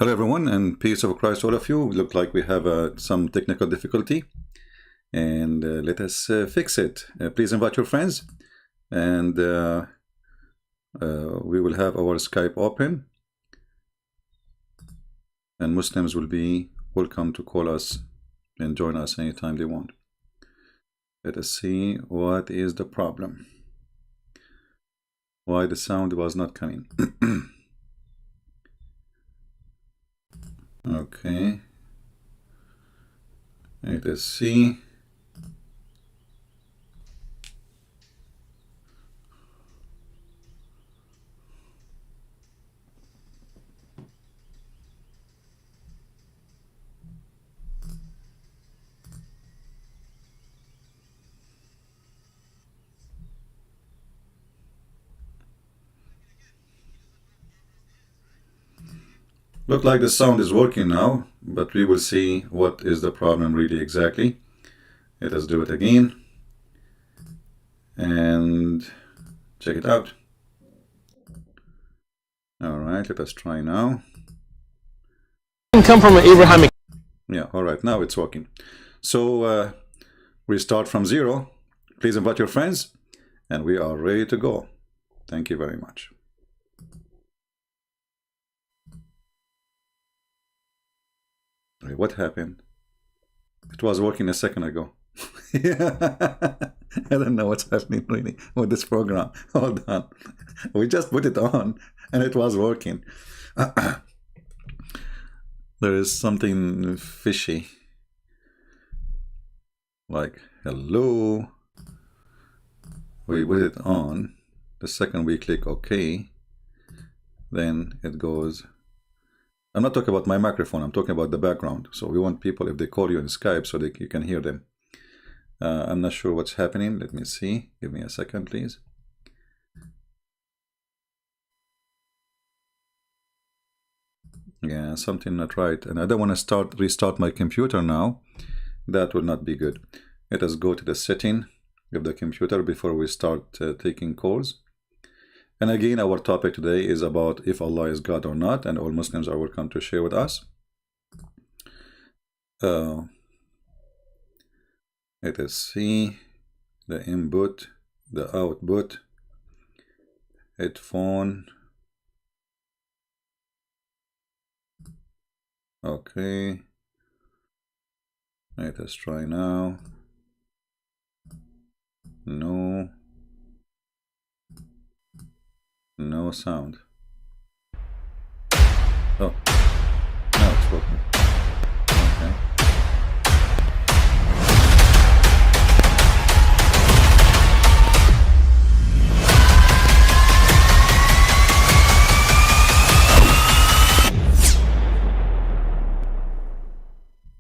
Hello everyone, and peace of Christ to all of you. Look like we have some technical difficulty, and let us fix it. Please invite your friends, and we will have our Skype open, and Muslims will be welcome to call us and join us anytime they want. Let us see what is the problem. Why the sound was not coming. Okay, let us see. Look like the sound is working now, but we will see what is the problem really exactly. Let us do it again and check it out. All right, let us try now. Come from an Abrahamic. Yeah, all right, now it's working. So we start from zero. Please invite your friends, and we are ready to go. Thank you very much. What happened? It was working a second ago. I don't know what's happening really with this program. Hold on. We just put it on and it was working. There is something fishy. Like, hello. We put it on. The second we click OK, then it goes. I'm not talking about my microphone, I'm talking about the background. So we want people, if they call you in Skype, so you can hear them. I'm not sure what's happening. Let me see. Give me a second, please. Yeah, something not right. And I don't want to restart my computer now. That will not be good. Let us go to the setting of the computer before we start taking calls. And again, our topic today is about if Allah is God or not, and all Muslims are welcome to share with us. Let us see the input, the output, headphone. Okay. Let us try now. No. No sound. Oh, now it's working. Okay.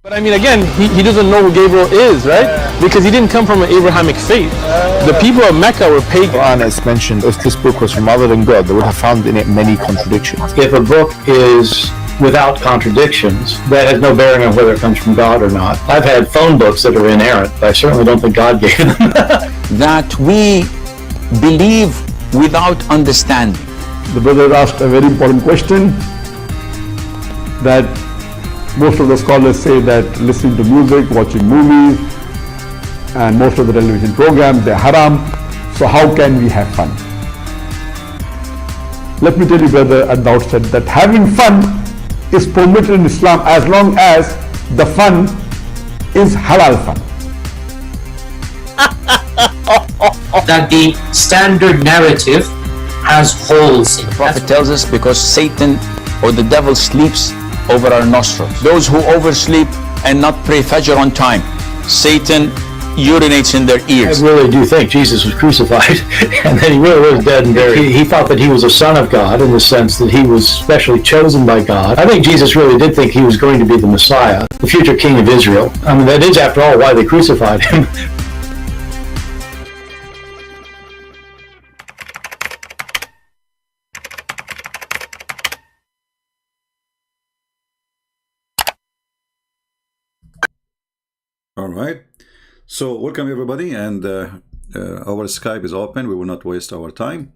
But I mean, again, he doesn't know who Gabriel is, right? Because he didn't come from an Abrahamic faith. The people of Mecca were pagan. Quran has mentioned if this book was from other than God, they would have found in it many contradictions. If a book is without contradictions, that has no bearing on whether it comes from God or not. I've had phone books that are inerrant, but I certainly don't think God gave them. That we believe without understanding. The brother asked a very important question, that most of the scholars say that listening to music, watching movies, and most of the television programs, they're haram. So how can we have fun? Let me tell you, brother, at the outset that having fun is permitted in Islam as long as the fun is halal fun. That the standard narrative has holes in it. The Prophet tells us because Satan or the devil sleeps over our nostrils. Those who oversleep and not pray Fajr on time, Satan urinates in their ears. I really do think Jesus was crucified and that he really was dead and buried. He thought that he was a son of God in the sense that he was specially chosen by God. I think Jesus really did think he was going to be the Messiah, the future king of Israel. I mean, that is, after all, why they crucified him. All right. So welcome everybody, and our Skype is open. We will not waste our time.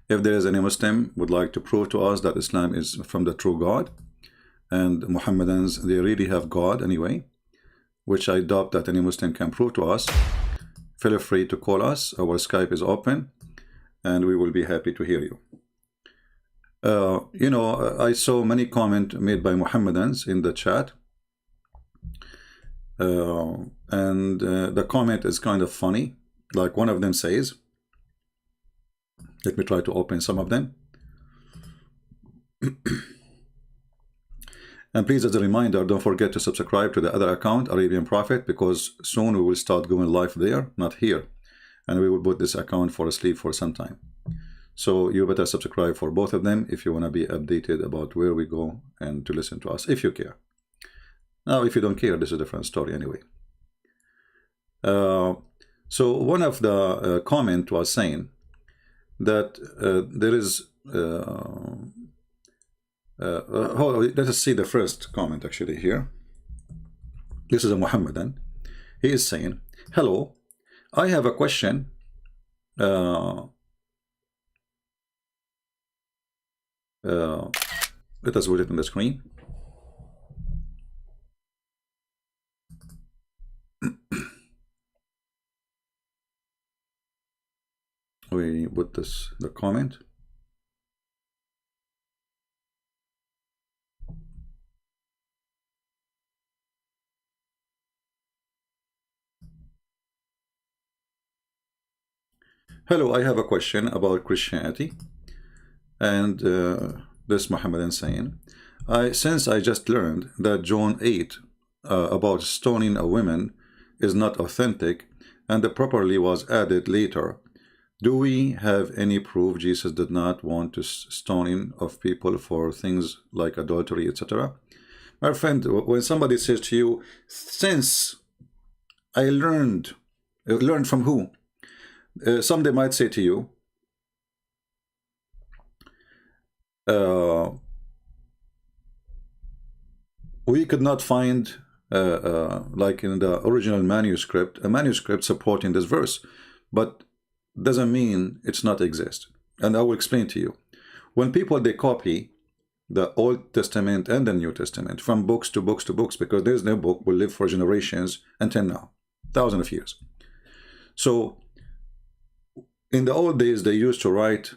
If there is any Muslim would like to prove to us that Islam is from the true God, and Mohammedans, they really have God anyway, which I doubt that any Muslim can prove to us, feel free to call us. Our Skype is open, and we will be happy to hear you. You know, I saw many comments made by Mohammedans in the chat, and the comment is kind of funny. Like one of them says, let me try to open some of them. And please, as a reminder, don't forget to subscribe to the other account, Arabian Prophet, because soon we will start going live there, not here, and we will put this account for asleep for some time. So you better subscribe for both of them if you want to be updated about where we go and to listen to us, if you care. Now, if you don't care, this is a different story anyway. So one of the comment was saying that there is let us see the first comment actually here. This is a Mohammedan. He is saying, hello, I have a question. Let us put it on the screen. We put this, the comment. Hello, I have a question about Christianity. And this Mohammedan saying, since I just learned that John 8 about stoning a woman is not authentic and the properly was added later, do we have any proof Jesus did not want to stoning of people for things like adultery, etc.? My friend, when somebody says to you, since I learned from who? Somebody might say to you, we could not find, like in the original manuscript, a manuscript supporting this verse, but doesn't mean it's not exist. And I will explain to you. When people, they copy the Old Testament and the New Testament from books to books to books, because there's no book will live for generations until now, thousands of years. So in the old days, they used to write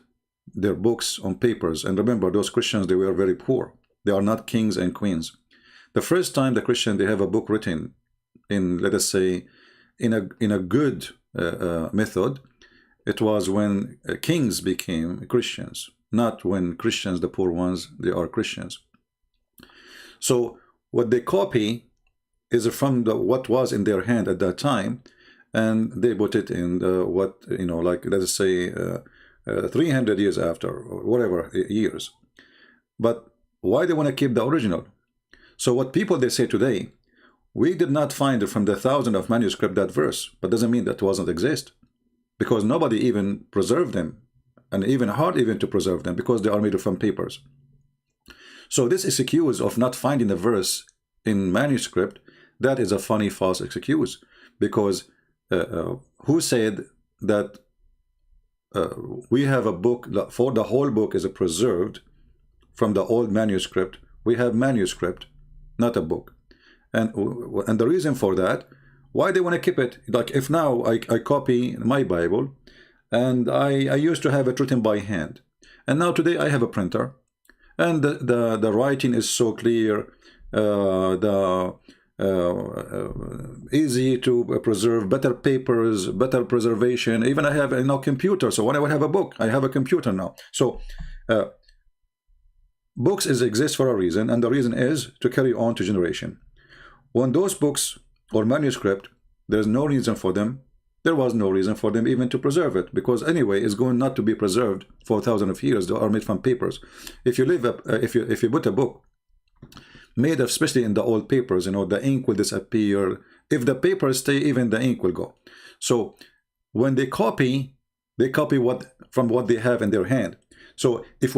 their books on papers. And remember, those Christians, they were very poor. They are not kings and queens. The first time the Christian, they have a book written in, let us say, in a good method, it was when kings became Christians, not when Christians, the poor ones, they are Christians. So what they copy is from what was in their hand at that time, and they put it in what, you know, like, let us say 300 years after, or whatever years. But why they want to keep the original? So what people, they say today, we did not find from the thousands of manuscript that verse, but doesn't mean that doesn't exist, because nobody even preserved them, and even hard even to preserve them, because they are made from papers. So this excuse of not finding the verse in manuscript, that is a funny false excuse, because who said that we have a book for the whole book is preserved from the old manuscript? We have manuscript, not a book. And the reason for that, why they want to keep it, like if now I copy my Bible, and I used to have it written by hand, and now today I have a printer, and the writing is so clear, easy to preserve, better papers, better preservation. Even I have a computer, so when I would have a book, I have a computer now. So books exist for a reason, and the reason is to carry on to generation. When those books or manuscript, there's no reason for them. There was no reason for them even to preserve it, because anyway, it's going not to be preserved for thousands of years. They are made from papers. If you leave if you put a book made of, especially in the old papers, you know, the ink will disappear. If the papers stay, even the ink will go. So when they copy what from what they have in their hand. So if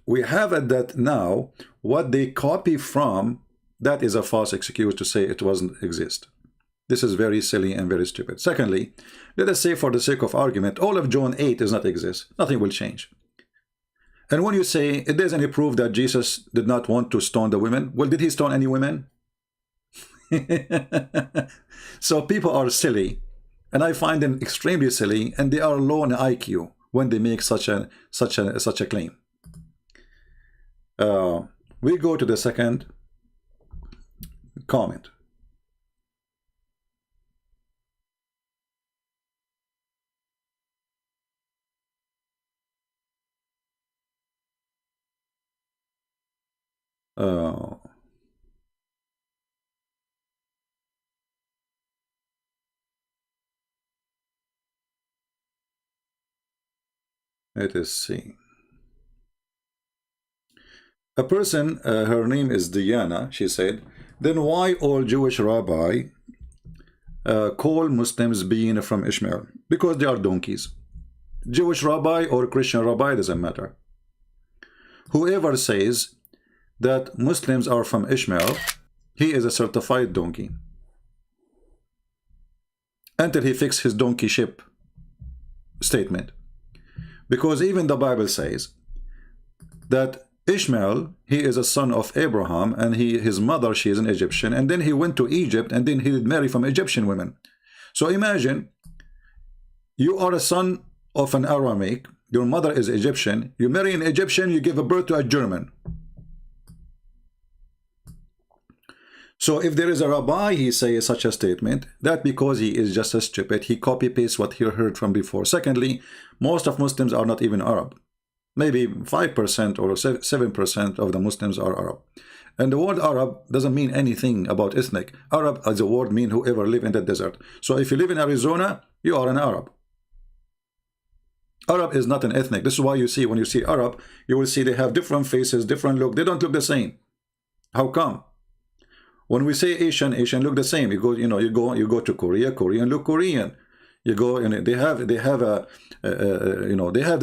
we have at that now, what they copy from, that is a false excuse to say it doesn't exist. This is very silly and very stupid. Secondly, let us say for the sake of argument, all of John 8 does not exist. Nothing will change. And when you say it doesn't any proof that Jesus did not want to stone the women, well, did he stone any women? So people are silly, and I find them extremely silly, and they are low in IQ when they make such a claim. We go to the second comment. Let us see. A person, her name is Diana, she said, then why all Jewish rabbi call Muslims being from Ishmael? Because they are donkeys. Jewish rabbi or Christian rabbi, doesn't matter. Whoever says that Muslims are from Ishmael, he is a certified donkey. Until he fixes his donkeyship statement. Because even the Bible says that Ishmael, he is a son of Abraham, and his mother, she is an Egyptian, and then he went to Egypt, and then he did marry from Egyptian women. So imagine, you are a son of an Aramaic, your mother is Egyptian, you marry an Egyptian, you give a birth to a German. So if there is a rabbi, he says such a statement, that because he is just a stupid, he copy-pastes what he heard from before. Secondly, most of Muslims are not even Arab. Maybe 5% or 7% of the Muslims are Arab. And the word Arab doesn't mean anything about ethnic. Arab as a word means whoever live in the desert. So if you live in Arizona, you are an Arab. Arab is not an ethnic. This is why you see, when you see Arab, you will see they have different faces, different look. They don't look the same. How come? When we say Asian, Asian look the same. You go, you go to Korea, Korean look Korean. You go, they have the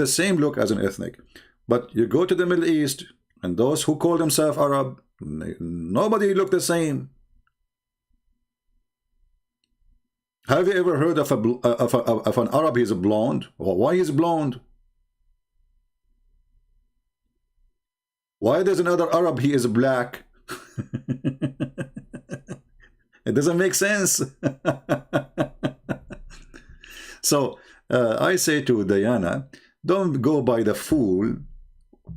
same look as an ethnic. But you go to the Middle East, and those who call themselves Arab, nobody look the same. Have you ever heard of an Arab? He's blonde. Well, why is blonde? Why there's another Arab? He is black. It doesn't make sense. So I say to Diana, don't go by the fool.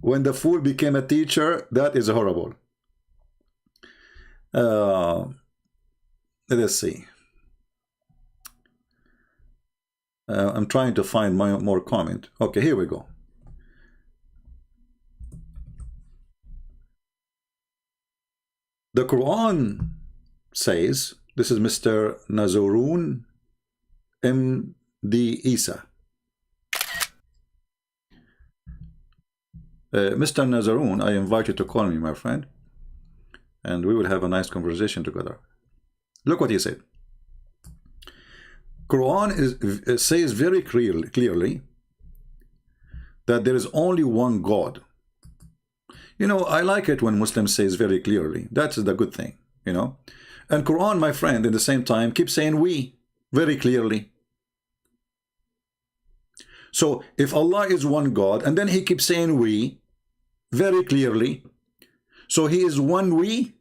When the fool became a teacher, that is horrible. Let us see. I'm trying to find more comment. Okay, here we go. The Quran says, this is Mr. Nazarun M.D. Isa. Mr. Nazarun, I invite you to call me, my friend, and we will have a nice conversation together. Look what he said. Quran says very clearly that there is only one God. You know, I like it when Muslims says very clearly. That's the good thing, you know. And Quran, my friend, at the same time, keeps saying we very clearly. So if Allah is one God, and then he keeps saying we very clearly, so he is one we,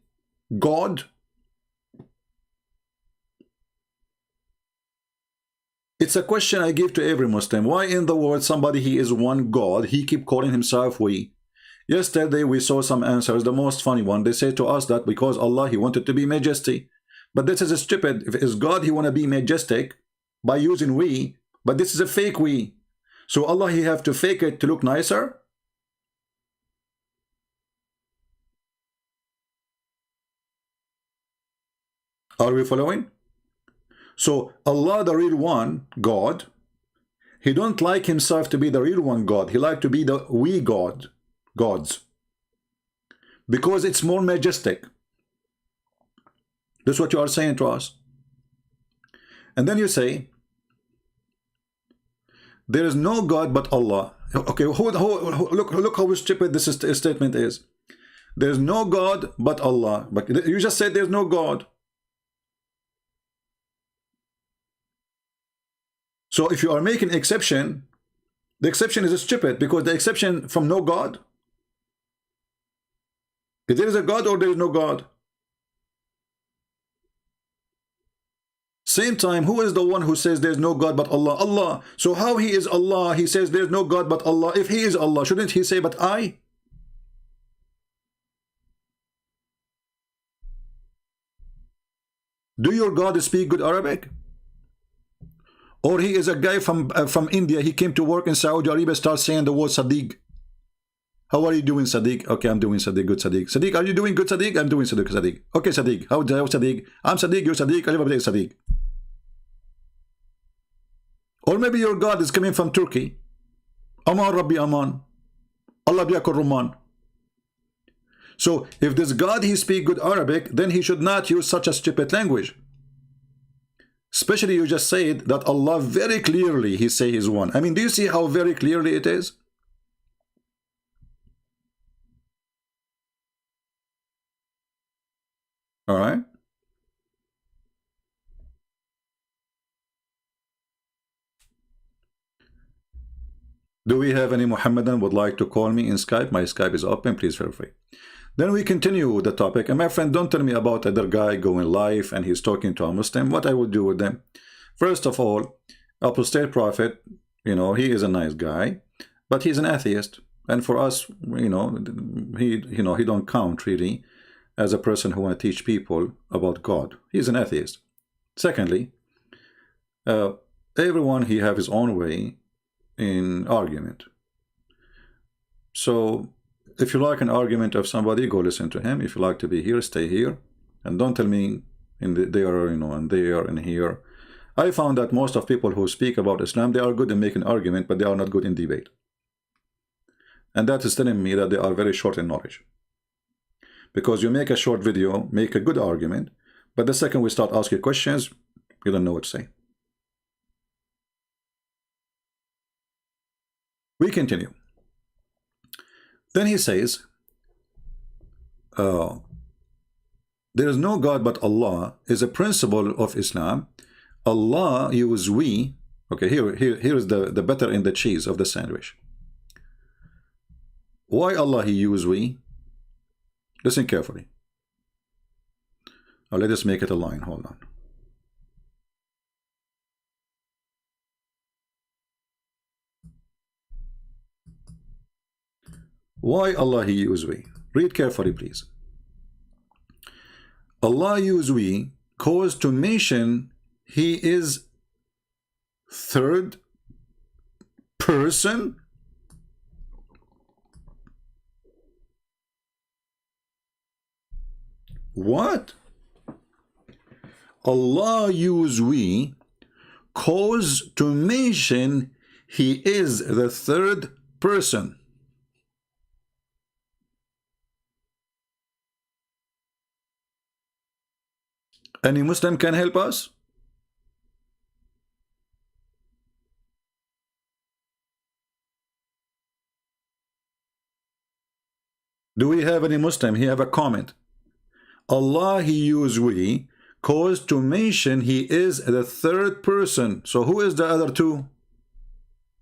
God. It's a question I give to every Muslim. Why in the world somebody he is one God, he keep calling himself we? Yesterday we saw some answers, the most funny one. They say to us that because Allah, he wanted to be majestic. But this is a stupid. If it's God, he want to be majestic by using we, but this is a fake we. So Allah, he have to fake it to look nicer? Are we following? So Allah, the real one, God, he don't like himself to be the real one God. He like to be the we God. Gods, because it's more majestic. That's what you are saying to us. And then you say there is no God but Allah. Okay, look how stupid this statement is. There is no God but Allah. But you just said there's no God. So if you are making exception The exception is stupid, because the exception from no God. If there is a God or there is no God. Same time, who is the one who says there's no God but Allah? Allah. So how he is Allah? He says there's no God but Allah. If he is Allah, shouldn't he say but I? Do your God speak good Arabic? Or he is a guy from India, he came to work in Saudi Arabia, starts saying the word Sadiq. How are you doing, Sadiq? Okay, I'm doing Sadiq, good Sadiq. Sadiq, are you doing good, Sadiq? I'm doing Sadiq, Sadiq. Okay, Sadiq. How Sadiq? I'm Sadiq, you're Sadiq, everybody is Sadiq. Or maybe your God is coming from Turkey. Aman Rabbi Aman. Allah biyakur Ruman. So if this God, he speak good Arabic, then he should not use such a stupid language. Especially you just said that Allah very clearly, he say he's one. I mean, do you see how very clearly it is? All right. Do we have any Muhammadan would like to call me in Skype? My Skype is open, please feel free. Then we continue the topic. And my friend, don't tell me about other guy going live and he's talking to a Muslim. What I would do with them? First of all, apostate prophet, you know, he is a nice guy, but he's an atheist. And for us, you know, he don't count really as a person who want to teach people about God. He's an atheist. Secondly, everyone, he have his own way in argument. So if you like an argument of somebody, go listen to him. If you like to be here, stay here, and don't tell me there, you know, and there and here. I found that most of people who speak about Islam, they are good in making argument, but they are not good in debate. And that is telling me that they are very short in knowledge. Because you make a short video, make a good argument, but the second we start asking questions, you don't know what to say. We continue. Then he says, there is no God but Allah is a principle of Islam. Allah use we. Okay, here is the butter in the cheese of the sandwich. Why Allah he use we? Listen carefully. Now let us make it a line. Hold on. Why Allah he use we? Read carefully, please. Allah use we cause to mention he is third person. What? Allah use we cause to mention he is the third person. Any Muslim can help us? Do we have any Muslim? He have a comment. Allah he use we cause to mention he is the third person. So who is the other two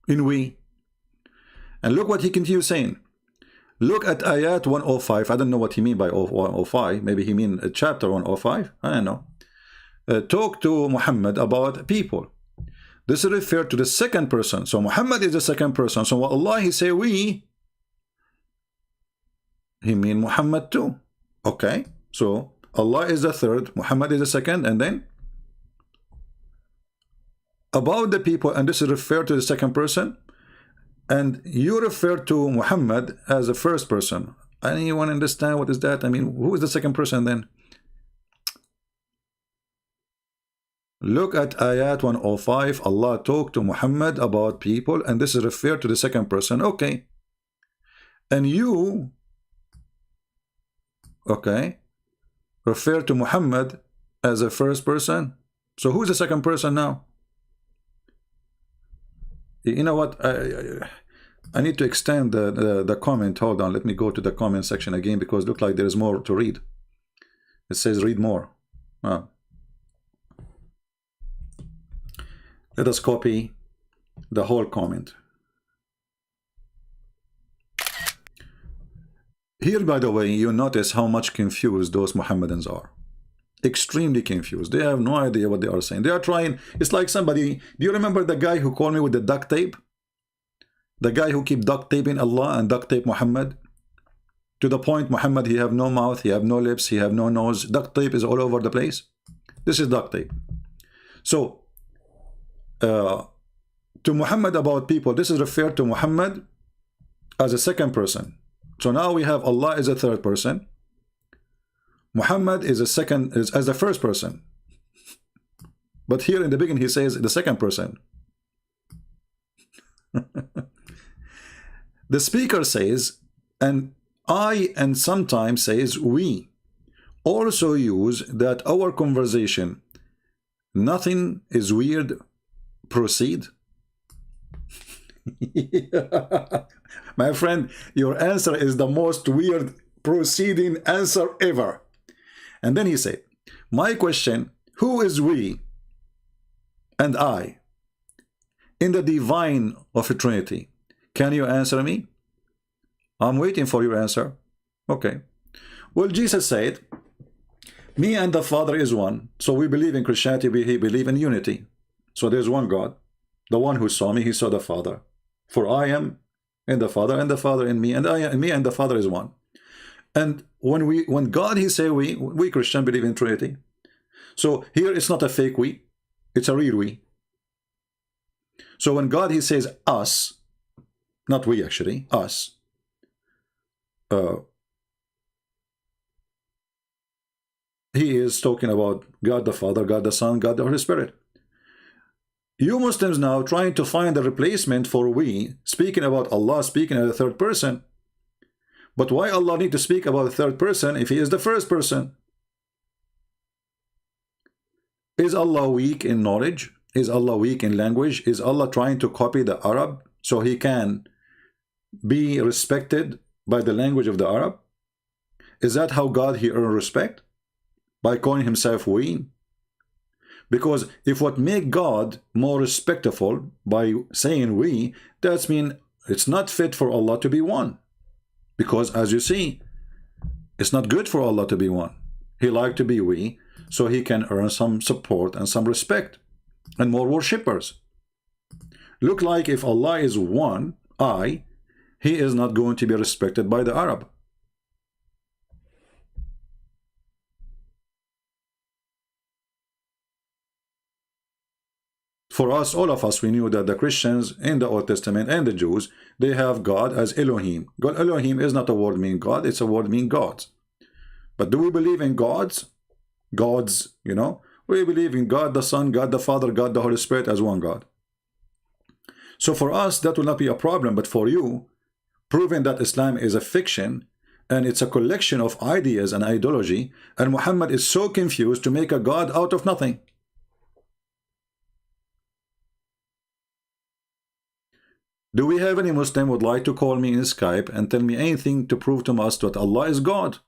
in we? And look what he continues saying. Look at ayat 105. I don't know what he mean by 105. Maybe he mean chapter 105. I don't know. Talk to Muhammad about people. This is referred to the second person. So Muhammad is the second person. So Allah he say we, he mean Muhammad too. Okay. So Allah is the third, Muhammad is the second, and then about the people, and this is referred to the second person, and you refer to Muhammad as the first person. Anyone understand what is that? I mean, who is the second person then? Look at ayat 105. Allah talked to Muhammad about people, and this is referred to the second person. Okay. And you, okay, refer to Muhammad as a first person. So who is the second person now? You know what? I need to extend the comment. Hold on. Let me go to the comment section again because it looks like there is more to read. It says read more. Let us copy the whole comment. Here, by the way, you notice how much confused those Mohammedans are. Extremely confused. They have no idea what they are saying. They are trying. It's like somebody. Do you remember the guy who called me with the duct tape? The guy who keep duct taping Allah and duct tape Muhammad? To the point, Muhammad, he have no mouth, he have no lips, he have no nose. Duct tape is all over the place. This is duct tape. So, to Muhammad about people, this is referred to Muhammad as a second person. So now we have Allah as a third person. Muhammad is a second, is as the first person. But here in the beginning he says the second person. The speaker says, and I, and sometimes says we, also use that our conversation, nothing is weird, proceed. My friend, your answer is the most weird proceeding answer ever. And then he said, my question, who is we and I in the divine of a Trinity? Can you answer me? I'm waiting for your answer. Okay. Well, Jesus said, me and the Father is one. So we believe in Christianity, we believe in unity. So there's one God. The one who saw me, he saw the Father. For I am in the Father, and the Father in me, and I and me and the Father is one. And when God, he say we Christian believe in Trinity. So here it's not a fake we, it's a real we. So when God, he says us, not we actually, us, he is talking about God the Father, God the Son, God the Holy Spirit. You Muslims now trying to find a replacement for we, speaking about Allah, speaking as a third person. But why Allah need to speak about the third person if he is the first person? Is Allah weak in knowledge? Is Allah weak in language? Is Allah trying to copy the Arab so he can be respected by the language of the Arab? Is that how God he earned respect? By calling himself we? Because if what make God more respectful by saying we, that's mean it's not fit for Allah to be one. Because as you see, it's not good for Allah to be one. He like to be we, so he can earn some support and some respect and more worshippers. Look like if Allah is one, he is not going to be respected by the Arab. For us, all of us, we knew that the Christians in the Old Testament and the Jews, they have God as Elohim. God, Elohim is not a word meaning God, it's a word meaning gods. But do we believe in gods? Gods, you know? We believe in God the Son, God the Father, God the Holy Spirit as one God. So for us, that will not be a problem. But for you, proving that Islam is a fiction and it's a collection of ideas and ideology, and Muhammad is so confused to make a God out of nothing. Do we have any Muslim would like to call me in Skype and tell me anything to prove to us that Allah is God?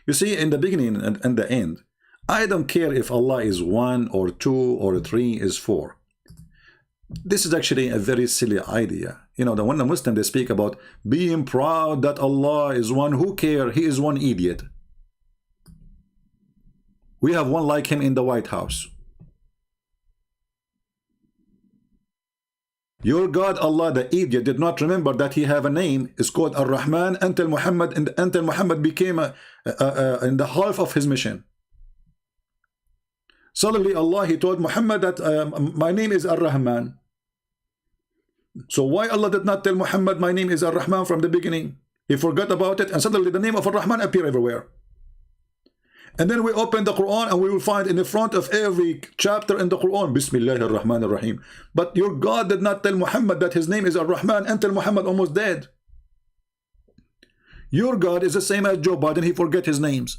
You see, in the beginning and the end, I don't care if Allah is 1 or 2 or 3 is 4. This is actually a very silly idea. You know, when the Muslim, they speak about being proud that Allah is one, who care? He is one idiot. We have one like him in the White House. Your God Allah, the idiot, did not remember that he have a name. It's called Ar-Rahman until Muhammad became in the half of his mission. Suddenly Allah, he told Muhammad that my name is Ar-Rahman. So why Allah did not tell Muhammad my name is Ar-Rahman from the beginning? He forgot about it, and suddenly the name of Ar-Rahman appear everywhere. And then we open the Quran and we will find in the front of every chapter in the Quran, Bismillah ar-Rahman ar-Rahim. But your God did not tell Muhammad that his name is Ar-Rahman until Muhammad almost dead. Your God is the same as Joe Biden, he forget his names.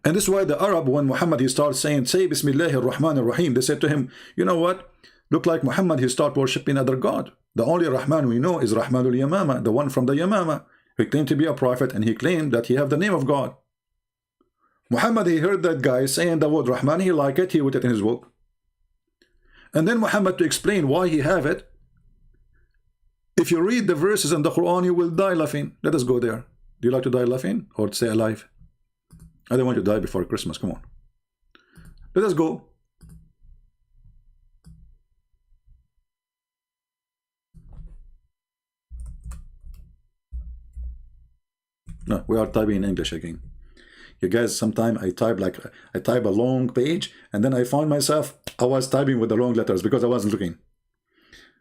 And this is why the Arab, when Muhammad he starts saying, say Bismillah ar-Rahman ar-Rahim, they said to him, you know what? Look like Muhammad, he start worshipping other God. The only Rahman we know is Rahmanul Yamama, the one from the Yamama. He claimed to be a prophet and he claimed that he have the name of God. Muhammad, he heard that guy saying the word Rahman, he liked it, he put it in his book. And then Muhammad, to explain why he have it, If you read the verses in the Quran, you will die laughing. Let us go there. Do you like to die laughing or to stay alive? I don't want to die before Christmas. Come on. Let us go. No, we are typing in English again. You guys, sometimes I type a long page and then I found myself I was typing with the wrong letters because I wasn't looking.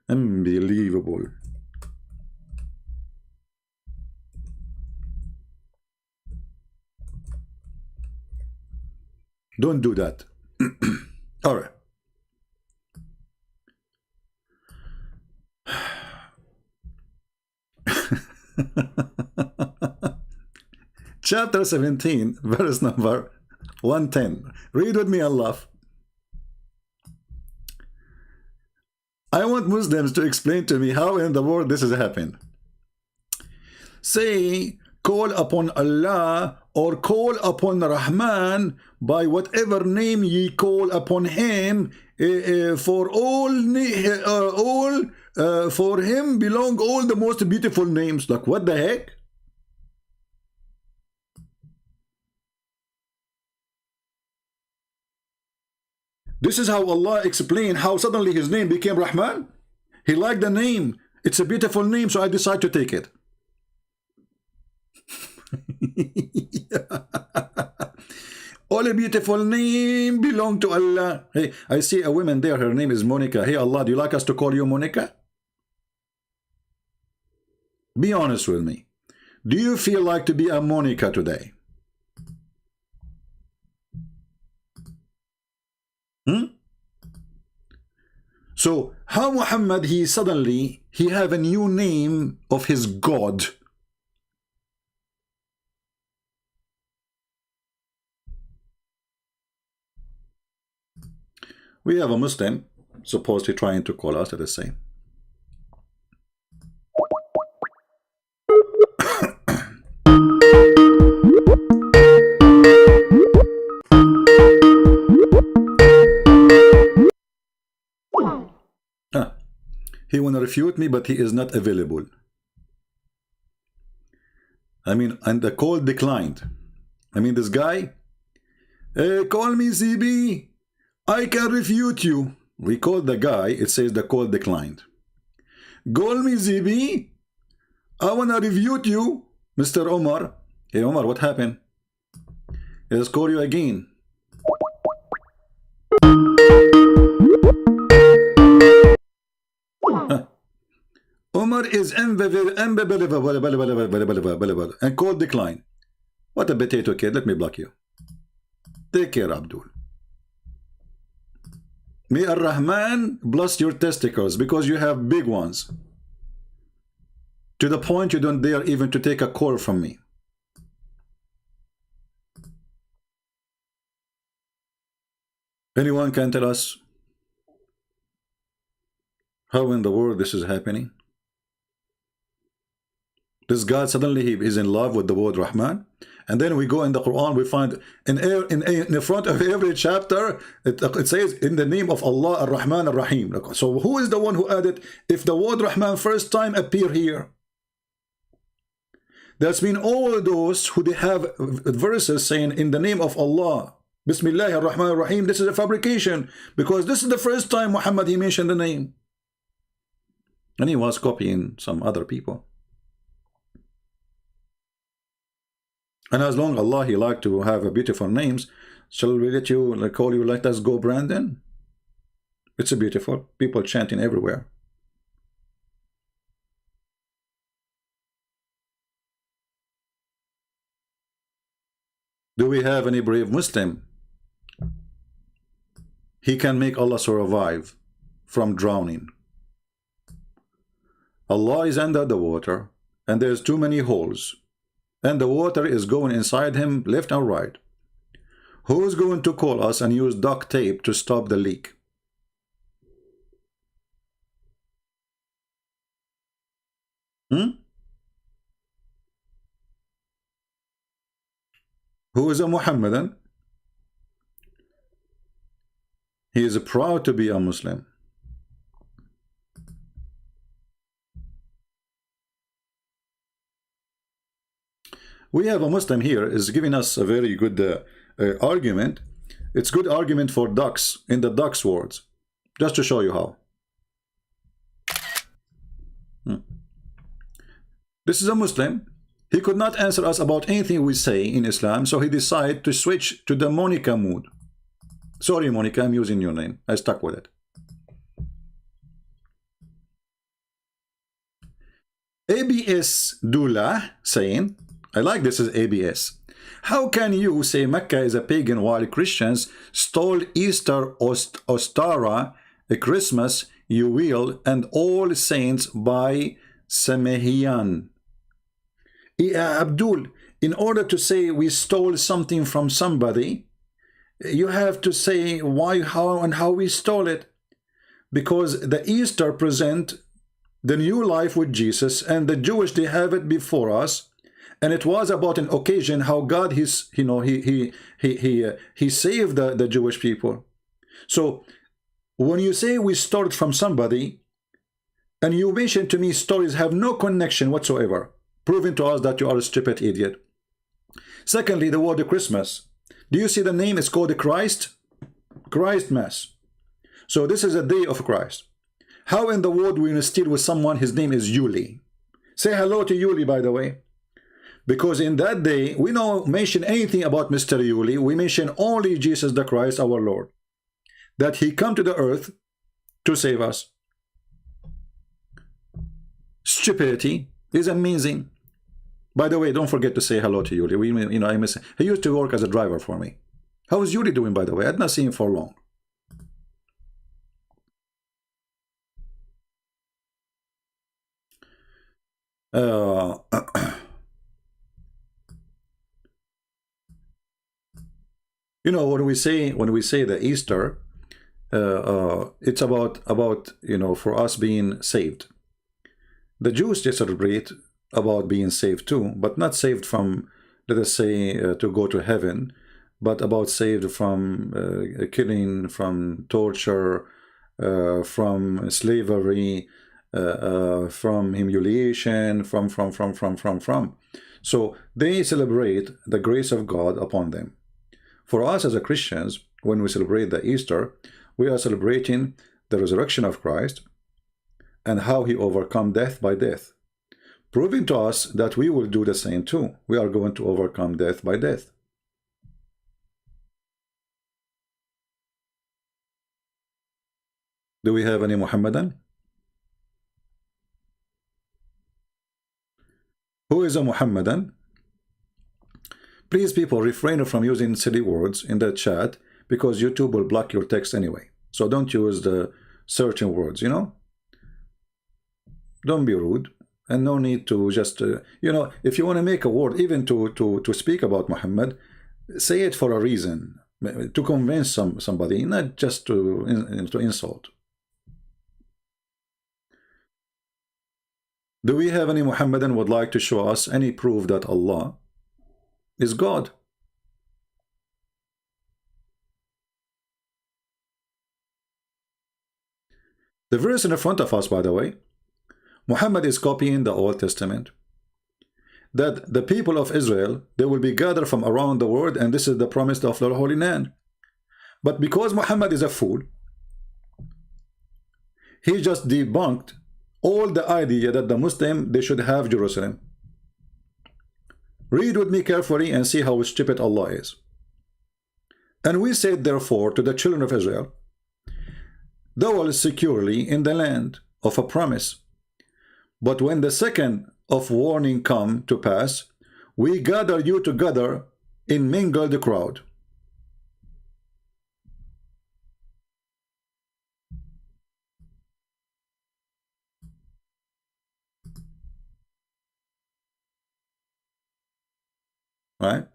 Unbelievable. Don't do that. All right. Chapter 17, verse number 110. Read with me and laugh. I want Muslims to explain to me how in the world this has happened. Say, call upon Allah or call upon Rahman by whatever name ye call upon him, for for him belong all the most beautiful names. Like, what the heck? This is how Allah explained how suddenly his name became Rahman. He liked the name. It's a beautiful name, so I decided to take it. All a beautiful name belong to Allah. Hey, I see a woman there. Her name is Monica. Hey, Allah, do you like us to call you Monica? Be honest with me. Do you feel like to be a Monica today? So how Muhammad, he have a new name of his God. We have a Muslim supposedly trying to call us at the same. He want to refute me, but he is not available. I mean, and the call declined. I mean, this guy, call me CB, I can refute you. We called the guy, it says the call declined. Call me CB, I want to refute you, Mr. Omar. Hey Omar, what happened? Let's call you again. Omar is unbelievable and call decline. What a potato kid. Let me block you. Take care, Abdul. May Ar-Rahman bless your testicles because you have big ones. To the point you don't dare even to take a call from me. Anyone can tell us how in the world this is happening? This God suddenly he is in love with the word Rahman, and then we go in the Quran, we find in the front of every chapter it says in the name of Allah Ar-Rahman Ar-Rahim. So who is the one who added if the word Rahman first time appear here? That's been all those who they have verses saying in the name of Allah, Bismillah Ar-Rahman Ar-Rahim. This is a fabrication because this is the first time Muhammad he mentioned the name, and he was copying some other people. And as long Allah he like to have beautiful names, shall we let you call you let us go Brandon? It's a beautiful people chanting everywhere. Do we have any brave Muslim? He can make Allah survive from drowning. Allah is under the water and there's too many holes. And the water is going inside him left and right. Who is going to call us and use duct tape to stop the leak? Who is a Muhammadan? He is proud to be a Muslim. we have a Muslim here is giving us a very good argument. It's good argument for ducks in the ducks words. Just to show you how. This is a Muslim. He could not answer us about anything we say in Islam, so he decided to switch to the Monica mood. Sorry, Monica, I'm using your name. I stuck with it. ABS Dula saying, I like this as ABS. How can you say Mecca is a pagan while Christians stole Easter, Ostara, Christmas, Yule, and All Saints by Samahian? Abdul, in order to say we stole something from somebody, you have to say why, how, and how we stole it. Because the Easter present the new life with Jesus, and the Jewish, they have it before us, and it was about an occasion how God he saved the Jewish people. So when you say we stole it from somebody, and you mention to me stories have no connection whatsoever, proving to us that you are a stupid idiot. Secondly, the word Christmas. Do you see the name? It's called the Christ Mass. So this is a day of Christ. How in the world we steal with someone, his name is Yuli? Say hello to Yuli, by the way. Because in that day, we don't mention anything about Mr. Yuli. We mention only Jesus the Christ, our Lord. That he come to the earth to save us. Stupidity is amazing. By the way, don't forget to say hello to Yuli. I miss him. He used to work as a driver for me. How is Yuli doing, by the way? I had not seen him for long. When we say the Easter, it's about for us being saved. The Jews, they celebrate about being saved too, but not saved from, let us say, to go to heaven, but about saved from killing, from torture, from slavery, from humiliation, from. So they celebrate the grace of God upon them. For us as a Christians, when we celebrate the Easter, we are celebrating the resurrection of Christ and how he overcome death by death, proving to us that we will do the same too. We are going to overcome death by death. Do we have any Muhammadan? Who is a Muhammadan? Please, people, refrain from using silly words in the chat because YouTube will block your text anyway. So don't use the certain words, Don't be rude, and no need to just, if you want to make a word, even to speak about Muhammad, say it for a reason, to convince somebody, not just to insult. Do we have any Muhammadan would like to show us any proof that Allah is God? The verse in the front of us, by the way, Muhammad is copying the Old Testament, that the people of Israel, they will be gathered from around the world, and this is the promise of the Holy Land. But because Muhammad is a fool, he just debunked all the idea that the Muslim, they should have Jerusalem. Read with me carefully and see how stupid Allah is. And we said, therefore, to the children of Israel, dwell securely in the land of a promise. But when the second of warning come to pass, we gather you together in mingled crowd. Right?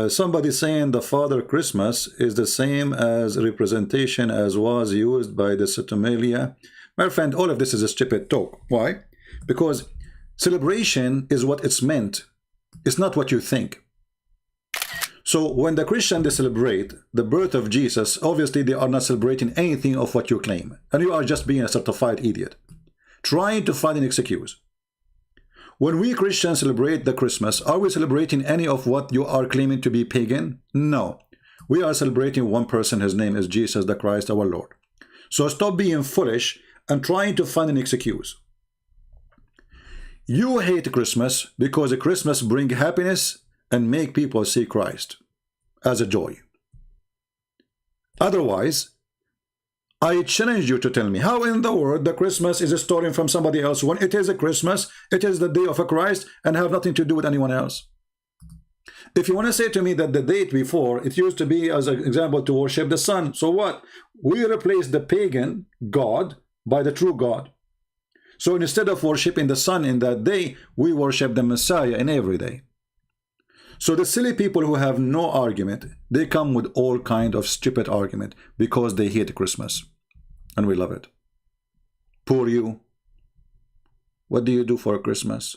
Somebody saying the Father Christmas is the same as representation as was used by the Sotomalia. My friend, all of this is a stupid talk. Why? Because celebration is what it's meant. It's not what you think. So when the Christians, they celebrate the birth of Jesus, obviously they are not celebrating anything of what you claim. And you are just being a certified idiot, trying to find an excuse. When we Christians celebrate the Christmas, are we celebrating any of what you are claiming to be pagan? No. We are celebrating one person. His name is Jesus the Christ, our Lord. So stop being foolish and trying to find an excuse. You hate Christmas because Christmas brings happiness and make people see Christ as a joy. Otherwise, I challenge you to tell me how in the world the Christmas is stolen from somebody else when it is a Christmas, it is the day of a Christ and have nothing to do with anyone else. If you want to say to me that the date before, it used to be, as an example, to worship the sun. So what? We replace the pagan God by the true God. So instead of worshiping the sun in that day, we worship the Messiah in every day. So the silly people who have no argument, they come with all kind of stupid argument because they hate Christmas. And we love it. Poor you. What do you do for Christmas?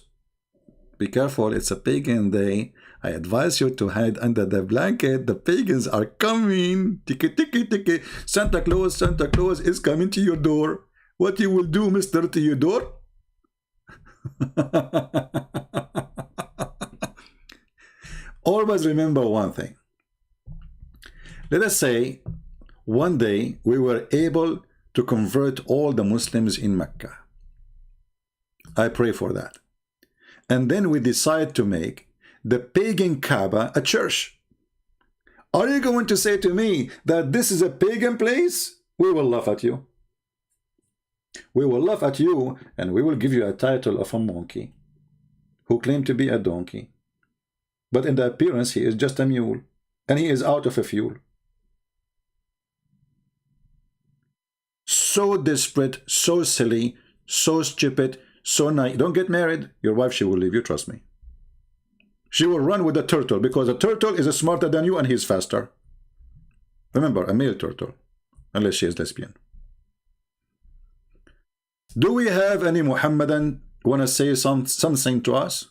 Be careful, it's a pagan day. I advise you to hide under the blanket. The pagans are coming. Tiki, tiki, tiki. Santa Claus is coming to your door. What you will do, Mr. Theodore? Always remember one thing. Let us say one day we were able to convert all the Muslims in Mecca. I pray for that. And then we decide to make the pagan Kaaba a church. Are you going to say to me that this is a pagan place? We will laugh at you. We will laugh at you and we will give you a title of a monkey who claimed to be a donkey. But in the appearance, he is just a mule, and he is out of a fuel. So desperate, so silly, so stupid, so naive. Don't get married. Your wife, she will leave you, trust me. She will run with the turtle, because a turtle is smarter than you, and he's faster. Remember, a male turtle, unless she is lesbian. Do we have any Muhammadan want to say something to us?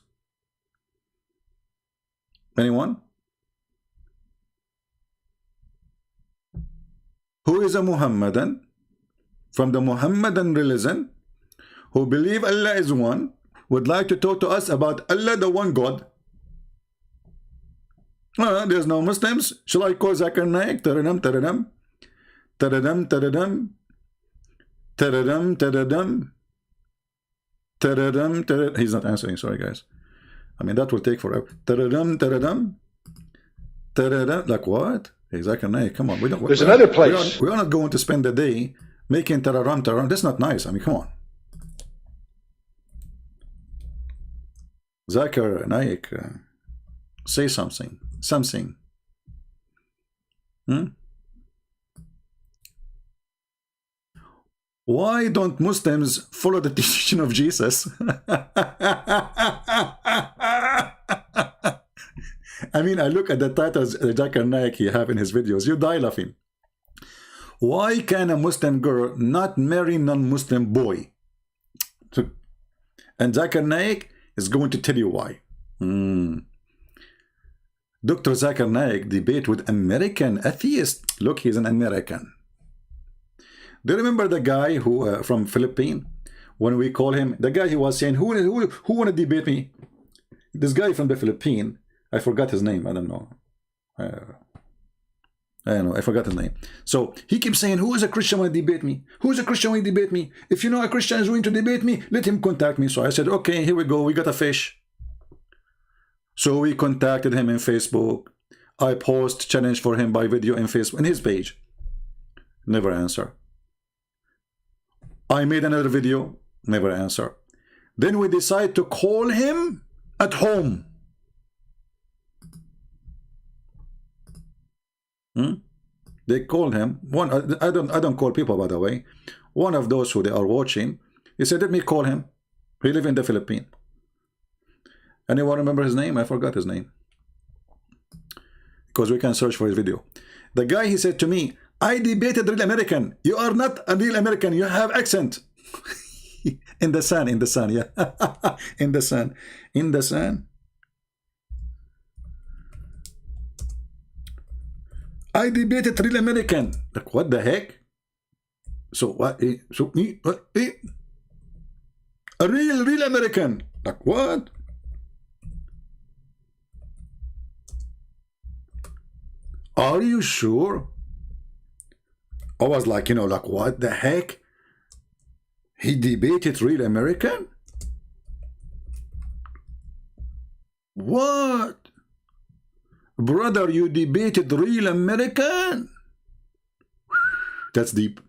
Anyone? Who is a Muhammadan from the Muhammadan religion who believe Allah is one, would like to talk to us about Allah the one God? There's no Muslims. Shall I call Zakir Naik? Taradam, taradam. Taradam, taradam. Taradam, taradam. Taradam, taradam. He's not answering, sorry guys. I mean, that will take forever. Taradam, taradam. Taradam. Like what? Exactly. Come on. There's another place. We are not going to spend the day making tararam, tararam. That's not nice. I mean, come on. Zakir Naik, say something. Something. Why don't Muslims follow the teaching of Jesus? I mean, I look at the titles Zakir Naik he have in his videos. You die laughing. Why can a Muslim girl not marry non-Muslim boy? And Zakir Naik is going to tell you why. Dr. Zakir Naik debate with American atheist. Look, he's an American. Do you remember the guy who from Philippines? When we call him, the guy he was saying, who want to debate me? This guy from the Philippines, I forgot his name. I don't know. I don't know. I forgot his name. So he keeps saying, who is a Christian want to debate me? Who is a Christian want to debate me? If you know a Christian is going to debate me, let him contact me. So I said, okay, here we go. We got a fish. So we contacted him in Facebook. I post challenge for him by video in Facebook, in his page. Never answer. I made another video. Never answer. Then we decide to call him at home. They call him. I don't call people, by the way. One of those who they are watching, he said, let me call him. He lives in the Philippines. Anyone remember his name? I forgot his name. Because we can search for his video. The guy, he said to me, I debated real American. You are not a real American. You have accent. In the sun, yeah. In the sun. I debated real American. Like, what the heck? So what? So what? A real American. Like, what? Are you sure? I was like, you know, like, what the heck? He debated real American? What? Brother, you debated real American? That's deep.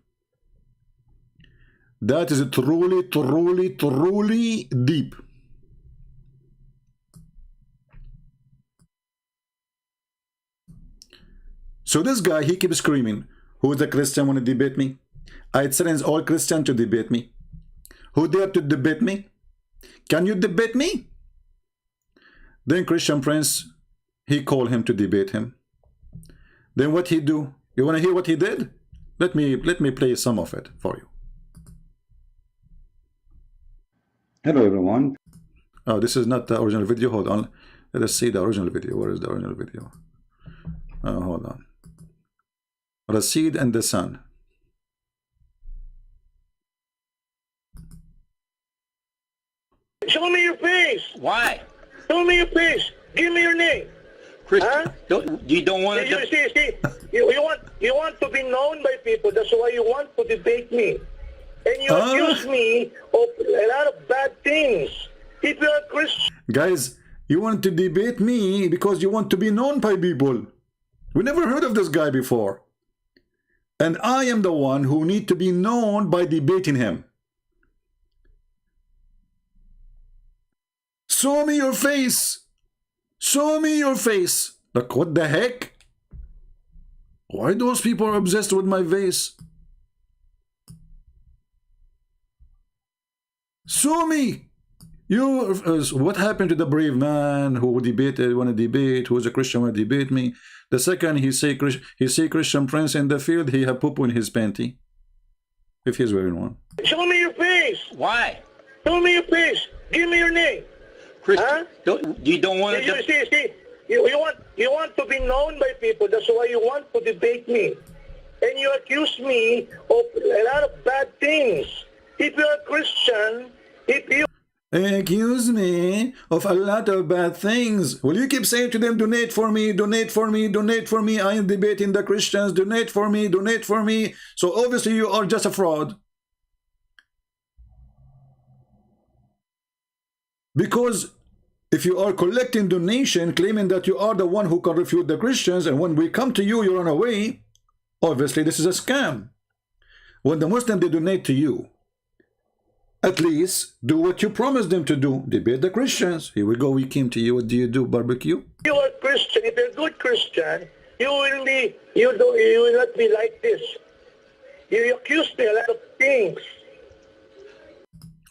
That is truly deep. So this guy, he keeps screaming, who is a Christian want to debate me? I challenge all Christians to debate me. Who dare to debate me? Can you debate me? Then Christian Prince, he called him to debate him. Then what he do? You want to hear what he did? Let me play some of it for you. Hello everyone. Oh, this is not the original video. Hold on. Let us see the original video. Where is the original video? Oh, hold on. The seed and the sun. Show me your face. Why? Show me your face. Give me your name. Christian, Huh? you don't want to... See, you want to be known by people. That's why you want to debate me. And you accuse me of a lot of bad things. If you're a Christian... Guys, you want to debate me because you want to be known by people. We never heard of this guy before. And I am the one who need to be known by debating him. Show me your face. Show me your face. Like, what the heck? Why those people are obsessed with my face? Show me. You. What happened to the brave man who debated, want to debate, who is a Christian, want to debate me? The second he say Christian Prince in the field, he have poo-poo in his panty. If he's wearing one. Show me your face. Why? Show me your face. Give me your name. Christian, Huh? you don't want to... You want to be known by people. That's why you want to debate me. And you accuse me of a lot of bad things. If you're a Christian, if you... Accuse me of a lot of bad things. Will you keep saying to them, donate for me, donate for me, donate for me? I am debating the Christians, donate for me, donate for me. So obviously you are just a fraud. Because if you are collecting donation, claiming that you are the one who can refute the Christians, and when we come to you, you run away, obviously this is a scam. When the Muslims, they donate to you, at least do what you promised them to do. Debate the Christians. Here we go, we came to you. What do you do? Barbecue? You are Christian. If you're a good Christian, you will not be like this. You accuse me a lot of things.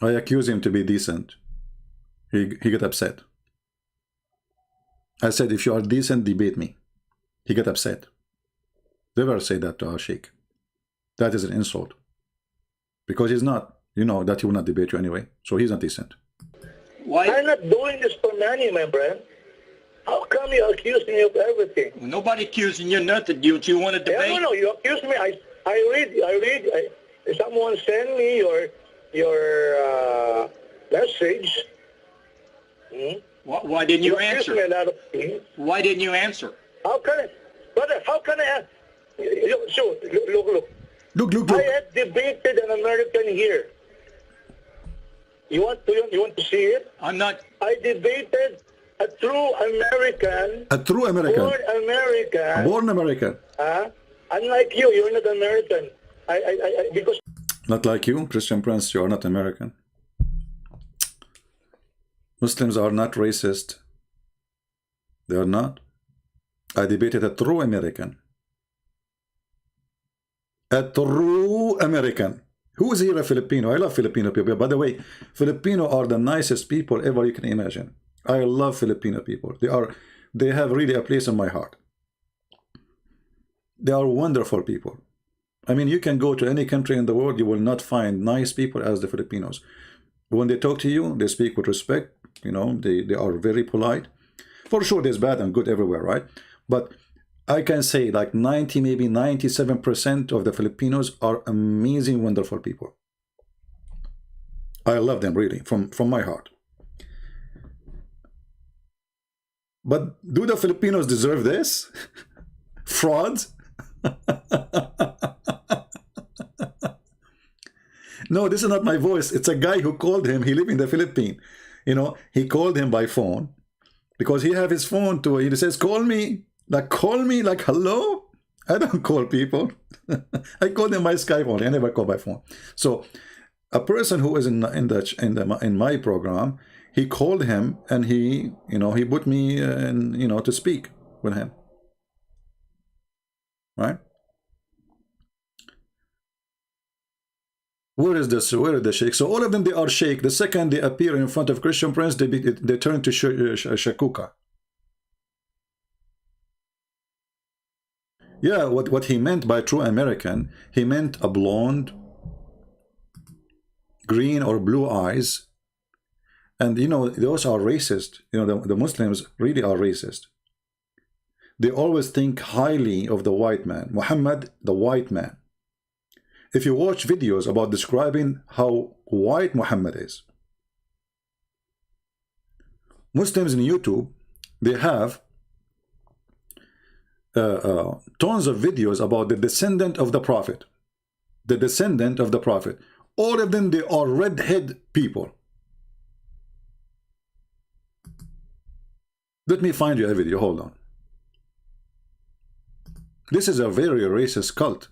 I accuse him to be decent. He got upset. I said, if you are decent, debate me. He got upset. Never say that to our sheikh. That is an insult. Because he's not. You know that he will not debate you anyway. So he's not decent. Why? I'm not doing this for money, my friend. How come you accuse me of everything? Nobody accusing you nothing. You want to debate? No, you accuse me. I read. Someone sent me your message. Why didn't you answer? Me a lot of things. Why didn't you answer? How can I, brother? How can I? So look. Look. I have debated an American here. You want to see it? I'm not. I debated a true American. A true American. Born American. Born American. Unlike you, you're not American. Because. Not like you, Christian Prince, you are not American. Muslims are not racist. They are not. I debated a true American. A true American. Who is here a Filipino? I love Filipino people. By the way, Filipino are the nicest people ever you can imagine. I love Filipino people. They have really a place in my heart. They are wonderful people. I mean, you can go to any country in the world, you will not find nice people as the Filipinos. When they talk to you, they speak with respect. You know, they are very polite. For sure, there's bad and good everywhere, right? But I can say like 90, maybe 97% of the Filipinos are amazing, wonderful people. I love them really from my heart. But do the Filipinos deserve this? Frauds? No, this is not my voice. It's a guy who called him. He lived in the Philippines. You know, he called him by phone because he have his phone too. He says, call me, like hello. I don't call people. I call them by Skype only. I never call by phone. So a person who is in my program, he called him and he put me in, to speak with him. Right? Where is this? Where is the sheikh? So all of them, they are sheikh. The second they appear in front of Christian prince, they turn to shakuka. Yeah, what he meant by true American, he meant a blonde, green or blue eyes. And those are racist. The Muslims really are racist. They always think highly of the white man. Muhammad, the white man. If you watch videos about describing how white Muhammad is, Muslims in YouTube, they have tons of videos about the descendant of the Prophet. The descendant of the Prophet. All of them, they are redhead people. Let me find you a video. Hold on. This is a very racist cult.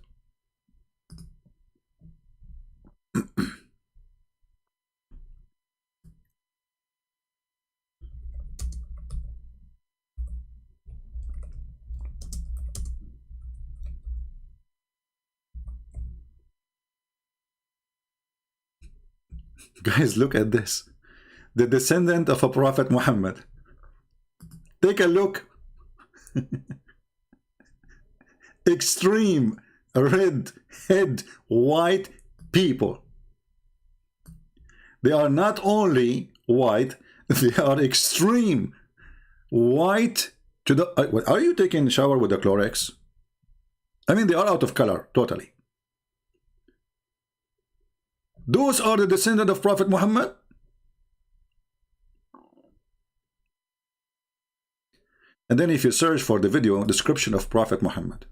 Guys, look at this. The descendant of a Prophet Muhammad. Take a look. Extreme red head white people. They are not only white, they are extreme white to the... Are you taking a shower with the Clorox? I mean, they are out of color, totally. Those are the descendants of Prophet Muhammad. And then if you search for the video description of Prophet Muhammad,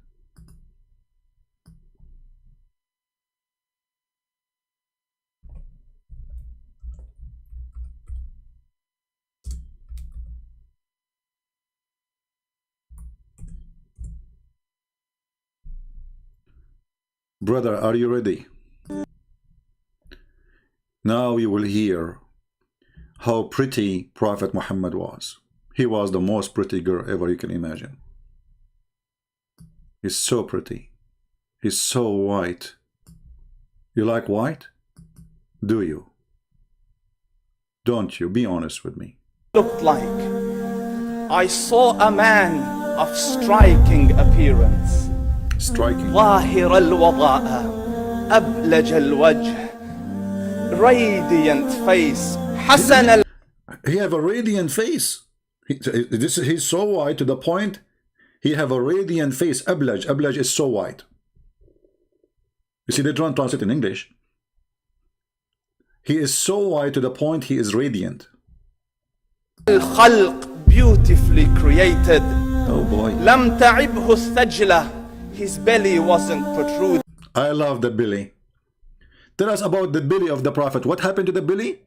brother, are you ready? Now you will hear how pretty Prophet Muhammad was. He was the most pretty girl ever you can imagine. He's so pretty. He's so white. You like white? Do you? Don't you? Be honest with me. Looked like I saw a man of striking appearance. Striking. ظاهر الوضاء أبلج الوجه radiant face حسن. He have a radiant face. He's so white to the point he have a radiant face. Ablaj. Ablaj is so white. You see, they don't translate in English. He is so white to the point he is radiant. الخلق beautifully created. Oh boy. لم تعبه الثجلة. His belly wasn't protruding. I love the belly. Tell us about the belly of the Prophet. What happened to the belly?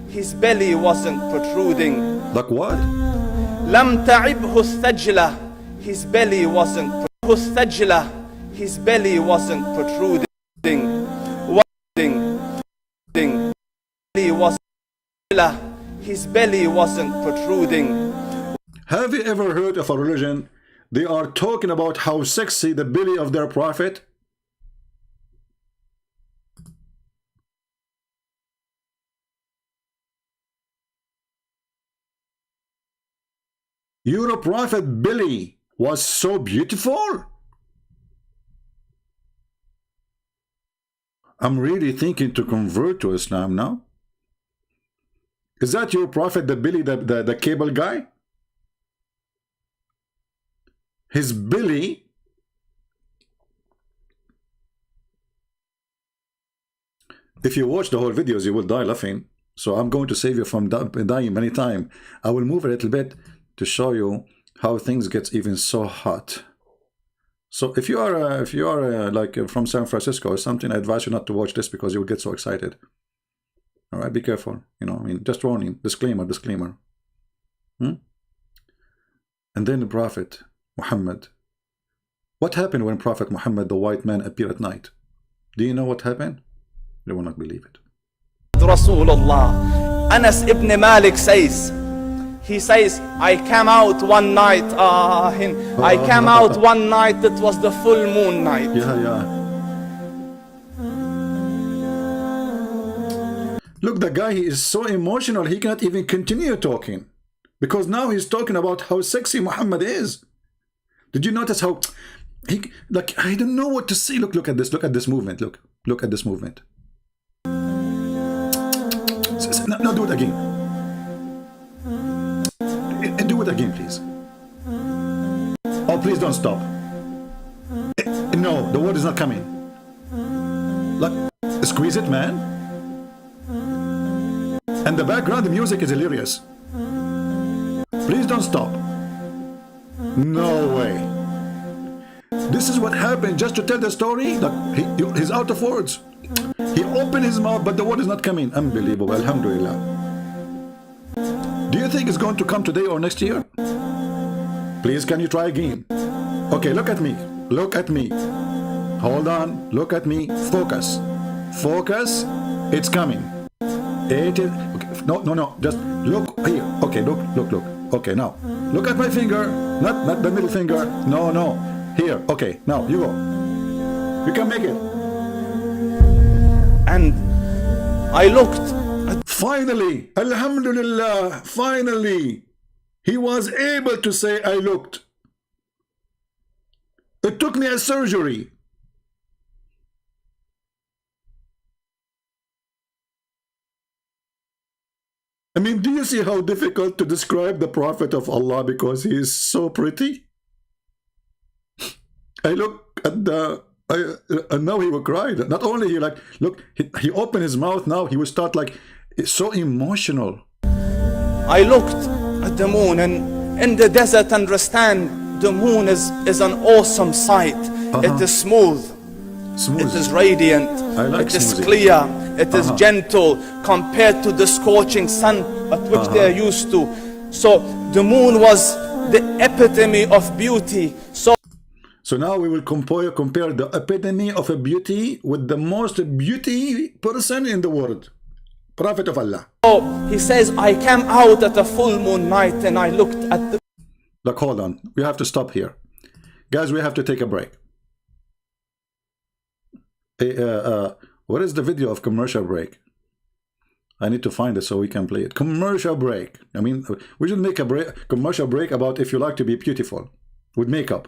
His belly wasn't protruding. Like what? لم تعبه الثجلة. His belly wasn't الثجلة. His belly wasn't protruding. His belly wasn't protruding. Have you ever heard of a religion? They are talking about how sexy the belly of their Prophet. Your Prophet belly was so beautiful. I'm really thinking to convert to Islam now. Is that your Prophet, the belly, the cable guy? his belly. If you watch the whole videos, you will die laughing. So I'm going to save you from dying many times. I will move a little bit to show you how things get even so hot. So if you are like from San Francisco or something, I advise you not to watch this because you will get so excited. All right, be careful. You know, I mean, just warning, disclaimer. And then the Prophet Muhammad. What happened when Prophet Muhammad, the white man, appeared at night? Do you know what happened? You will not believe it. Rasulullah. Anas ibn Malik says, he says, I came out one night, I came out one night, it was the full moon night. Yeah. Look, the guy, he is so emotional, he cannot even continue talking. Because now he's talking about how sexy Muhammad is. Did you notice how, like, I don't know what to say. Look at this movement, look at this movement. No, do it again. Do it again, please. Oh, please don't stop. No, the word is not coming. Look, squeeze it, man. And the background, the music is hilarious. Please don't stop. No way. This is what happened just to tell the story. Look, he's out of words. He opened his mouth, but the word is not coming. Unbelievable. Alhamdulillah. Do you think it's going to come today or next year? Please, can you try again? Okay, look at me. Look at me. Hold on. Look at me. Focus. Focus. It's coming. It is. Okay. No. Just look here. Okay, look. Okay, now. Look at my finger. Not the middle finger. No. Here. Okay, now you go. You can make it. And I looked. Finally, Alhamdulillah, finally, he was able to say, I looked. It took me a surgery. I mean, do you see how difficult to describe the Prophet of Allah because he is so pretty? I look at the... and now he will cry. Not only he like, look, he opened his mouth now, he will start like, it's so emotional. I looked at the moon, and in the desert, understand, the moon is an awesome sight. It is smooth. It is radiant. It is clear. It is gentle compared to the scorching sun at which they are used to. So the moon was the epitome of beauty. So now we will compare the epitome of a beauty with the most beauty person in the world, Prophet of Allah. So he says, I came out at a full moon night and I looked at the... Look, hold on. We have to stop here. Guys, we have to take a break. What is the video of commercial break? I need to find it so we can play it. Commercial break. I mean, we should make a commercial break about if you like to be beautiful with makeup.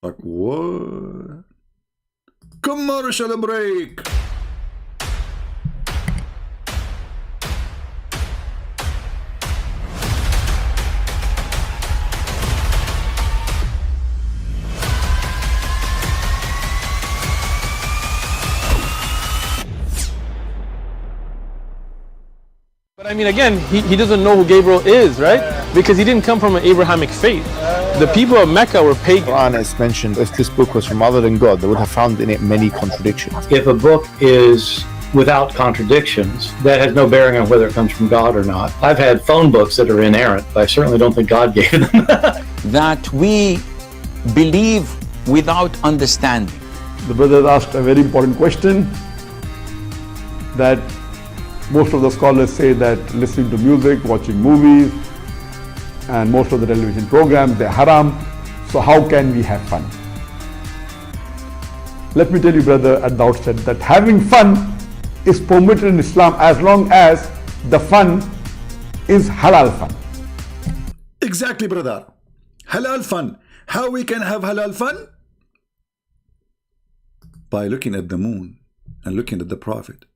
Like, what? Commercial break. But I mean, again, he doesn't know who Gabriel is, right? Because he didn't come from an Abrahamic faith. The people of Mecca were pagan. Quran has mentioned if this book was from other than God, they would have found in it many contradictions. If a book is without contradictions, that has no bearing on whether it comes from God or not. I've had phone books that are inerrant, but I certainly don't think God gave them. That we believe without understanding. The brother asked a very important question, that most of the scholars say that listening to music, watching movies, and most of the television programs, they're haram. So how can we have fun? Let me tell you, brother, at the outset that having fun is permitted in Islam as long as the fun is halal fun. Exactly, brother. Halal fun. How we can have halal fun? By looking at the moon and looking at the Prophet.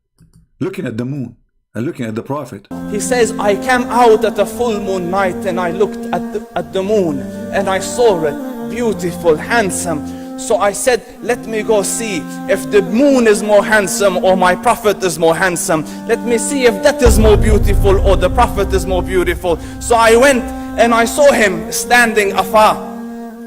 Looking at the moon and looking at the Prophet. He says, I came out at a full moon night and I looked at the moon and I saw it, beautiful, handsome. So I said, let me go see if the moon is more handsome or my Prophet is more handsome. Let me see if that is more beautiful or the Prophet is more beautiful. So I went and I saw him standing afar.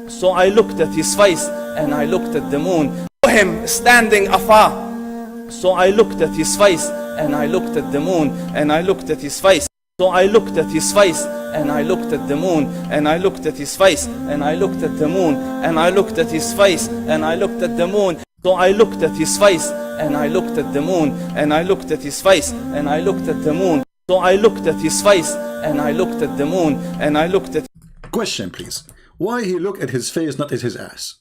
So I looked at his face and I looked at the moon. I saw him standing afar. So I looked at his face and I looked at the moon and I looked at his face. So I looked at his face and I looked at the moon and I looked at his face and I looked at the moon and I looked at his face and I looked at the moon. So I looked at his face and I looked at the moon and I looked at his face and I looked at the moon. So I looked at his face and I looked at the moon and I looked at... Question, please. Why he looked at his face, not at his ass?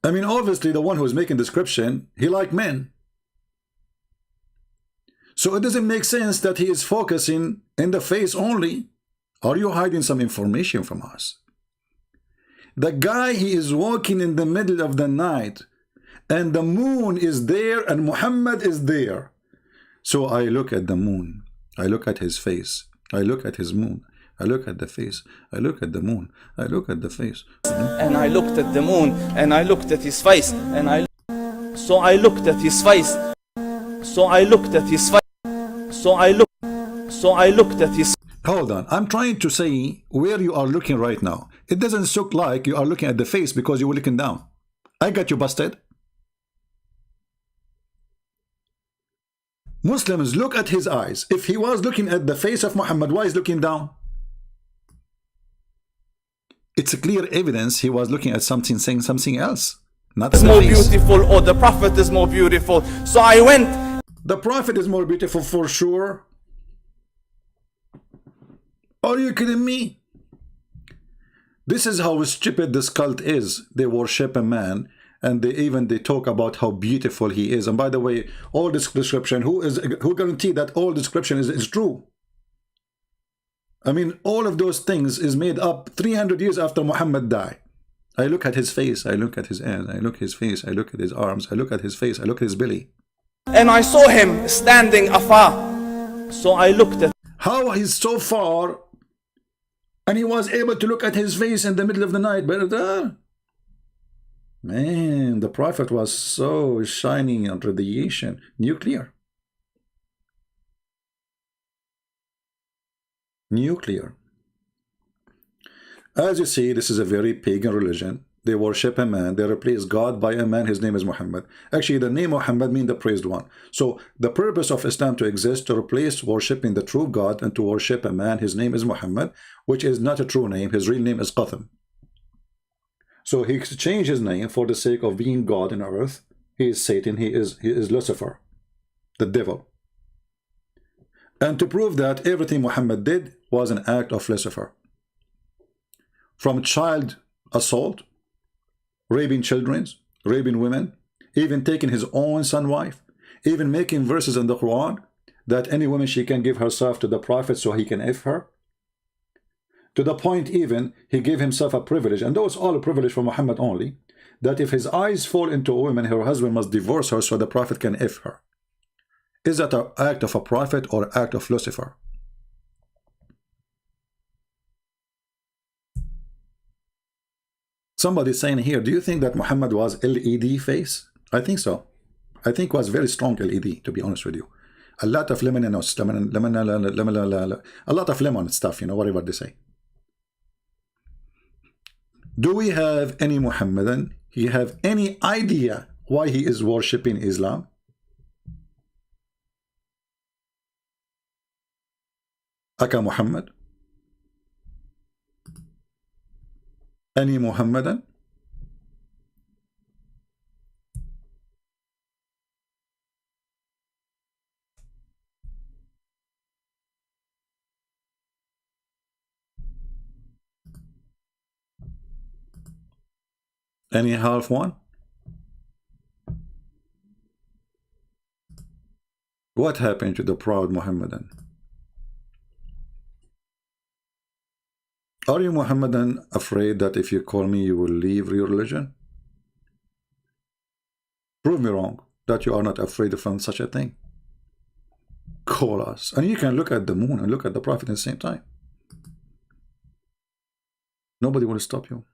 I mean, obviously the one who is making description, he liked men. So it doesn't make sense that he is focusing in the face only. Are you hiding some information from us? The guy, he is walking in the middle of the night and the moon is there and Muhammad is there. So I look at the moon, I look at his face, I look at his moon, I look at the face, I look at the moon, I look at the face. And I looked at the moon and I looked at his face and I... So I looked at his face. So I looked at his face. So I looked at his... Hold on, I'm trying to say where you are looking right now. It doesn't look like you are looking at the face because you were looking down. I got you busted. Muslims look at his eyes. If he was looking at the face of Muhammad, why is looking down? It's a clear evidence he was looking at something, saying something else. Not the more face. Beautiful or the Prophet is more beautiful. So I went... The Prophet is more beautiful for sure. Are you kidding me? This is how stupid this cult is. They worship a man and they talk about how beautiful he is. And by the way, all this description, who guarantee that all description is true? I mean, all of those things is made up 300 years after Muhammad died. I look at his face, I look at his hands, I look at his face, I look at his arms, I look at his face, I look at his belly. And I saw him standing afar. So I looked at... How he's so far and he was able to look at his face in the middle of the night. But man, the Prophet was so shining on radiation. Nuclear. Nuclear. As you see, this is a very pagan religion. They worship a man, they replace God by a man, his name is Muhammad. Actually, the name Muhammad means the praised one. So the purpose of Islam to exist, to replace worshipping the true God and to worship a man, his name is Muhammad, which is not a true name, his real name is Qatham. So he changed his name for the sake of being God in earth. He is Satan, he is Lucifer, the devil. And to prove that everything Muhammad did was an act of Lucifer. From child assault, raping children, raping women, even taking his own son wife, even making verses in the Quran that any woman she can give herself to the Prophet so he can F her. To the point even he gave himself a privilege, and that was all a privilege for Muhammad only, that if his eyes fall into a woman, her husband must divorce her so the Prophet can F her. Is that an act of a prophet or an act of Lucifer? Somebody saying here, do you think that Muhammad was LED face? I think so. I think was very strong LED, to be honest with you. A lot of lemon, a lot of lemon stuff, you know, whatever they say. Do we have any Muhammadan? He have any idea why he is worshipping Islam? Aka Muhammad? Any Muhammadan? Any half one? What happened to the proud Muhammadan? Are you Muhammadan afraid that if you call me you will leave your religion? Prove me wrong. that you are not afraid from such a thing? Call us. And you can look at the moon and look at the prophet at the same time. Nobody will stop you.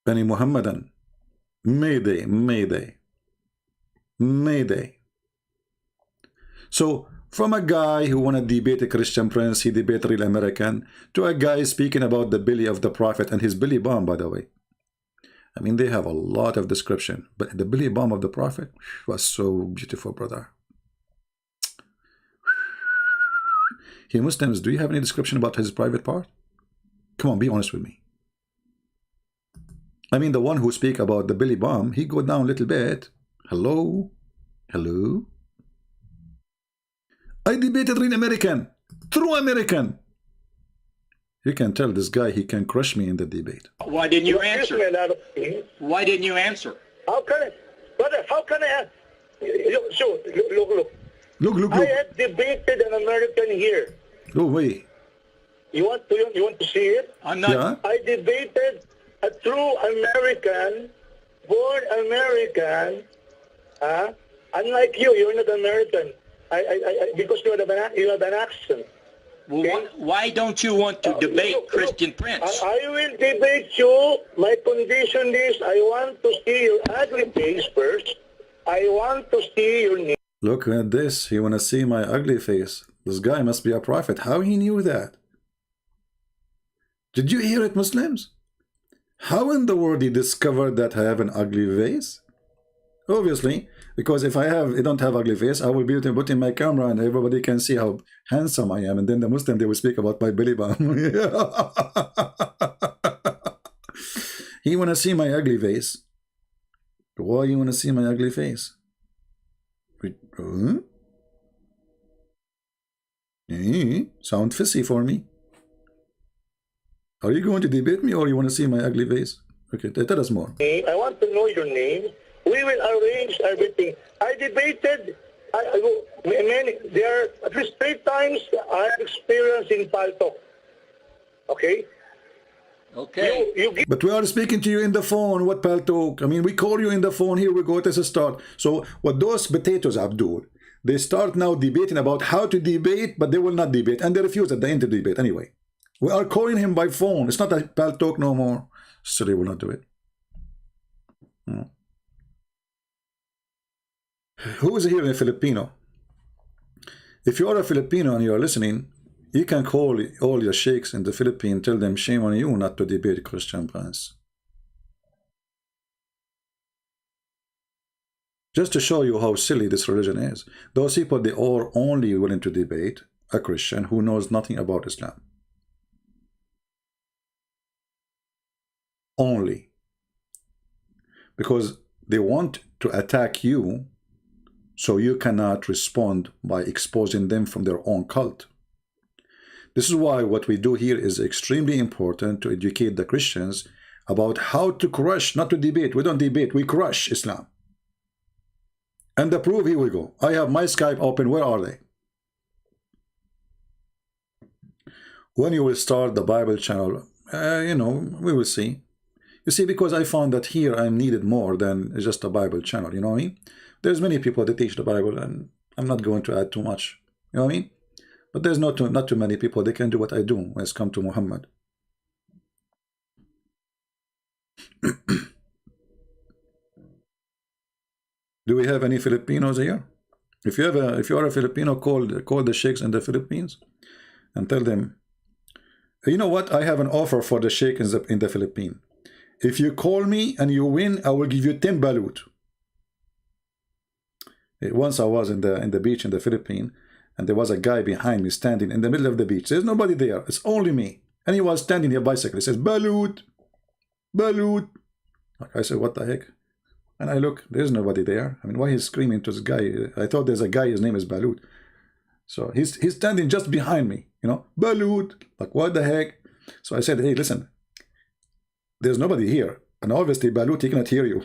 Bani Muhammadan, Mayday, Mayday, Mayday. So, from a guy who want to debate a Christian prince, he debate real American, to a guy speaking about the belly of the prophet and his belly bomb, by the way. I mean, they have a lot of description, but the belly bomb of the prophet was so beautiful, brother. Hey, Muslims, do you have any description about his private part? Come on, be honest with me. I mean, the one who speak about the belly bomb, he go down a little bit. Hello? Hello? I debated real American, true American. You can tell this guy he can crush me in the debate. Why didn't you answer? Why didn't you answer? How can I, brother? How can I? Look. Look. I had debated an American here. Oh wait. You want to see it? I'm not. Yeah? I debated a true American, born American. Unlike you, you're not American. Because you have an accent. Well, okay? why don't you want to debate Christian Prince? I will debate you. My condition is I want to see your ugly face first. I want to see your name. Look at this. He want to see my ugly face. This guy must be a prophet. How he knew that? Did you hear it, Muslims? How in the world he discovered that I have an ugly face? Obviously, because if I don't have ugly face, I will be able to put in my camera and everybody can see how handsome I am. And then the Muslim, they will speak about my belly bump. He want to see my ugly face. Why you want to see my ugly face? Sound fishy for me. Are you going to debate me or you want to see my ugly face? Okay, tell us more. I want to know your name. We will arrange everything. I debated there are at least 3 times I have experience in palto. Okay? Okay. But we are speaking to you in the phone. What paltok? I mean, we call you in the phone. Here we go. This is start. So what those potatoes, Abdul, they start now debating about how to debate, but they will not debate. And they refuse at the end to debate anyway. We are calling him by phone. It's not a paltok no more. So they will not do it. Who is here a Filipino? If you are a Filipino and you are listening, you can call all your sheikhs in the Philippines, tell them shame on you not to debate Christian prince. Just to show you how silly this religion is. Those people, they are only willing to debate a Christian who knows nothing about Islam. Only. Because they want to attack you, so you cannot respond by exposing them from their own cult. This is why what we do here is extremely important, to educate the Christians about how to crush, not to debate. We don't debate, we crush Islam. And the proof, here we go. I have my Skype open. Where are they? When you will start the Bible channel, we will see. You see, because I found that here I'm needed more than just a Bible channel, you know what I mean? There's many people that teach the Bible, and I'm not going to add too much, you know what I mean? But there's not too many people that can do what I do when it's come to Muhammad. Do we have any Filipinos here? If you are a Filipino, call the sheikhs in the Philippines and tell them, you know what? I have an offer for the sheikh in the Philippines. If you call me and you win, I will give you 10 balut. Once I was in the beach in the Philippines, and there was a guy behind me standing in the middle of the beach. There's nobody there. It's only me. And he was standing here bicycle. He says, balut, balut. Like I said, what the heck? And I look, there's nobody there. I mean, why he's screaming to this guy? I thought there's a guy, his name is Balut. So he's standing just behind me, Balut. Like, what the heck? So I said, hey, listen, there's nobody here. And obviously, Balut, he cannot hear you.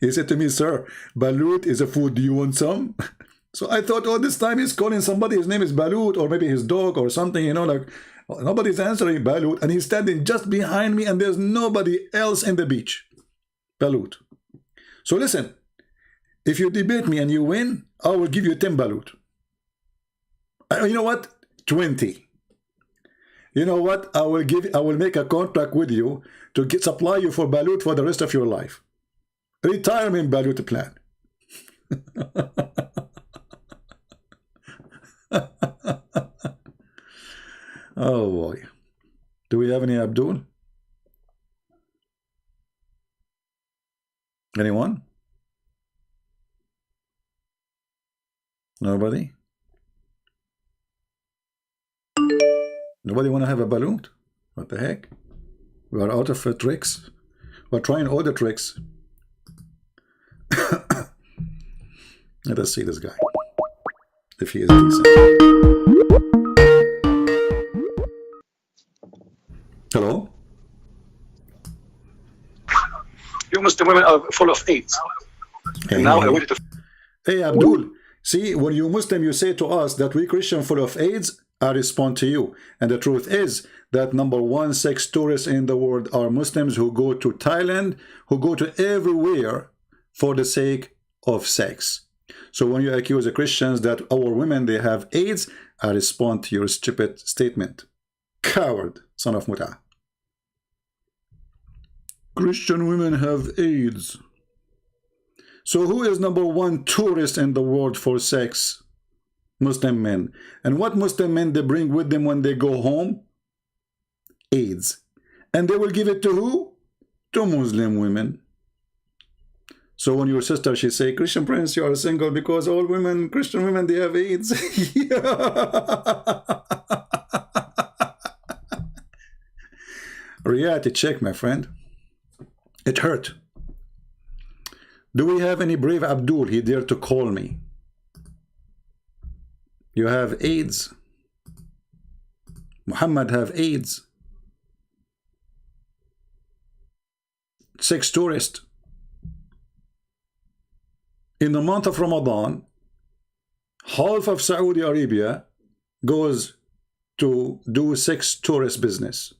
He said to me, sir, Balut is a food. Do you want some? So I thought all this time he's calling somebody. His name is Balut, or maybe his dog or something, like Nobody's answering balut, and he's standing just behind me, and there's nobody else in the beach. Balut. So listen, if you debate me and you win, I will give you 10 balut. You know what? 20. You know what? I will make a contract with you to supply you for balut for the rest of your life. Retirement balut plan. Oh boy. Do we have any Abdul? Anyone? Nobody? Nobody want to have a balut? What the heck? We are out of tricks. We're trying all the tricks. Let us see this guy, if he is decent. Hello? You Muslim women are full of AIDS. Hey, now I wanted to... Hey Abdul, see, when you Muslim, you say to us that we Christian full of AIDS, I respond to you. And the truth is that number one, sex tourists in the world are Muslims who go to Thailand, who go to everywhere for the sake of sex. So when you accuse the Christians that our women, they have AIDS, I respond to your stupid statement. Coward, son of Muta. Christian women have AIDS. So who is number one tourist in the world for sex? Muslim men. And what Muslim men they bring with them when they go home? AIDS. And they will give it to who? To Muslim women. So when your sister, she say, Christian prince, you are single because all women, Christian women, they have AIDS. Reality check, my friend. It hurt. Do we have any brave Abdul? He dared to call me. You have AIDS. Muhammad have AIDS. Sex tourist. In the month of Ramadan, half of Saudi Arabia goes to do sex tourist business.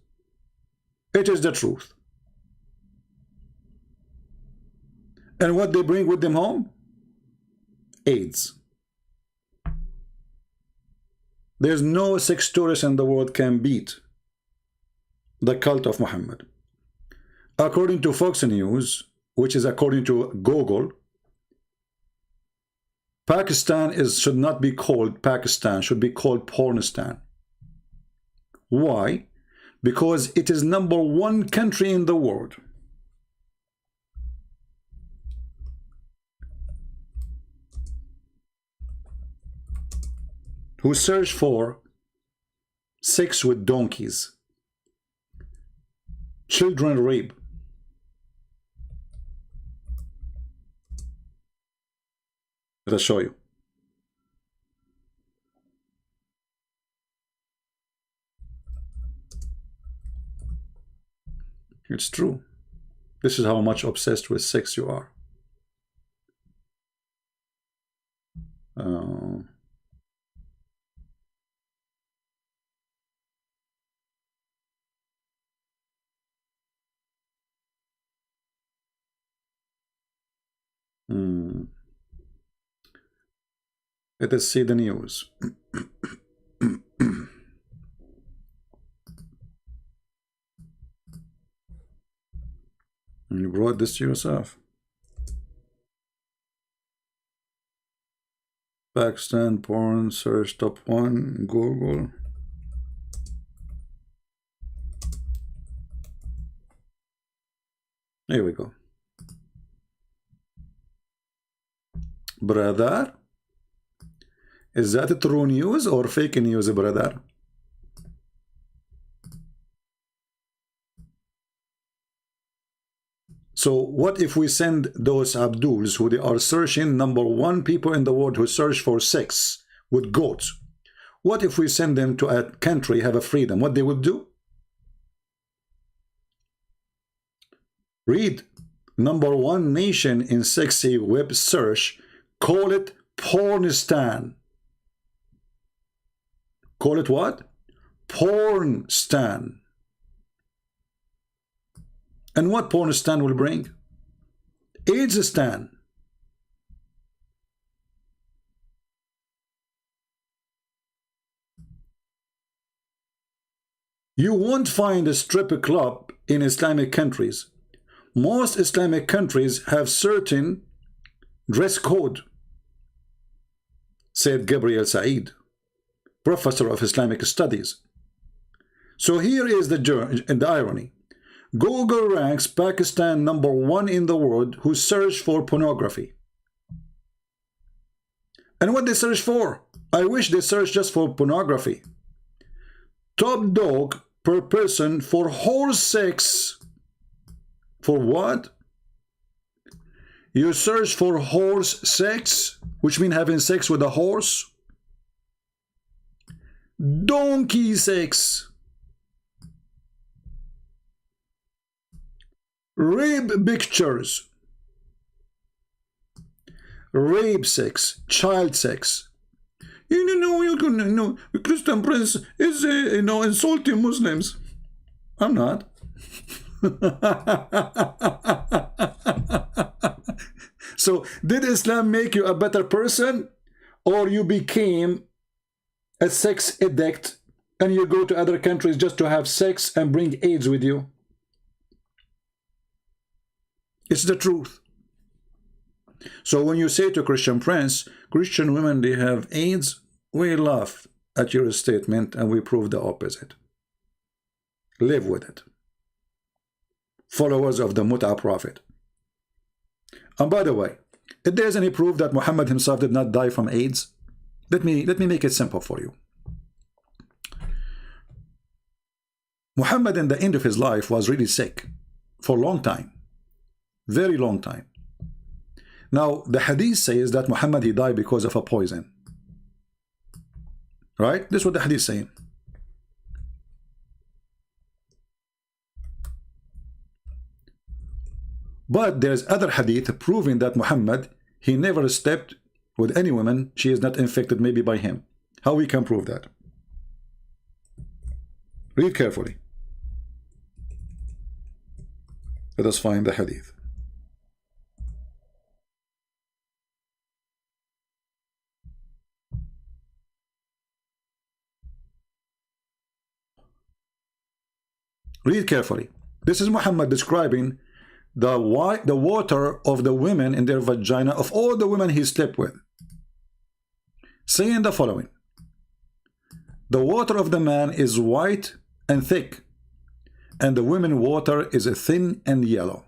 It is the truth. And what they bring with them home? AIDS. There's no sex tourist in the world can beat the cult of Muhammad. According to Fox News, which is according to Google, Pakistan should not be called Pakistan, should be called Pornistan. Why? Because it is number one country in the world. Who search for sex with donkeys, children rape. Let us show you. It's true. This is how much obsessed with sex you are. Let us see the news. You brought this to yourself. Pakistan porn search top 1 Google. Here we go. Brother, is that true news or fake news, brother? So what if we send those Abduls who they are searching, number one people in the world who search for sex with goats? What if we send them to a country have a freedom? What they would do? Read. Number one nation in sexy web search, call it Pornistan. Call it what? porn stan. And what porn stan will bring? AIDS stan. You won't find a strip club in Islamic countries. Most Islamic countries have certain dress code, said Gabriel Said, professor of Islamic studies. So here is the irony. Google ranks Pakistan #1 in the world who search for pornography. And what they search for? I wish they search just for pornography. Top dog per person for horse sex. For what? You search for horse sex, which means having sex with a horse. Donkey sex. Rape pictures. Rape sex. Child sex. You know, Christian Prince is, insulting Muslims. I'm not. So, did Islam make you a better person? Or you became a sex addict and you go to other countries just to have sex and bring AIDS with you? It's the truth. So when you say to Christian Prince, Christian women, they have AIDS, we laugh at your statement and we prove the opposite. Live with it. Followers of the Mut'a Prophet. And by the way, if there's any proof that Muhammad himself did not die from AIDS, let me make it simple for you. Muhammad in the end of his life was really sick for a long time. Very long time. Now, the hadith says that Muhammad, he died because of a poison. Right? This is what the hadith is saying. But there's other hadith proving that Muhammad, he never slept with any woman. She is not infected maybe by him. How we can prove that? Read carefully. Let us find the hadith. Read carefully. This is Muhammad describing the water of the women in their vagina of all the women he slept with, saying the following: the water of the man is white and thick, and the women water is thin and yellow.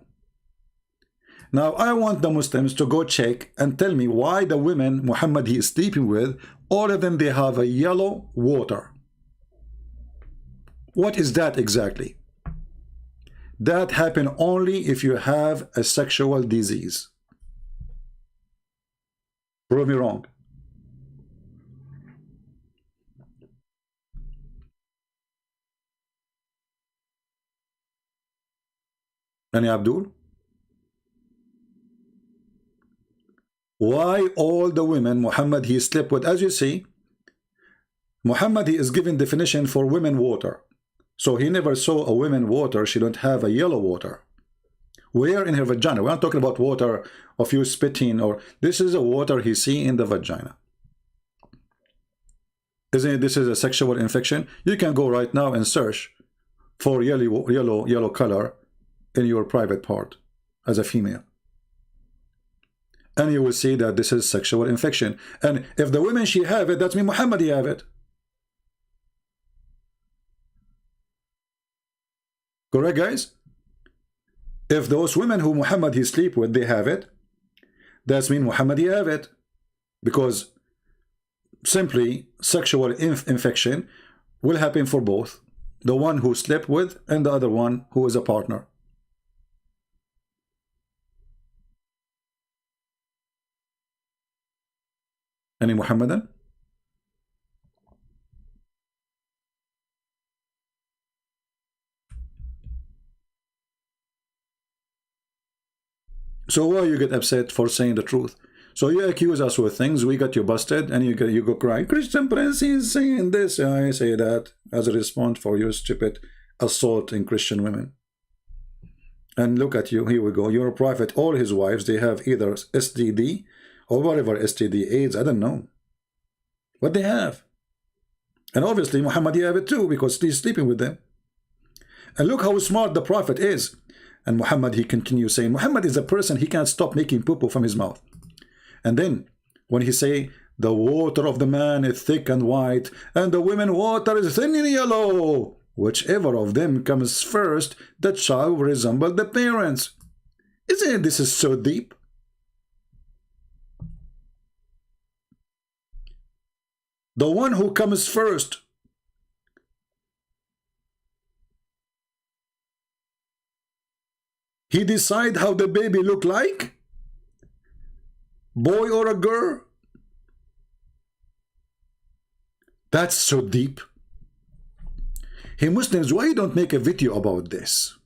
Now I want the Muslims to go check and tell me why the women Muhammad he is sleeping with, all of them, they have a yellow water. What is that exactly? That happens only if you have a sexual disease. Prove me wrong. Any Abdul? Why all the women Muhammad he slept with? As you see, Muhammad he is giving definition for women water. So he never saw a woman water, she don't have a yellow water. Where in her vagina? We're not talking about water of you spitting, or this is a water he see in the vagina. Isn't it, this is a sexual infection? You can go right now and search for yellow color in your private part as a female. And you will see that this is sexual infection. And if the women she have it, that means Muhammad he have it. Correct, guys? If those women who Muhammad he sleep with, they have it, that means Muhammad he have it. Because simply sexual infection will happen for both. The one who slept with and the other one who is a partner. Any Muhammadan? So why you get upset for saying the truth? So you accuse us with things, we got you busted, and you go cry, Christian Prince is saying this, I say that as a response for your stupid assault in Christian women. And look at you, here we go, you're a prophet, all his wives, they have either STD or whatever STD, AIDS, I don't know. What they have. And obviously Muhammad, you have it too, because he's sleeping with them. And look how smart the prophet is. And Muhammad, he continues saying, Muhammad is a person, he can't stop making poo-poo from his mouth. And then when he say, the water of the man is thick and white, and the women water is thin and yellow, whichever of them comes first, the child will resemble the parents. Isn't it, this is so deep? The one who comes first, he decide how the baby look like, boy or a girl. That's so deep. Hey Muslims, why you don't make a video about this?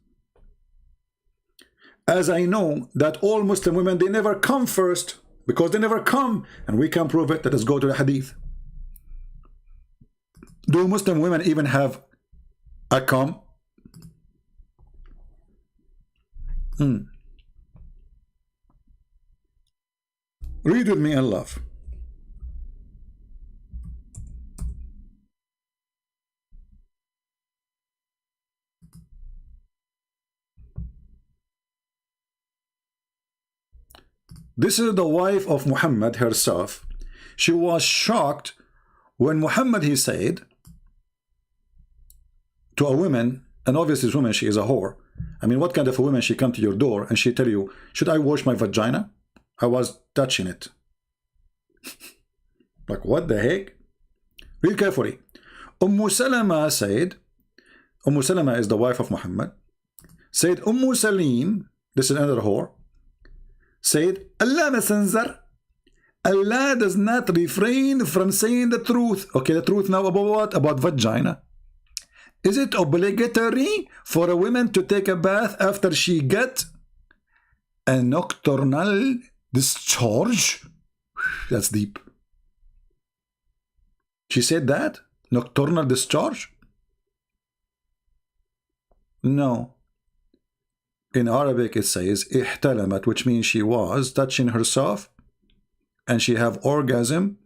As I know that all Muslim women, they never come first, because they never come, and we can prove it. Let us go to the hadith. Do Muslim women even have a cum? Read with me and love. This is the wife of Muhammad herself. She was shocked when Muhammad, he said to a woman, and obviously this woman, she is a whore. I mean, what kind of a woman, she come to your door and she tell you, should I wash my vagina? I was touching it. Like, what the heck? Read carefully. Salama said, Salama is the wife of Muhammad, said, Salim, this is another whore, said, Allah Messenger, Allah does not refrain from saying the truth. Okay, the truth now about what? About vagina. Is it obligatory for a woman to take a bath after she get a nocturnal discharge? That's deep. She said that? Nocturnal discharge? No. In Arabic it says ihtalamat, which means she was touching herself and she have orgasm,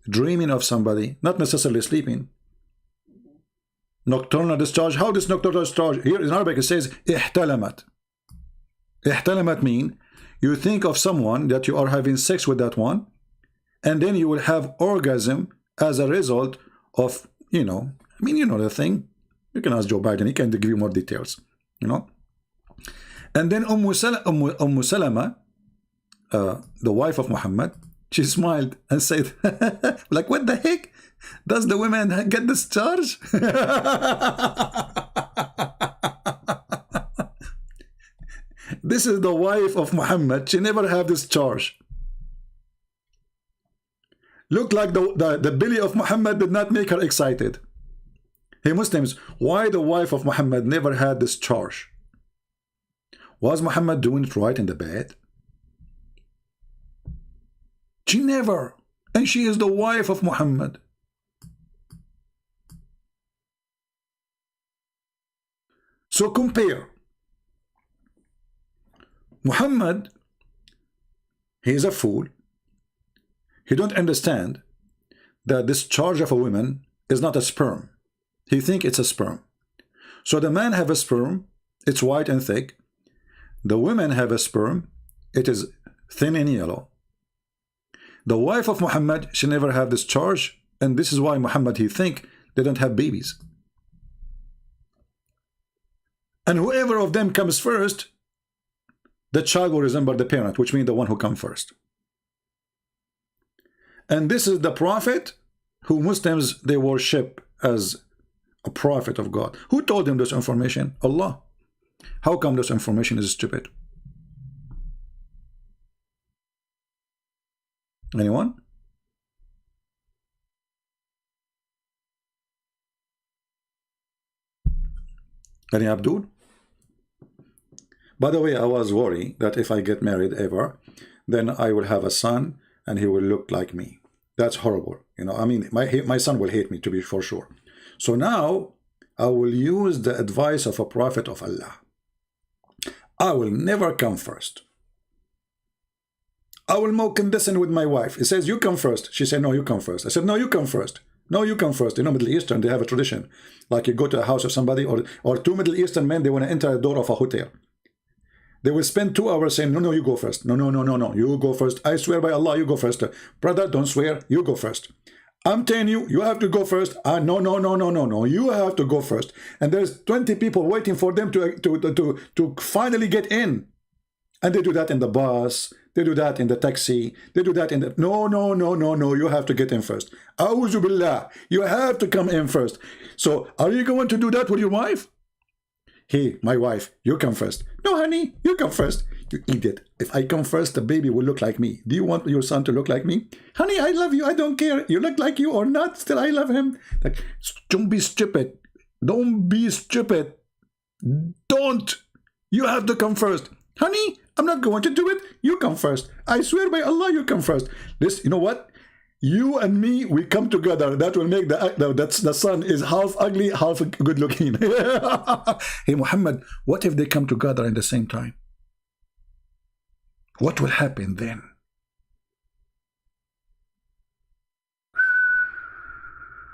dreaming of somebody, not necessarily sleeping. Nocturnal discharge. How does nocturnal discharge? Here in Arabic it says ihtalamat. Ihtalamat mean you think of someone that you are having sex with that one, and then you will have orgasm as a result of, you know, I mean, you know the thing. You can ask Joe Biden, he can give you more details, you know. And then Salama, the wife of Muhammad, she smiled and said, like, what the heck? Does the women get discharged? This is the wife of Muhammad. She never had discharge. Look like the belly of Muhammad did not make her excited. Hey Muslims, why the wife of Muhammad never had discharge? Was Muhammad doing it right in the bed? She never. And she is the wife of Muhammad. So compare. Muhammad, he is a fool. He don't understand that this charge of a woman is not a sperm. He think it's a sperm. So the man have a sperm, it's white and thick. The women have a sperm, it is thin and yellow. The wife of Muhammad, she never have this charge, and this is why Muhammad, he think they don't have babies. And whoever of them comes first, the child will resemble the parent, which means the one who comes first. And this is the prophet who Muslims, they worship as a prophet of God. Who told them this information? Allah. How come this information is stupid? Anyone? Any Abdul? By the way, I was worried that if I get married ever, then I will have a son and he will look like me. That's horrible. You know, I mean, my son will hate me, to be for sure. So now I will use the advice of a prophet of Allah. I will never come first. I will more condescend with my wife. He says, you come first. She said, no, you come first. I said, no, you come first. No, you come first. You know, Middle Eastern, they have a tradition. Like you go to a house of somebody, or two Middle Eastern men, they want to enter a door of a hotel. They will spend 2 hours saying, no, no, you go first. No, no, no, no, no, you go first. I swear by Allah, you go first. Brother, don't swear, you go first. I'm telling you, you have to go first. No, no, no, no, no, no, you have to go first. And there's 20 people waiting for them to finally get in. And they do that in the bus, they do that in the taxi, they do that in the... No, no, no, no, no, you have to get in first. A'udhu billah, you have to come in first. So, are you going to do that with your wife? Hey, my wife, you come first. No, honey, you come first. You idiot. If I come first, the baby will look like me. Do you want your son to look like me? Honey, I love you. I don't care. You look like you or not. Still, I love him. Like, don't be stupid. Don't be stupid. Don't. You have to come first. Honey, I'm not going to do it. You come first. I swear by Allah, you come first. This, you know what? You and me, we come together. That will make the son is half ugly, half good looking. Hey, Muhammad, what if they come together in the same time? What will happen then?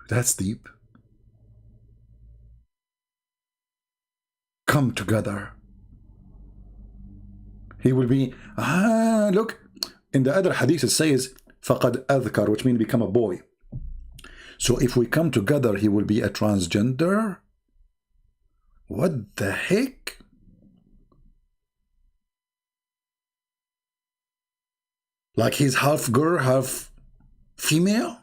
That's deep. Come together. He will be, look, in the other hadith it says, فَقَدْ أَذْكَرْ, which means become a boy. So if we come together, he will be a transgender? What the heck? Like he's half girl, half female?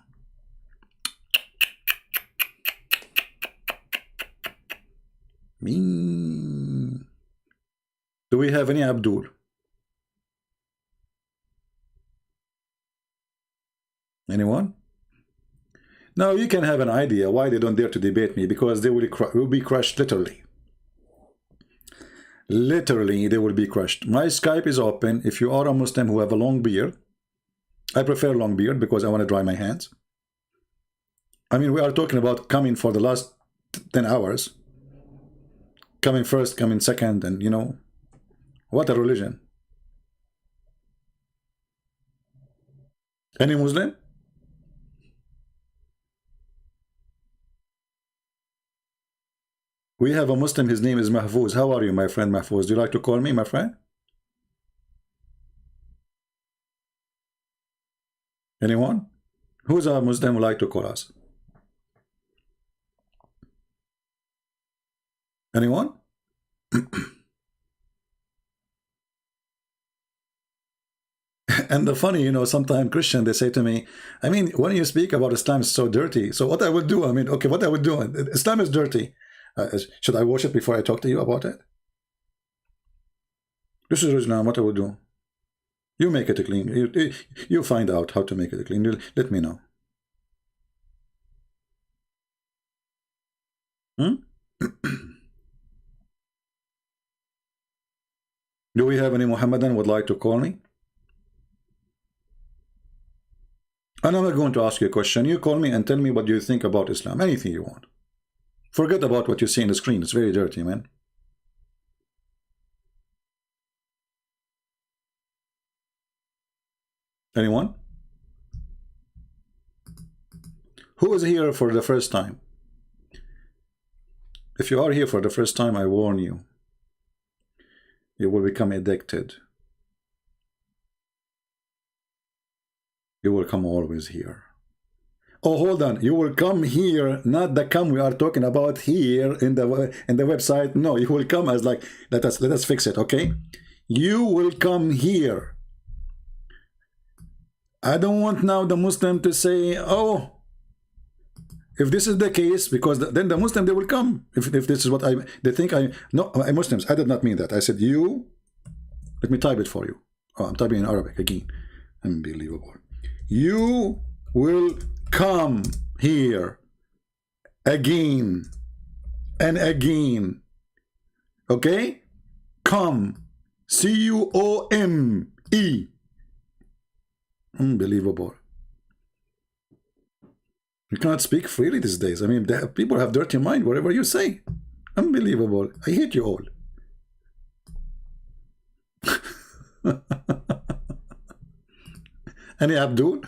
Do we have any Abdul? Anyone? Now you can have an idea why they don't dare to debate me, because they will be crushed literally. Literally, they will be crushed. My Skype is open. If you are a Muslim who have a long beard, I prefer long beard because I want to dry my hands. I mean, we are talking about coming for the last 10 hours. Coming first, coming second, and you know, what a religion. Any Muslim? We have a Muslim, his name is Mahfouz. How are you, my friend Mahfouz? Do you like to call me, my friend? Anyone? Who's a Muslim who like to call us? Anyone? And the funny, you know, sometimes Christian, they say to me, I mean, when you speak about Islam, it's so dirty. So what I would do, I mean, okay, what I would do, Islam is dirty. Should I worship before I talk to you about it? This is Islam, what I would do. You make it clean. You find out how to make it clean. Let me know. Do we have any Muhammadan would like to call me? And I'm not going to ask you a question. You call me and tell me what you think about Islam. Anything you want. Forget about what you see on the screen. It's very dirty, man. Anyone? Who is here for the first time? If you are here for the first time, I warn you. You will become addicted. You will come always here. Oh, hold on. You will come here, not the come we are talking about here in the website. No, you will come as like, let us fix it, okay? You will come here. I don't want now the Muslim to say, oh, if this is the case, because then the Muslim, they will come. If this is what they think no, Muslims, I did not mean that. I said you, let me type it for you. Oh, I'm typing in Arabic again. Unbelievable. You will come here again and again. Okay? Come. C-U-O-M-E. Unbelievable. You cannot speak freely these days. I mean, people have dirty mind, whatever you say. Unbelievable. I hate you all. Any Abdul?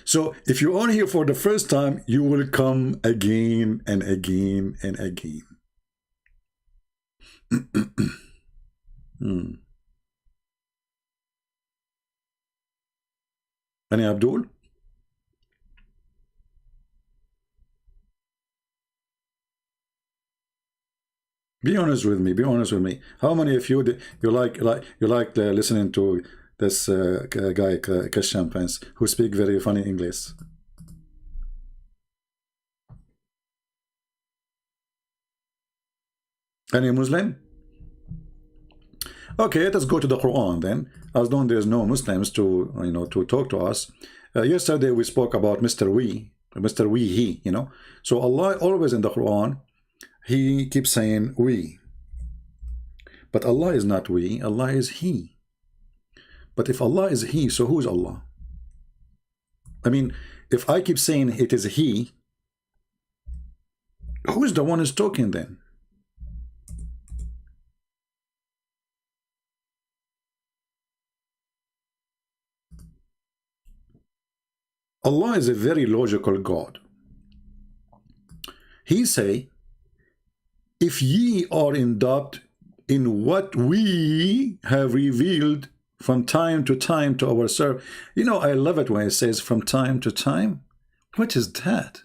So if you're on here for the first time, you will come again and again and again. Any Abdul? Be honest with me. Be honest with me. How many of you like listening to this guy Christian Prince who speak very funny English? Any Muslim? Okay, let us go to the Quran then. As long as there's no Muslims to to talk to us. Yesterday we spoke about Mr. We, he. So Allah always in the Quran, He keeps saying we. But Allah is not we, Allah is He. But if Allah is He, so who is Allah? I mean, if I keep saying it is He, who is the one who's talking then? Allah is a very logical God. He say, if ye are in doubt in what we have revealed from time to time to our servant. I love it when it says from time to time. What is that?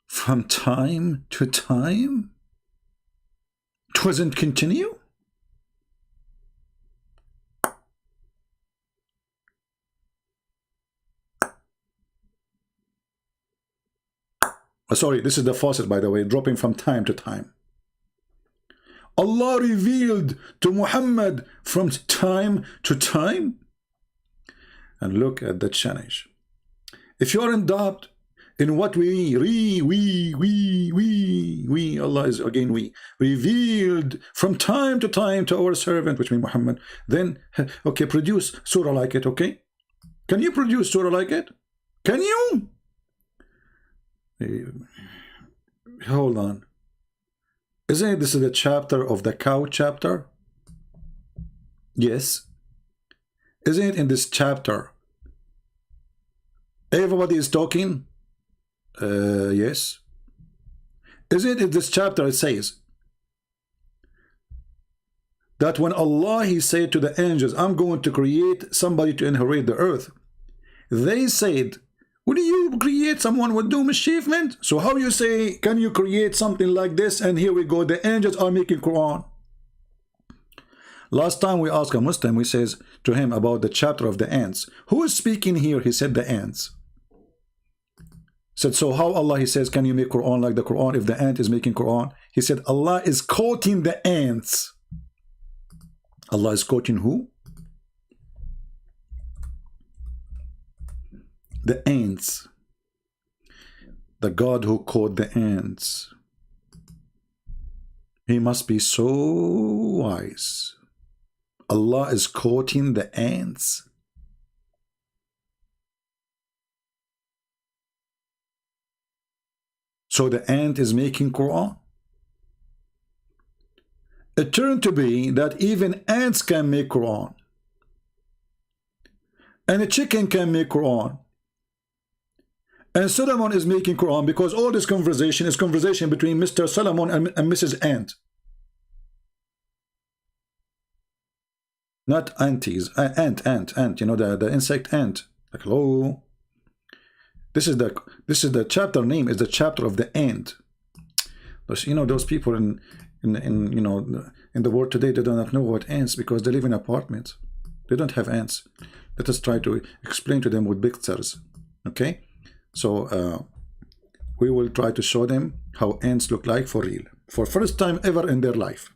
From time to time? Doesn't continue? Sorry, this is the faucet, by the way, dropping from time to time. Allah revealed to Muhammad from time to time. And look at the challenge. If you're in doubt in what we, Allah is again we, revealed from time to time to our servant, which means Muhammad, then, okay, produce surah like it, okay? Can you produce surah like it? Can you? Hold on. Isn't it this is the chapter of the cow chapter? Yes. Isn't it in this chapter everybody is talking? Yes. Isn't it in this chapter it says that when Allah He said to the angels, I'm going to create somebody to inherit the earth, they said, will you create someone with doom achievement? So how you say, can you create something like this? And here we go, the angels are making Quran. Last time we asked a Muslim, we says to him about the chapter of the ants. Who is speaking here? He said the ants. Said, so how Allah, He says, can you make Quran like the Quran if the ant is making Quran? He said, Allah is quoting the ants. Allah is quoting who? The ants. The God who caught the ants. He must be so wise. Allah is quoting the ants. So the ant is making Quran. It turned to be that even ants can make Quran. And a chicken can make Quran. And Solomon is making Quran, because all this conversation is conversation between Mr. Solomon and Mrs. Ant. Not aunties, ant, the insect ant. Like, hello. This is the chapter name, is the chapter of the ant. But those people in the world today, they do not know what ants, because they live in apartments. They don't have ants. Let us try to explain to them with pictures. Okay? So we will try to show them how ants look like for real, for first time ever in their life.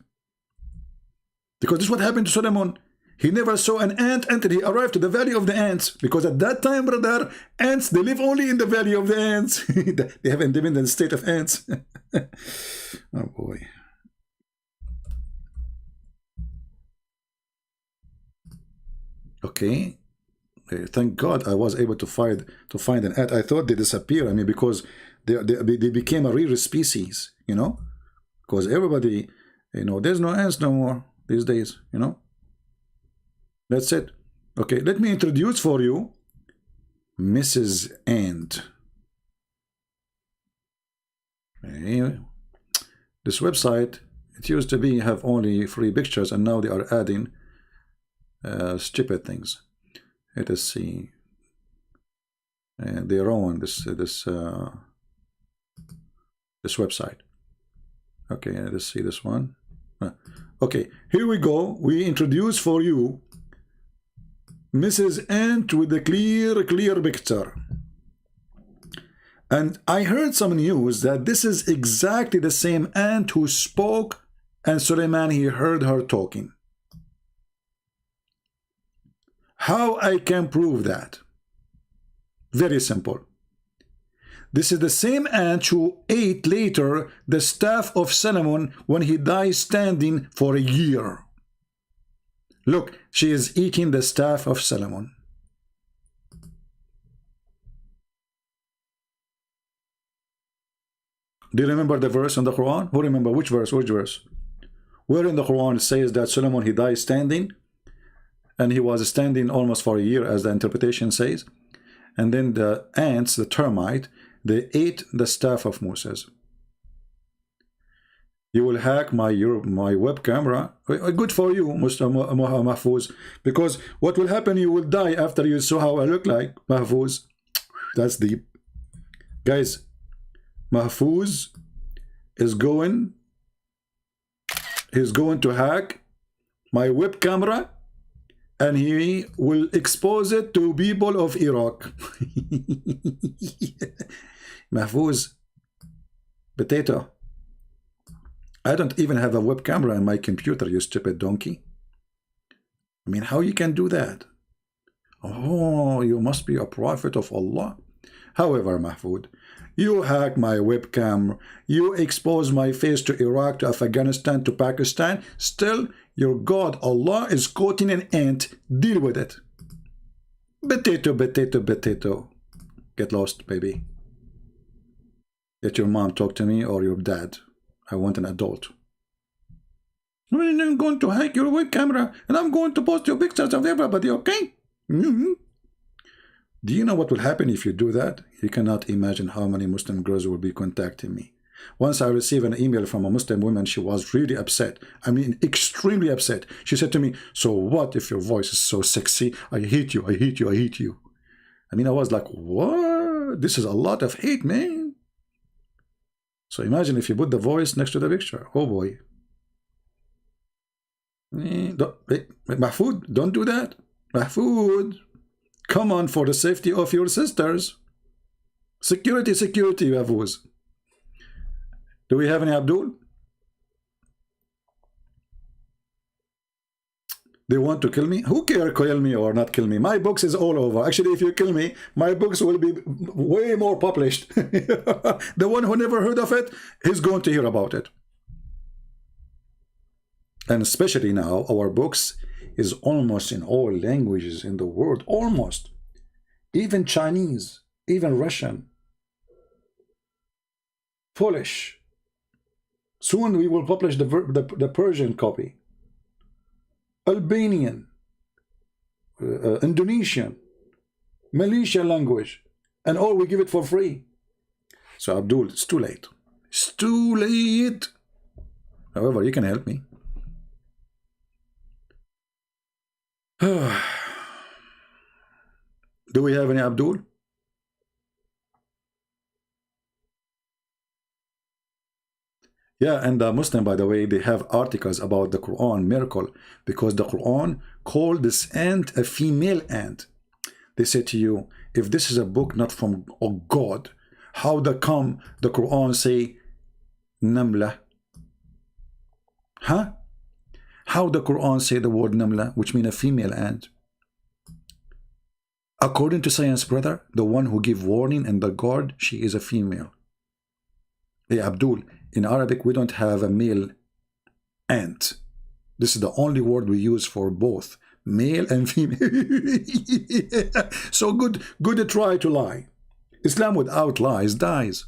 Because this is what happened to Solomon. He never saw an ant until he arrived to the valley of the ants. Because at that time, brother, ants, they live only in the valley of the ants. They have independent state of ants. Oh boy. Okay, thank God I was able to find an ant. I thought they disappeared. I mean, because they became a rare species, you know, because everybody, you know, there's no ants no more these days, you know. That's it. Okay, let me introduce for you Mrs. Ant. Okay. This website, it used to be have only 3 pictures, and now they are adding stupid things. Let us see. They own this website. Okay, let's see this one. Okay, here we go. We introduce for you Mrs. Ant with a clear picture. And I heard some news that this is exactly the same ant who spoke, and Suleiman, he heard her talking. How I can prove that? Very simple. This is the same ant who ate later the staff of Solomon when he died standing for a year. Look, she is eating the staff of Solomon. Do you remember the verse in the Quran? Who remember which verse? Which verse? Where in the Quran it says that Solomon, he died standing, and he was standing almost for a year, as the interpretation says, and then the ants, the termite, they ate the staff of Moses. You will hack my web camera. Good for you, Mr. Mahfouz, because what will happen, you will die after you saw how I look like, Mahfouz. That's deep. Guys, Mahfouz is he's going to hack my web camera, and he will expose it to people of Iraq. Mahfouz, potato, I don't even have a web camera in my computer, you stupid donkey. I mean, how you can do that? Oh, you must be a prophet of Allah. However, Mahfouz, you hack my webcam, you expose my face to Iraq, to Afghanistan, to Pakistan, still your God Allah is quoting an ant. Deal with it. Potato, potato, potato. Get lost, baby. Let your mom talk to me, or your dad. I want an adult. I'm going to hack your web camera, and I'm going to post your pictures of everybody, okay? Do you know what will happen if you do that? You cannot imagine how many Muslim girls will be contacting me. Once I received an email from a Muslim woman, she was really upset. I mean, extremely upset. She said to me, so what if your voice is so sexy? I hate you, I hate you, I hate you. I mean, I was like, what? This is a lot of hate, man. So imagine if you put the voice next to the picture. Oh boy. Mahfouz, don't do that. Mahfouz, come on, for the safety of your sisters. Security, security, Mahfouz. Do we have any Abdul? They want to kill me? Who cares, kill me or not kill me? My books is all over. Actually, if you kill me, my books will be way more published. The one who never heard of it, he's going to hear about it. And especially now, our books is almost in all languages in the world. Almost. Even Chinese, even Russian, Polish. Soon we will publish the Persian copy. Albanian, Indonesian, Malaysian language, and all we give it for free. So Abdul, it's too late. It's too late. However, you can help me. Do we have any Abdul? Yeah, and the Muslim, by the way, they have articles about the Quran miracle, because the Quran called this ant a female ant. They say to you, if this is a book not from God, how come the Quran say Namla? Huh? How the Quran say the word Namla, which means a female ant? According to science, brother, the one who give warning and the guard, she is a female. Hey, Abdul, in Arabic, we don't have a male ant. This is the only word we use for both male and female. So good try to lie. Islam without lies dies.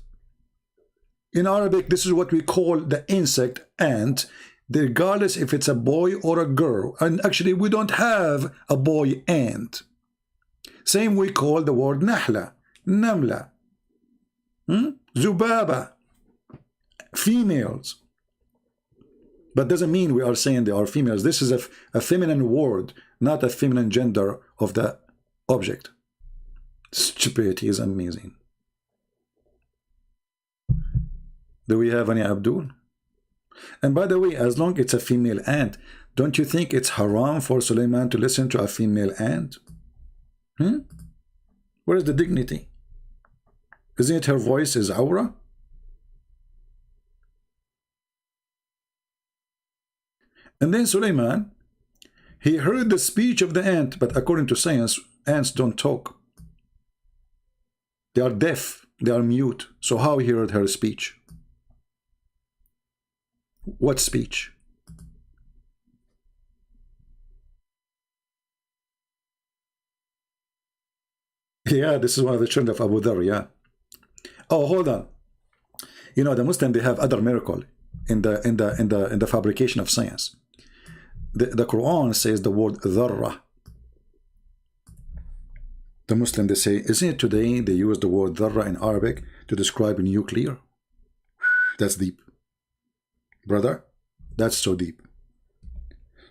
In Arabic, this is what we call the insect ant, regardless if it's a boy or a girl. And actually, we don't have a boy ant. Same we call the word nahla, namla, zubaba, females. But doesn't mean we are saying they are females. This is a feminine word, not a feminine gender of the object. Stupidity is amazing. Do we have any Abdul? And by the way, as long as it's a female ant, don't you think it's haram for Suleiman to listen to a female ant? Where is the dignity? Isn't it her voice is aura? And then Suleiman, he heard the speech of the ant, but according to science, ants don't talk. They are deaf, they are mute. So how he heard her speech? What speech? Yeah, this is one of the children of Abu Dhar, yeah. Oh, hold on. You know, the Muslim, they have other miracle in the fabrication of science. The Quran says the word dharra. The Muslim, they say, isn't it today they use the word dharra in Arabic to describe nuclear? That's deep. Brother, that's so deep.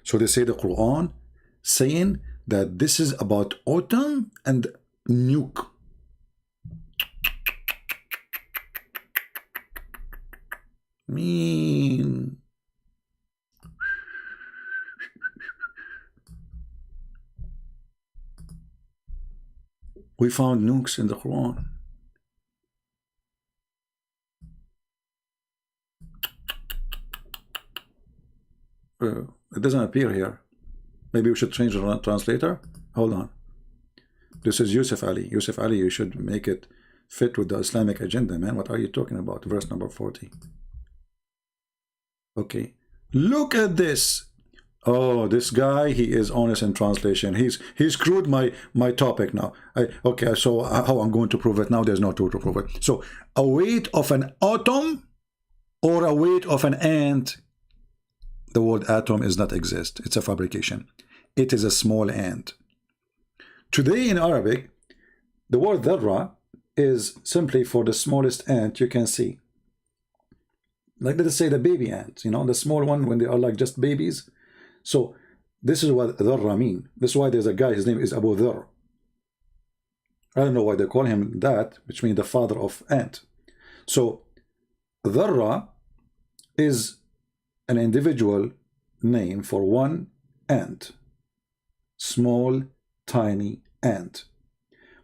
So they say the Quran saying that this is about autumn and nuke. Mean. We found nukes in the Quran. It doesn't appear here. Maybe we should change the translator. Hold on. This is Yusuf Ali. Yusuf Ali, you should make it fit with the Islamic agenda, man. What are you talking about? Verse number 40. Okay. Look at this. Oh, this guy, he is honest in translation. He screwed my topic now. Okay, so how I'm going to prove it now? There's no tool to prove it. So a weight of an atom or a weight of an ant. The word atom does not exist. It's a fabrication. It is a small ant. Today in Arabic, the word dharra is simply for the smallest ant you can see. Like, let us say the baby ants, you know, the small one when they are like just babies. So this is what dharra mean. This is why there's a guy, his name is Abu Dhar. I don't know why they call him that, which means the father of ant. So dharra is an individual name for one ant. Small, tiny ant.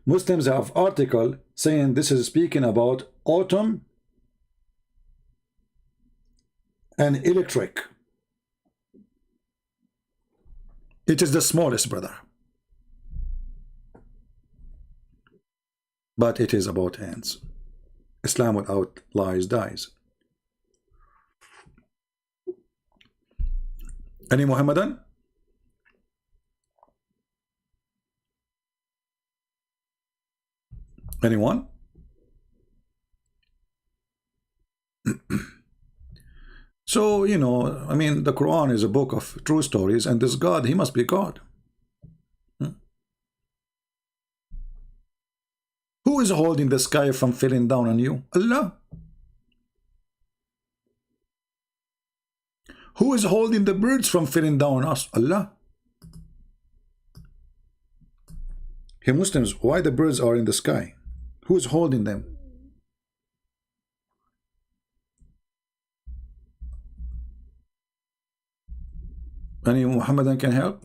Muslims have article saying this is speaking about autumn and electric. It is the smallest, brother. But it is about ants. Islam without lies dies. Any Muhammadan? Anyone? So, you know, I mean, the Quran is a book of true stories, and this God, he must be God. Who is holding the sky from falling down on you? Allah. Who is holding the birds from falling down on us? Allah. Hey Muslims, why the birds are in the sky? Who is holding them? Any Muhammadan can help?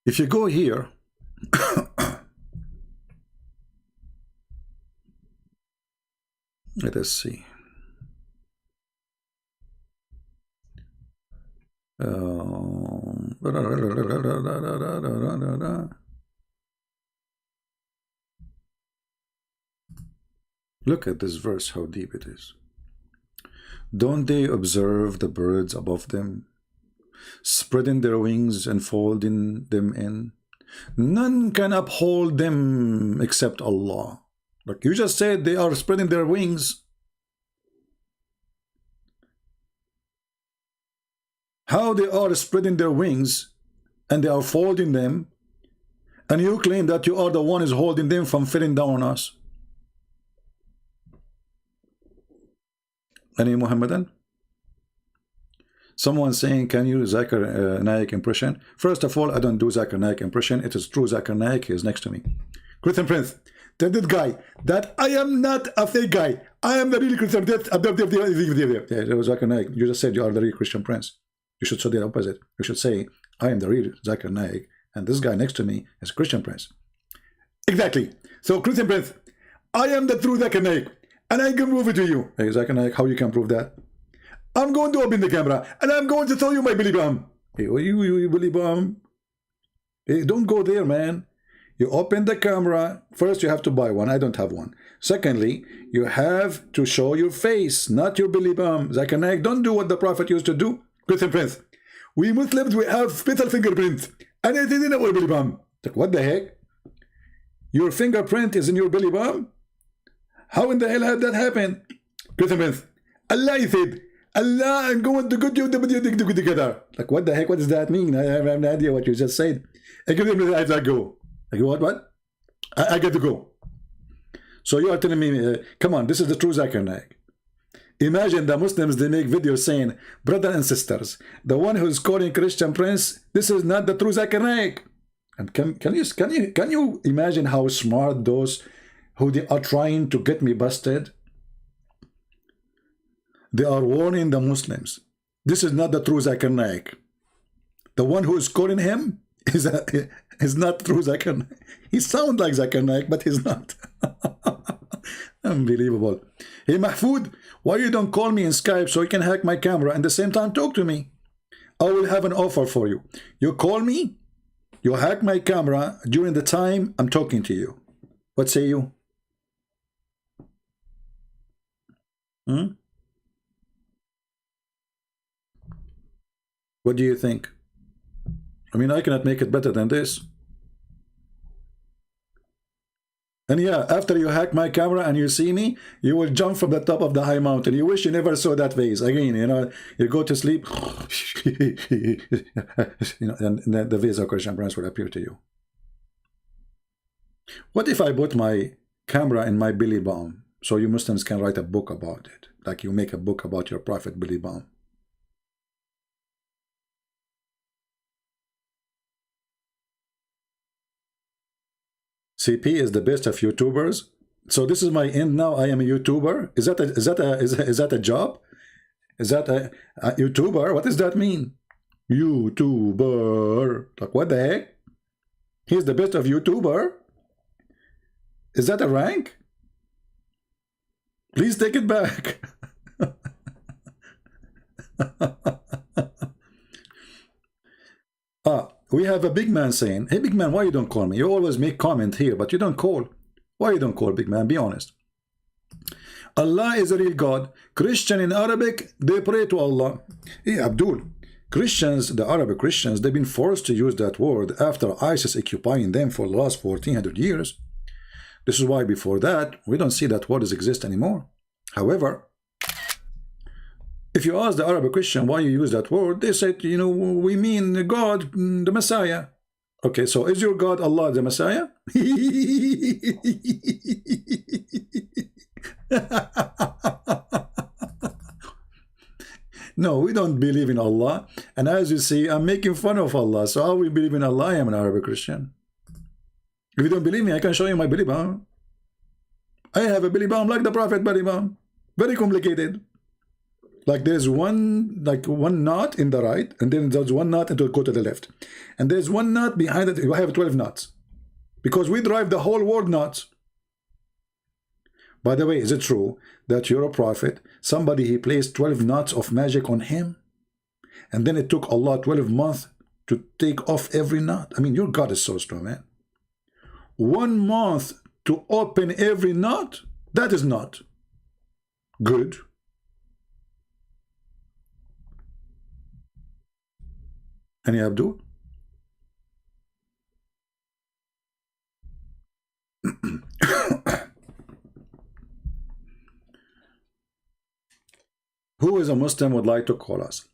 If you go here, let us see. Look at this verse, how deep it is. Don't they observe the birds above them, spreading their wings and folding them in? None can uphold them except Allah. Like you just said, they are spreading their wings. How they are spreading their wings and they are folding them, and you claim that you are the one who is holding them from falling down on us? Any Muhammadan? Someone saying, can you Zakir Naik impression? First of all, I don't do Zakir Naik impression. It is true Zakir Naik. He is next to me. Christian Prince, tell that guy that I am not a fake guy. I am the real Christian. Zakir Naik, you just said you are the real Christian Prince. You should say the opposite. You should say, I am the real Zakir Naik, and this guy next to me is Christian Prince. Exactly. So, Christian Prince, I am the true Zakir Naik, and I can prove it to you. Hey, Zakir Naik, how you can prove that? I'm going to open the camera, and I'm going to throw you my belly bomb. Hey, you belly bomb? Hey, don't go there, man. You open the camera. First, you have to buy one. I don't have one. Secondly, you have to show your face, not your belly bomb. Zakir Naik, don't do what the Prophet used to do. Christian Prince, we Muslims, we have special fingerprints, and it is in our belly bomb. Like, what the heck? Your fingerprint is in your belly bomb? How in the hell had that happened? Christian Prince, Allah said, Allah, I'm going to get you together. Like, what the heck? What does that mean? I have no idea what you just said. I give him I go. Like, what? I get to go. So you are telling me, come on, this is the true Zakir Naik. Imagine the Muslims, they make videos saying, brothers and sisters, the one who is calling Christian Prince, this is not the true Zakir Naik. And can you imagine how smart those who they are trying to get me busted? They are warning the Muslims. This is not the true Zakir Naik. The one who is calling him is not true Zakir Naik. He sounds like Zakir Naik, but he's not. Unbelievable. Hey Mahfoud, why you don't call me in Skype so you can hack my camera and at the same time talk to me? I will have an offer for you. You call me, you hack my camera during the time I'm talking to you. What say you? What do you think? I mean, I cannot make it better than this. And yeah, after you hack my camera and you see me, you will jump from the top of the high mountain. You wish you never saw that face. Again, you know, you go to sleep, you know, and the face of Christian Prince will appear to you. What if I put my camera in my belly bomb so you Muslims can write a book about it? Like you make a book about your prophet belly bomb. CP is the best of YouTubers. So this is my end now. I am a YouTuber. Is that a job? Is that a YouTuber? What does that mean? YouTuber. Like what the heck? He's the best of YouTuber. Is that a rank? Please take it back. We have a big man saying, hey big man, why you don't call me? You always make comment here, but you don't call. Why you don't call, big man? Be honest. Allah is a real God. Christian in Arabic, they pray to Allah. Hey Abdul, Christians, the Arabic Christians, they've been forced to use that word after ISIS occupying them for the last 1400 years. This is why before that, we don't see that word exist anymore. However, if you ask the Arabic Christian why you use that word, they say, you know, we mean God, the Messiah. Okay, so is your God Allah the Messiah? No, we don't believe in Allah. And as you see, I'm making fun of Allah. So how we believe in Allah? I am an Arabic Christian. If you don't believe me, I can show you my belly bomb. I have a belly bomb like the Prophet belly bomb. Very complicated. Like there's one knot in the right, and then there's one knot and it'll go to the left. And there's one knot behind it. I have 12 knots. Because we drive the whole world nuts. By the way, is it true that you're a prophet? Somebody, he placed 12 knots of magic on him. And then it took Allah 12 months to take off every knot. I mean, your God is so strong, man. 1 month to open every knot? That is not good. Any Abdul? Who is a Muslim would like to call us?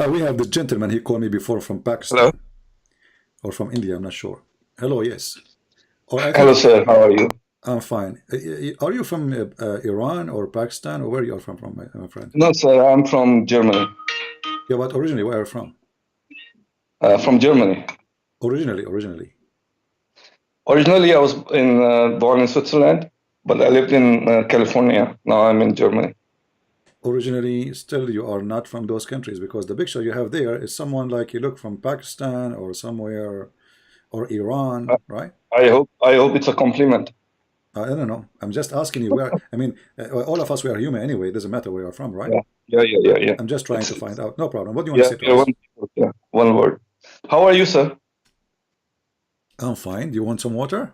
We have the gentleman, he called me before from Pakistan. Hello? Or from India, I'm not sure. Hello, yes. Hello, sir. How are you? I'm fine. Are you from Iran or Pakistan, or where you are from, my friend? No, sir. I'm from Germany. Yeah, but originally, where are you from? From Germany. Originally. Originally, I was born in Switzerland, but I lived in California. Now I'm in Germany. Originally, still you are not from those countries, because the picture you have there is someone like you look from Pakistan or somewhere, or Iran, right? I hope it's a compliment. I don't know. I'm just asking you where. I mean, all of us, we are human anyway. It doesn't matter where you're from, right? Yeah. I'm just trying to find out. No problem. What do you want to say to us? One word. How are you, sir? I'm fine. Do you want some water?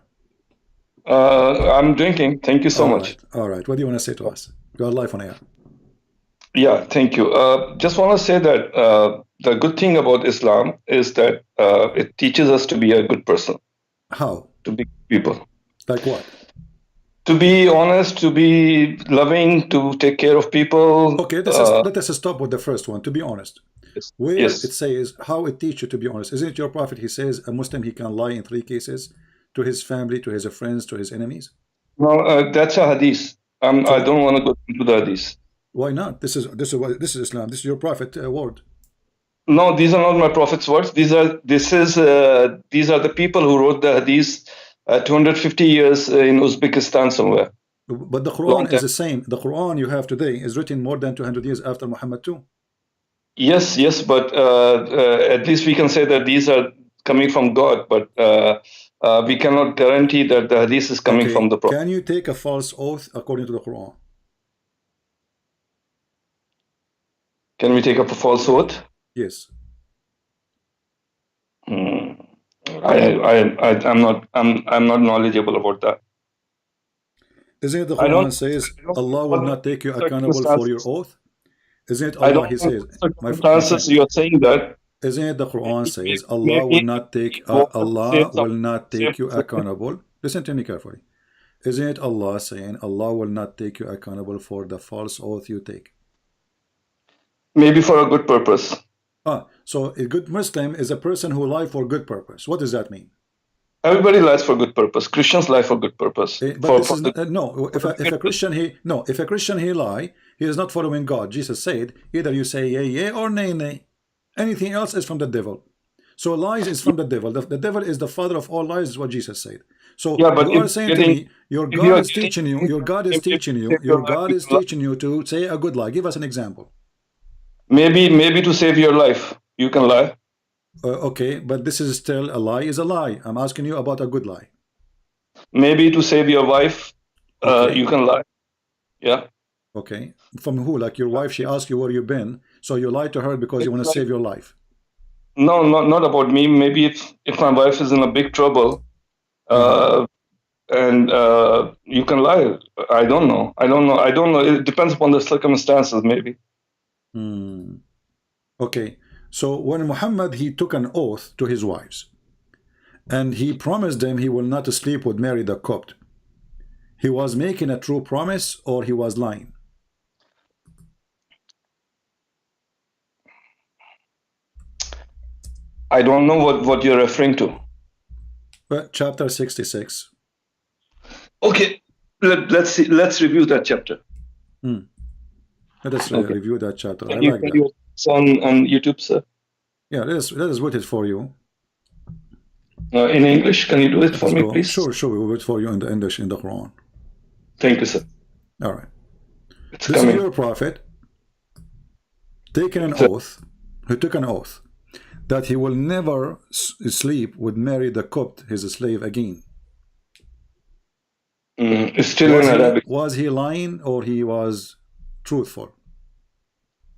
I'm drinking. Thank you so much. All right. What do you want to say to us? You are live on air. Yeah, thank you. Just want to say that the good thing about Islam is that it teaches us to be a good person. How? To be people. Like what? To be honest, to be loving, to take care of people. Okay, let us stop with the first one, to be honest. Where it says how it teaches you to be honest. Isn't it your prophet, he says a Muslim, he can lie in 3 cases, to his family, to his friends, to his enemies? No, that's a hadith. I don't want to go into the hadith. Why not? This is Islam. This is your prophet word. No, these are not my prophet's words. These are the people who wrote the hadith 250 years in Uzbekistan somewhere. But the Quran is the same. The Quran you have today is written more than 200 years after Muhammad too. Yes, but at least we can say that these are coming from God, but we cannot guarantee that the hadith is coming from the prophet. Can you take a false oath according to the Quran? Can we take up a false oath? Yes. I'm not knowledgeable about that. Isn't it the Quran says Allah will not take you accountable for your oath? Isn't it Allah, he says, you're saying that? Isn't it the Quran says Allah will not take you accountable? Listen to me carefully. Isn't it Allah saying Allah will not take you accountable for the false oath you take? Maybe for a good purpose. So a good Muslim is a person who lies for good purpose. What does that mean? Everybody lies for good purpose. Christians lie for good purpose. If a Christian he lie, he is not following God. Jesus said, either you say yea or nay. Anything else is from the devil. So lies is from the devil. The devil is the father of all lies, is what Jesus said. So you are saying to me, your God is teaching you to say a good lie. Give us an example. Maybe to save your life, you can lie. Okay, but this is still a lie is a lie. I'm asking you about a good lie. Maybe to save your wife, you can lie. Yeah. Okay. From who? Like your wife, she asked you where you've been, so you lied to her because you want to save your life. No, not about me. Maybe if my wife is in a big trouble, and you can lie. I don't know. It depends upon the circumstances, maybe. Okay. So when Muhammad, he took an oath to his wives, and he promised them he will not sleep with Mary the Copt. He was making a true promise, or he was lying? I don't know what you're referring to. But chapter 66. Okay, let's see. Let's review that chapter. Let us review that chapter. Can you it's on YouTube, sir? Yeah, let us wait it for you. In English, can you do it for me, please? Sure, we will wait for you in the English in the Quran. Thank you, sir. All right. This is your prophet taking an oath. He took an oath that he will never sleep with Mary the Copt, his slave, again. Still in Arabic. Was he lying or he was truthful?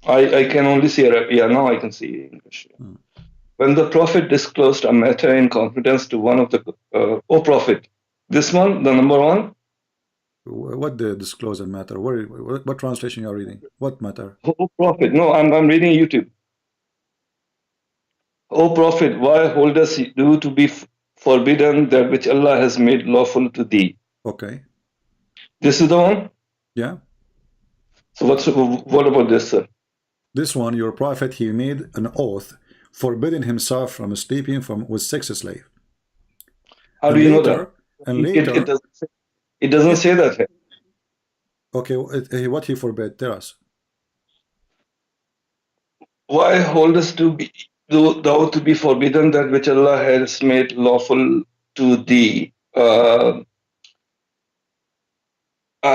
I can only see Arabic. Yeah, now I can see English. When the prophet disclosed a matter in confidence to one of the O prophet, this one, the number one, What the disclosure matter? What translation you are reading? What matter? Oh prophet, no, I'm reading YouTube. O prophet, why holdest you to be forbidden that which Allah has made lawful to thee? Okay. This is the one? Yeah. So what about this, sir? This one, your prophet, he made an oath forbidding himself from sleeping with sex slave. How do you know that? And later, it doesn't say that here. Okay, what he forbid? Tell us. Why holdest thou to be forbidden that which Allah has made lawful to thee?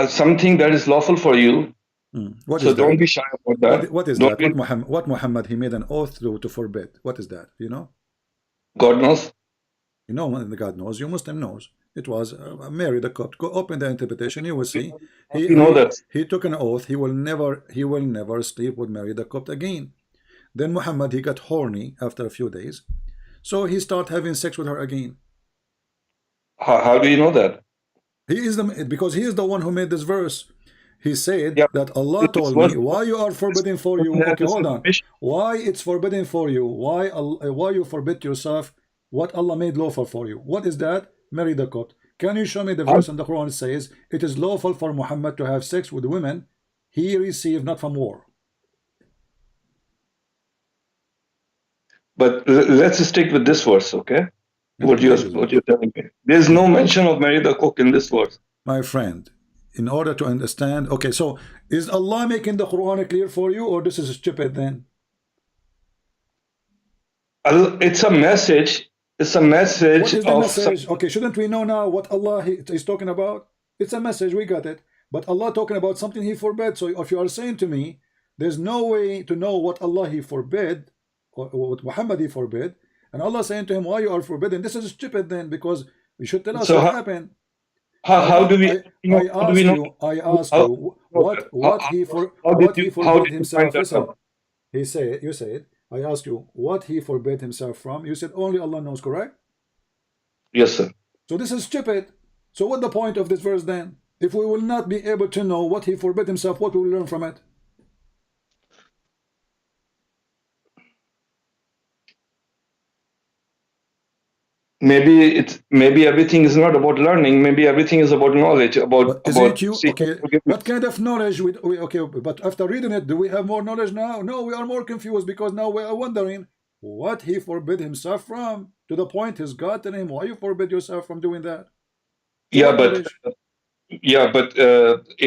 Something that is lawful for you. So don't be shy about that. What is that? What Muhammad he made an oath to forbid? What is that? You know? God knows. You know, God knows. You Muslim knows. It was Mary the Copt. Go open the interpretation. You will see. He took an oath. He will never sleep with Mary the Copt again. Then Muhammad he got horny after a few days, so he started having sex with her again. How do you know that? Because he is the one who made this verse. He said that Allah told me why you are forbidden for you. Okay, hold on. Why it's forbidden for you? Why you forbid yourself what Allah made lawful for you? What is that? Marry the Copt. Can you show me the verse in the Quran? It says it is lawful for Muhammad to have sex with women he received not from war. But let's stick with this verse, okay? What you're telling me. There's no mention of Mary the Cook in this verse. My friend, in order to understand, okay, so is Allah making the Quran clear for you, or this is stupid then? It's a message. It's a message. What is the message? Okay, shouldn't we know now what Allah is talking about? It's a message, we got it. But Allah talking about something he forbade. So if you are saying to me, there's no way to know what Allah he forbade, or what Muhammad he forbid, and Allah saying to him why you are forbidden, this is stupid then, because you should tell us what happened. How do we? I ask you what he forbid himself. Listen, you said I asked you what he forbid himself from. You said only Allah knows, correct? Yes, sir. So this is stupid. So what the point of this verse then? If we will not be able to know what he forbid himself, what will we learn from it? Maybe everything is not about learning. Maybe everything is about knowledge. Okay, what kind of knowledge? Okay, but after reading it, do we have more knowledge now? No, we are more confused, because now we are wondering what he forbid himself from, to the point his God telling him why you forbid yourself from doing that. But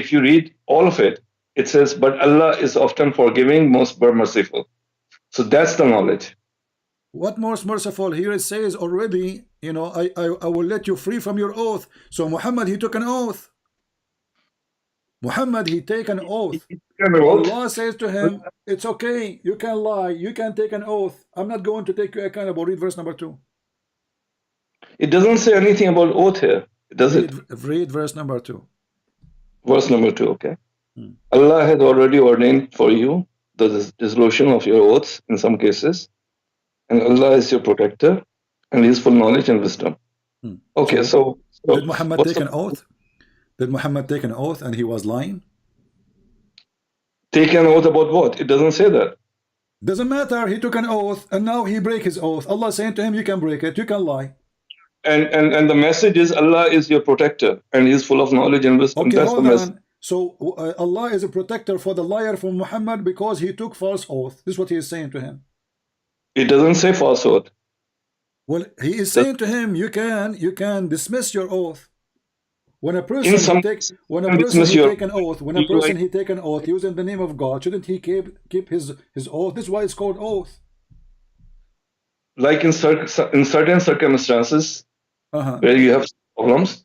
if you read all of it, it says, but Allah is often forgiving, most merciful. So that's the knowledge. What most merciful? Here it says already, you know, I will let you free from your oath. So Muhammad he took an oath. Muhammad he take an oath. Allah says to him, it's okay, you can lie, you can take an oath, I'm not going to take you accountable. Read verse number 2. It doesn't say anything about oath here, does it? Read verse number 2. Verse number 2, okay. Allah has already ordained for you the dissolution of your oaths in some cases, and Allah is your protector, and He is full knowledge and wisdom. Okay, so did Muhammad take an oath? Did Muhammad take an oath and he was lying? Take an oath about what? It doesn't say that. Doesn't matter. He took an oath and now he break his oath. Allah saying to him, you can break it, you can lie. And the message is Allah is your protector and He is full of knowledge and wisdom. Okay, that's the message. So Allah is a protector for the liar from Muhammad because he took false oath. This is what he is saying to him. It doesn't say false oath. Well, he is saying to him, you can dismiss your oath. When a person take an oath using the name of God, shouldn't he keep his oath? This is why it's called oath. Like in certain circumstances where you have problems,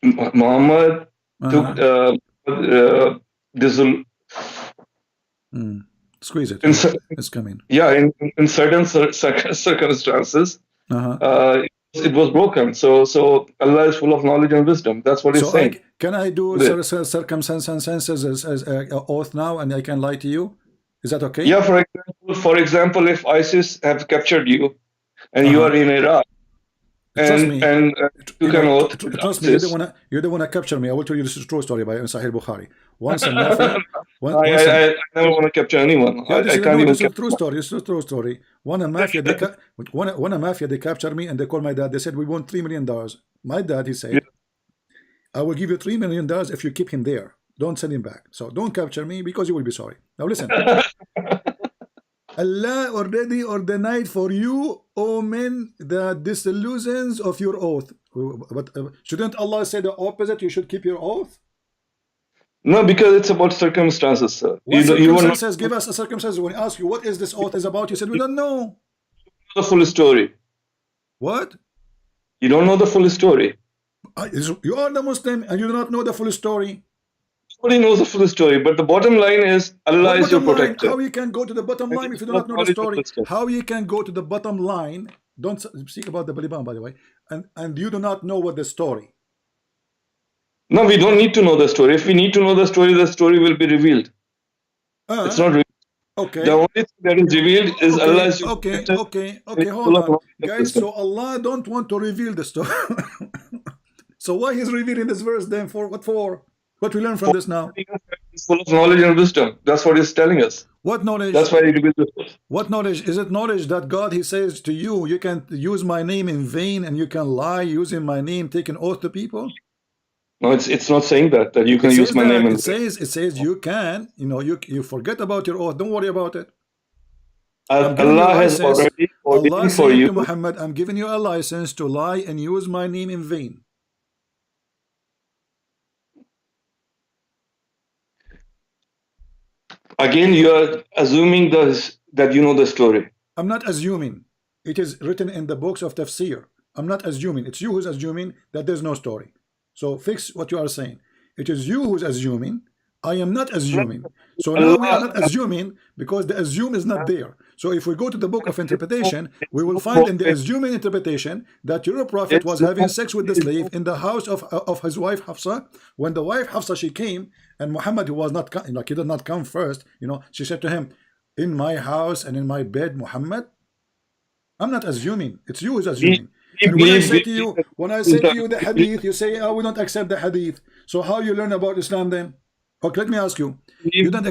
Muhammad took squeeze it. It's coming. Yeah, in certain circumstances, it was broken. So Allah is full of knowledge and wisdom. That's what He's saying. Can I do circumstances as oath now, and I can lie to you? Is that okay? Yeah. For example, if ISIS have captured you, and you are in Iraq, Trust me. and took an oath. Trust me, you don't wanna capture me. I will tell you this is a true story by Sahih Bukhari. Once a mafia, I never want to capture anyone. yeah, I can't even this is a capture. true story. This is a true story. One a mafia, they captured me and they called my dad. They said we want $3 million. My dad, he said, I will give you $3 million if you keep him there. Don't send him back. So don't capture me because you will be sorry. Now listen. Allah already ordained for you, O men, the disillusions of your oath. But shouldn't Allah say the opposite? You should keep your oath? No, because it's about circumstances, sir. What circumstances? Give us a circumstance. When we ask you what is this oath is about, you said we don't know. The full story. What? You don't know the full story. You are the Muslim and you do not know the full story. Nobody knows the full story, but the bottom line is Allah is your protector. How you can go to the bottom line if you do not know the story? How you can go to the bottom line? Don't speak about the Baliban, by the way, and you do not know what the story. No, we don't need to know the story. If we need to know the story will be revealed. It's not revealed. Okay. The only thing that is revealed is Allah is your protector. Okay, hold on. Guys, so Allah don't want to reveal the story. So why he's revealing this verse then? For what for? What we learn from this now? He's full of knowledge and wisdom. That's what he's telling us. What knowledge? That's why he reveals this. What knowledge? Is it knowledge that God, he says to you, you can use my name in vain and you can lie using my name, take an oath to people? No, it's not saying that you can use my name in vain. It says you can, you forget about your oath, don't worry about it. Allah has already ordained for you. To Muhammad, I'm giving you a license to lie and use my name in vain. Again, you are assuming that you know the story. I'm not assuming. It is written in the books of tafsir. I'm not assuming. It's you who's assuming that there's no story. So fix what you are saying. It is you who's assuming. I am not assuming. So now we are not assuming because the assume is not there. So if we go to the book of interpretation, we will find in the assuming interpretation that your prophet was having sex with the slave in the house of his wife Hafsa. When the wife Hafsa, she came, and Muhammad, who was not, like, he did not come first, she said to him, in my house and in my bed, Muhammad. I'm not assuming. It's you who's assuming. And when I say to you the hadith, you say, oh, we don't accept the hadith. So how you learn about Islam then? Okay, let me ask you. You don't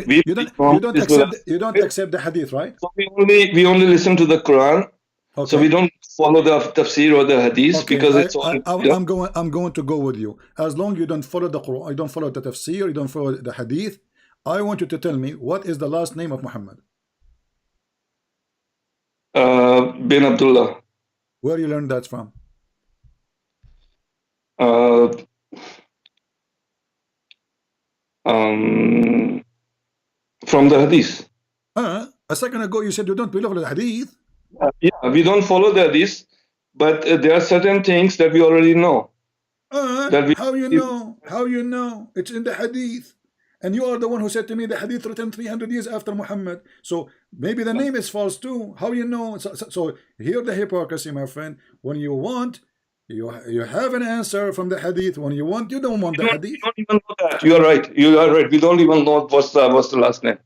accept the hadith, right? So we only listen to the Quran. Okay. So we don't follow the tafsir or the hadith, because it's all. I'm going to go with you. As long as you don't follow the Quran, you don't follow the tafsir, you don't follow the hadith. I want you to tell me what is the last name of Muhammad. Bin Abdullah. Where you learned that from? From the hadith. A second ago you said you don't believe in the hadith. Yeah, we don't follow the hadith, but there are certain things that we already know. How you know? How you know? It's in the hadith. And you are the one who said to me the hadith written 300 years after Muhammad. So maybe the name is false too. How you know? So here the hypocrisy, my friend. When you want, you have an answer from the hadith. When you want, you don't want the hadith. We don't even know that. You are right. You are right. We don't even know what's the last name.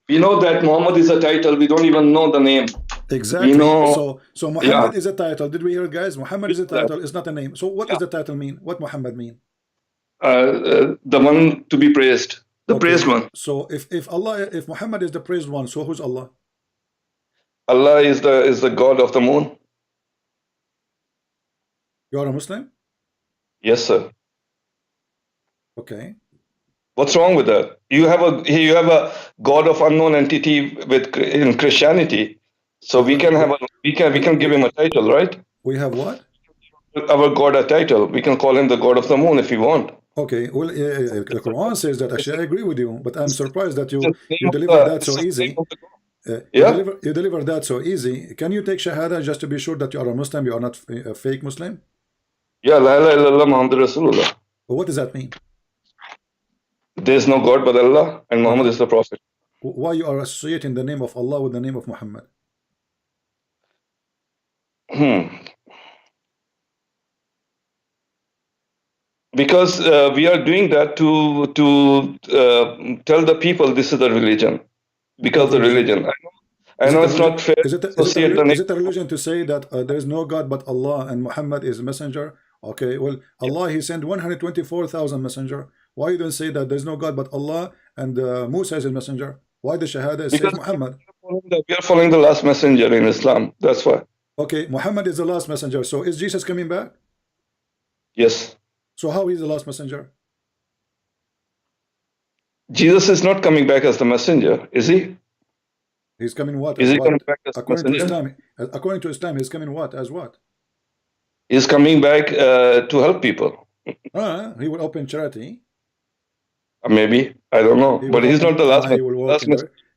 We know that Muhammad is a title. We don't even know the name. Exactly. So Muhammad is a title. Did we hear it, guys? Muhammad is a title. It's not a name. So what does the title mean? What Muhammad mean? The one to be praised, the praised one. So if Muhammad is the praised one, so who's Allah? Allah is the God of the moon. You are a Muslim? Yes, sir. Okay. What's wrong with that? You have a God of unknown entity in Christianity, so we can give him a title, right? We have what? Our God a title. We can call him the God of the moon if we want. Okay, well, the Quran says that. Actually, I agree with you, but I'm surprised that you deliver that so easy. You deliver that so easy. Can you take Shahada just to be sure that you are a Muslim, you are not a fake Muslim? Yeah, La ilaha illallah Muhammad Rasulullah. Well, what does that mean? There is no God but Allah, and Muhammad is the Prophet. Why you are associating the name of Allah with the name of Muhammad? Because we are doing that to tell the people this is the religion. Because the religion. I know it's not fair is to associate the is it a religion to say that there is no God but Allah and Muhammad is messenger? Okay, well, Allah, he sent 124,000 messenger. Why you don't say that there's no God but Allah and Musa is a messenger? Why the Shahada says Muhammad? We are following the last messenger in Islam. That's why. Okay, Muhammad is the last messenger. So is Jesus coming back? Yes. So how is the last messenger? Jesus is not coming back as the messenger, is he? He's coming what? Is he what? coming back as according messenger? to Islam? According to Islam, he's coming what? As what? He's coming back to help people. He will open charity. Maybe, I don't know, but he's not the last.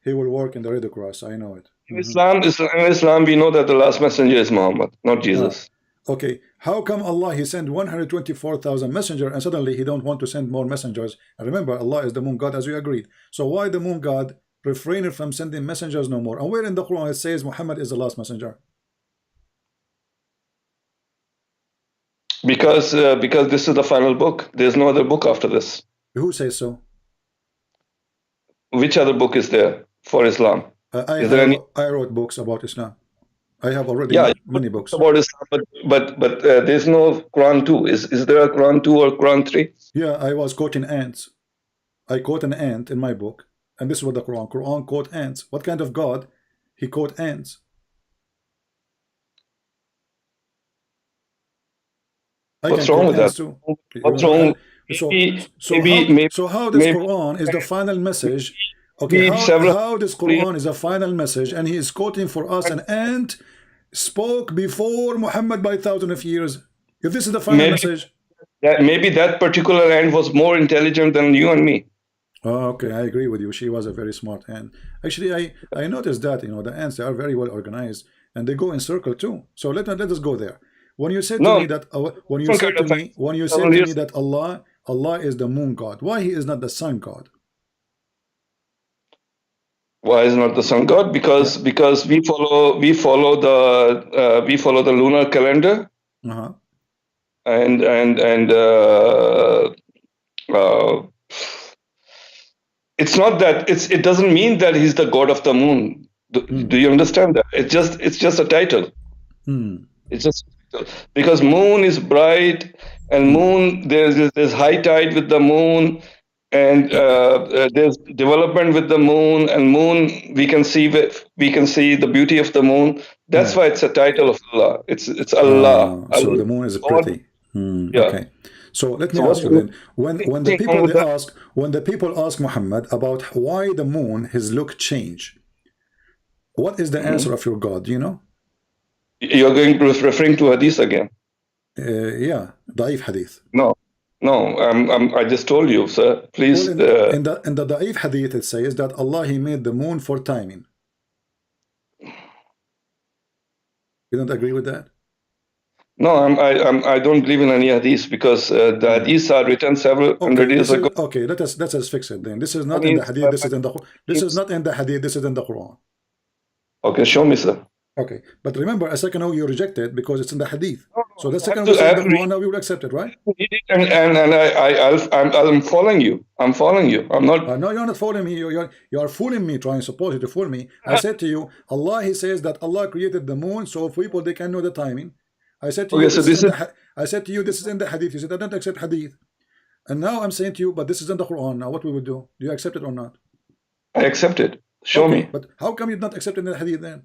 He will work in the Red Cross. I know it. In Islam, we know that the last messenger is Muhammad, not Jesus. Okay, how come Allah, he sent 124,000 messengers and suddenly he don't want to send more messengers? And remember, Allah is the moon God as we agreed. So why the moon God refrained from sending messengers no more? And where in the Quran it says Muhammad is the last messenger? Because this is the final book. There's no other book after this. Who says so? Which other book is there for Islam? I wrote books about Islam. I have already many books about Islam, but there's no Quran 2. Is there a Quran 2 or Quran 3? Yeah, I was quoting ants. I quote an ant in my book, and this is what the Quran quote ants. What kind of God? He quote ants. What's wrong with that? What's wrong? So how this Quran is the final message? Okay, how this Quran is a final message, and he is quoting for us an ant spoke before Muhammad by thousands of years. If this is the final message, maybe that particular ant was more intelligent than you and me. Oh, okay, I agree with you. She was a very smart ant. Actually, I noticed that the ants, they are very well organized and they go in circle too. So let us go there. When you said to me that that Allah is the moon God, why he is not the sun God? Why is not the sun God? Because we follow the lunar calendar, and it's not that it doesn't mean that he's the God of the moon. Do you understand that? It's just a title. It's just because moon is bright, and moon there's high tide with the moon. And there's development with the moon, and moon we can see the beauty of the moon. That's why it's a title of Allah. It's Allah. So the moon is pretty. Okay. So let me ask you then: when the people ask Muhammad about why the moon his look change, what is the answer of your God? Do you know? You're referring to hadith again. Yeah, Da'if hadith. No, I just told you, sir. Please. Well, in the Da'if hadith, it says that Allah, he made the moon for timing. You don't agree with that? No, I don't believe in any hadith because the hadiths are written several hundred years ago. Okay, let us fix it then. This is not in the hadith. This is in the. This is not in the hadith. This is in the Quran. Okay, show me, sir. Okay, but remember, a second ago you rejected because it's in the hadith. So the second we say the Quran, now we will accept it, right? And I'm following you. I'm following you. I'm not. No, you're not following me. You are fooling me, trying supposedly to fool me. I said to you, Allah, he says that Allah created the moon so people they can know the timing. I said to you, I said to you, this is in the hadith. You said I don't accept hadith, and now I'm saying to you, but this is in the Quran. Now what we will do? Do you accept it or not? I accept it. Show me. But how come you're not accepting the hadith then?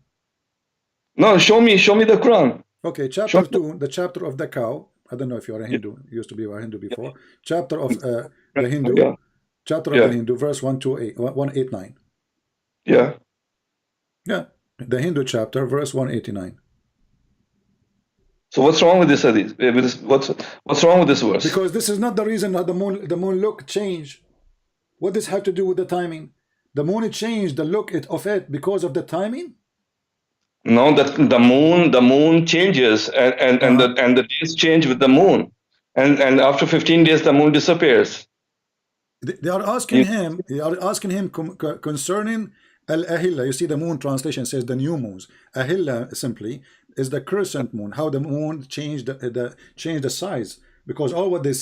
No, show me the Quran. Okay, chapter 2, the chapter of the cow. I don't know if you're a Hindu. You used to be a Hindu before. Chapter of the Hindu. Chapter of the Hindu, verse 189. Yeah. Yeah. The Hindu chapter, verse 189. So what's wrong with this hadith? What's wrong with this verse? Because this is not the reason that the moon look changed. What does this have to do with the timing? The moon changed the look of it because of the timing? No, that the moon changes and the days change with the moon, and after 15 days the moon disappears. They are asking him. They are asking him concerning al-ahilla. You see, the moon translation says the new moons. Ahilla simply is the crescent moon. How the moon changed the size, because all what they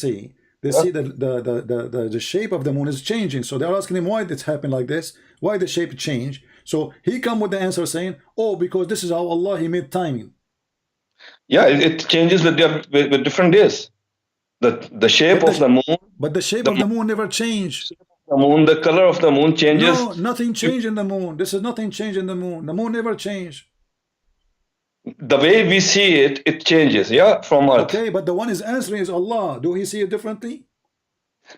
they see the shape of the moon is changing. So they're asking him why it's happened like this, why the shape changed. So he come with the answer saying, oh, because this is how Allah he made timing. Yeah, it changes with different days. The shape of the moon. But the shape of the moon never changed. The moon, the color of the moon changes. No, nothing changed in the moon. This is nothing changed in the moon. The moon never changed. The way we see it, it changes, yeah, from Earth. Okay, but the one is answering is Allah. Do he see it differently?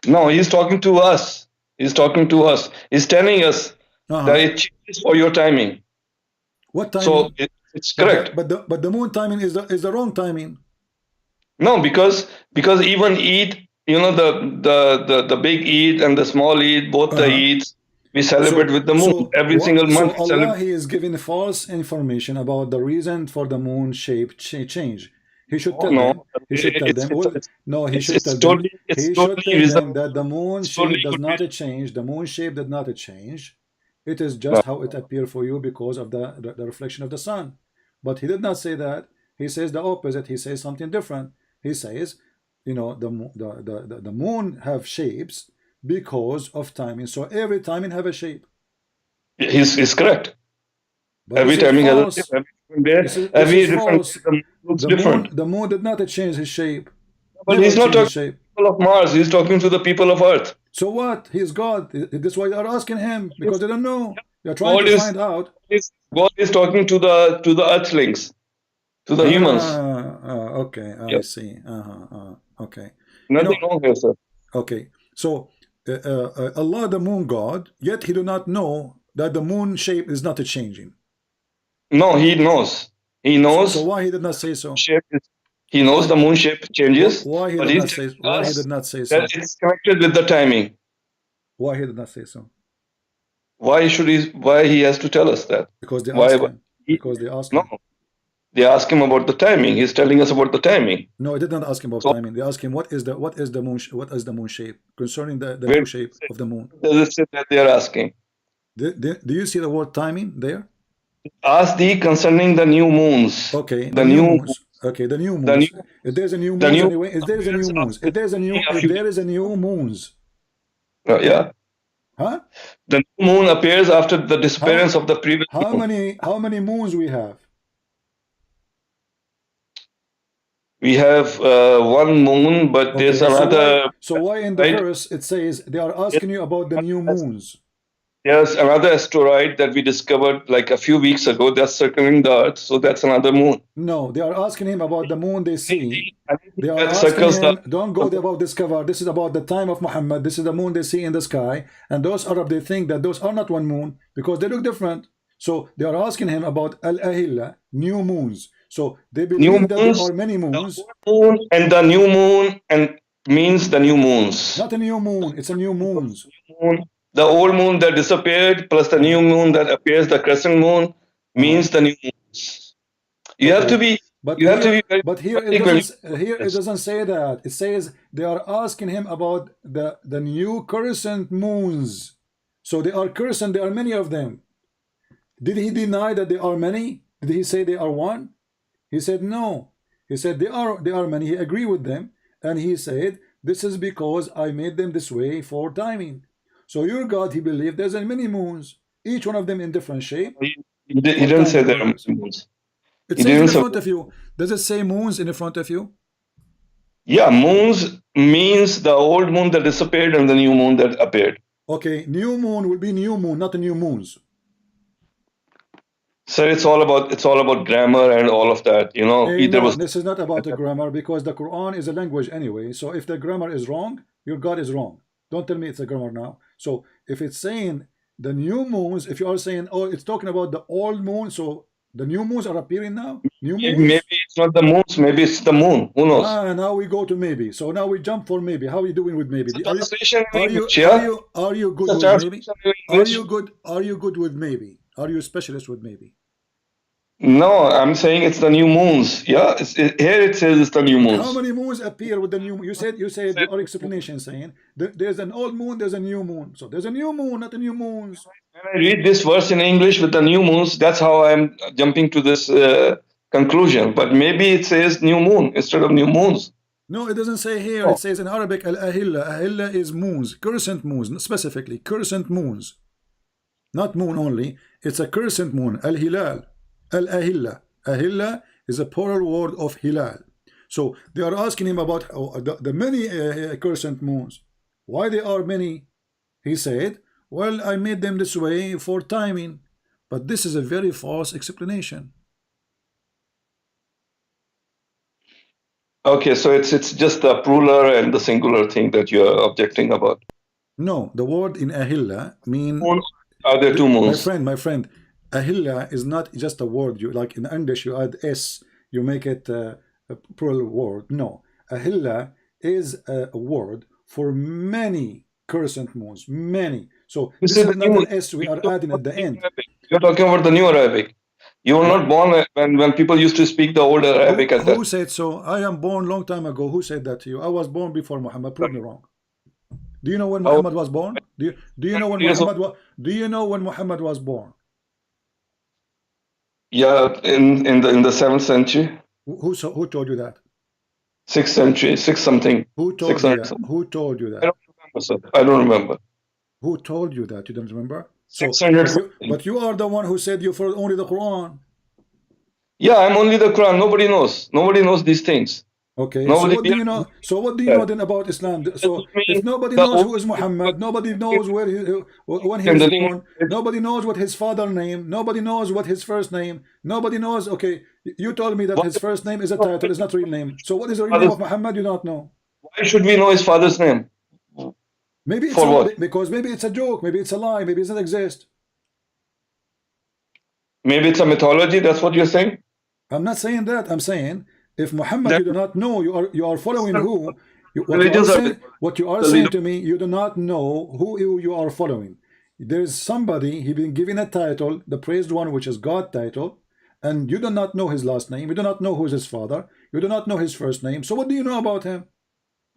No, he's talking to us. He's talking to us. He's telling us that it changes for your timing. What timing? So it's correct. But the moon timing is the wrong timing. No, because even Eid, you know, the big Eid and the small Eid, both the Eids, we celebrate with the moon every single month. So Allah he is giving false information about the reason for the moon shape change. He should tell them. He should tell them. No, he should tell them. He should tell them that the moon shape does not change. The moon shape did not change. It is just how it appeared for you because of the reflection of the sun. But he did not say that. He says the opposite. He says something different. He says, you know, the moon have shapes because of timing. So every timing have a shape. He's correct. But every timing has a shape. Every different. The moon did not change his shape. But he's not talking to the people of Mars. He's talking to the people of Earth. So what? He's God. That's why they are asking him, because they don't know. They're trying to find out. God is talking to the Earthlings, to the humans. Okay, I see. Okay. Nothing wrong here, sir. Okay. So Allah, the moon God, yet he do not know that the moon shape is not changing. No, he knows. He knows. So why he did not say so? He knows the moon shape changes. Why he did not say? Why he did not say so? That it's connected with the timing. Why he did not say so? Why should he? Why he has to tell us that? Because they asked him. Because they asked him. No, they ask him about the timing. He's telling us about the timing. No, I did not ask him about timing. They ask him what is the moon shape concerning the moon shape of the moon. Does it say that they are asking? Do you see the word timing there? Ask thee concerning the new moons. Okay, the new moons. Okay, the new moons. If there's a new moon anyway, if there is a new moons, if there is a new moons. Yeah. Huh? The new moon appears after the disappearance of the previous moon. How many moons we have? We have one moon, but there's another. So why in the verse it says they are asking you about the new moons? There's another asteroid that we discovered like a few weeks ago that's circling the Earth, so that's another moon. No, they are asking him about the moon they see. They are asking him, don't go there about discover. This is about the time of Muhammad. This is the moon they see in the sky. And those Arab, they think that those are not one moon because they look different. So they are asking him about Al-Ahilla, new moons. So they believe that there are many moons. The moon and the new moon and means the new moons. Not a new moon, it's a new moons. The old moon that disappeared plus the new moon that appears, the crescent moon, means the new moons. You have to be. But here it doesn't say that. It says they are asking him about the new crescent moons. So they are crescent. There are many of them. Did he deny that there are many? Did he say they are one? He said no. He said they are many. He agreed with them, and he said this is because I made them this way for timing. So your God, he believed there's many moons, each one of them in different shape. He didn't say there are moons. It says in front of you. Does it say moons in front of you? Yeah, moons means the old moon that disappeared and the new moon that appeared. Okay, new moon will be new moon, not the new moons. Sir, it's all about grammar and all of that. You know, this is not about the grammar because the Quran is a language anyway. So if the grammar is wrong, your God is wrong. Don't tell me it's a grammar now. So if it's saying the new moons, if you are saying, oh, it's talking about the old moon, so the new moons are appearing now? New moons? Maybe it's not the moons, maybe it's the moon. Who knows? Now we go to maybe. So now we jump for maybe. How are you doing with maybe? Are you good with maybe? Are you good with maybe? Are you a specialist with maybe? No, I'm saying it's the new moons. Yeah, here it says it's the new moons. How many moons appear with the new moon? You said your explanation saying there's an old moon, there's a new moon. So there's a new moon, not a new moons. When I read this verse in English with the new moons, that's how I'm jumping to this conclusion. But maybe it says new moon instead of new moons. No, it doesn't say here. It says in Arabic, al-ahilla. Ahilla is moons, crescent moons, specifically crescent moons. Not moon only. It's a crescent moon. Al-hilal. Al-ahilla. Ahilla is a plural word of hilal. So they are asking him about the many crescent moons. Why there are many? He said, well, I made them this way for timing. But this is a very false explanation. Okay, so it's just the plural and the singular thing that you are objecting about. No, the word in ahilla mean. Are there two moons? My friend, ahilla is not just a word. You like in English, you add s, you make it a plural word. No, ahilla is a word for many crescent moons, many. So this is not an s we are adding at the end. You're talking about the new Arabic. You were not born when people used to speak the old Arabic. Who said so? I am born long time ago. Who said that to you? I was born before Muhammad. Prove me wrong. Do you know when Muhammad was born? Do you know when Muhammad was? Do you know when Muhammad was born? Yeah, in the 7th century. Who told you that? 6th century, 6 something. Who told you that? Who told you that? I don't remember, sir. I don't remember. Who told you that? You don't remember? So, 600. but you are the one who said you follow only the Quran. Yeah, I'm only the Quran. Nobody knows. Nobody knows these things. Okay. So what do you know? So what do you know then about Islam? So if nobody knows who is Muhammad, nobody knows where when he was born, nobody knows what his father name, nobody knows what his first name, nobody knows. Okay, you told me that his first name is a title, it's not real name. So what is the real name of Muhammad? You don't know. Why should we know his father's name? Maybe it's because maybe it's a joke, maybe it's a lie, maybe it doesn't exist. Maybe it's a mythology. That's what you're saying. I'm not saying that. I'm saying if Muhammad you do not know, you are following who? What you are saying to me, you do not know who you are following. There is somebody he been given a title, the praised one, which is God title, and you do not know his last name. You do not know who is his father. You do not know his first name. So what do you know about him?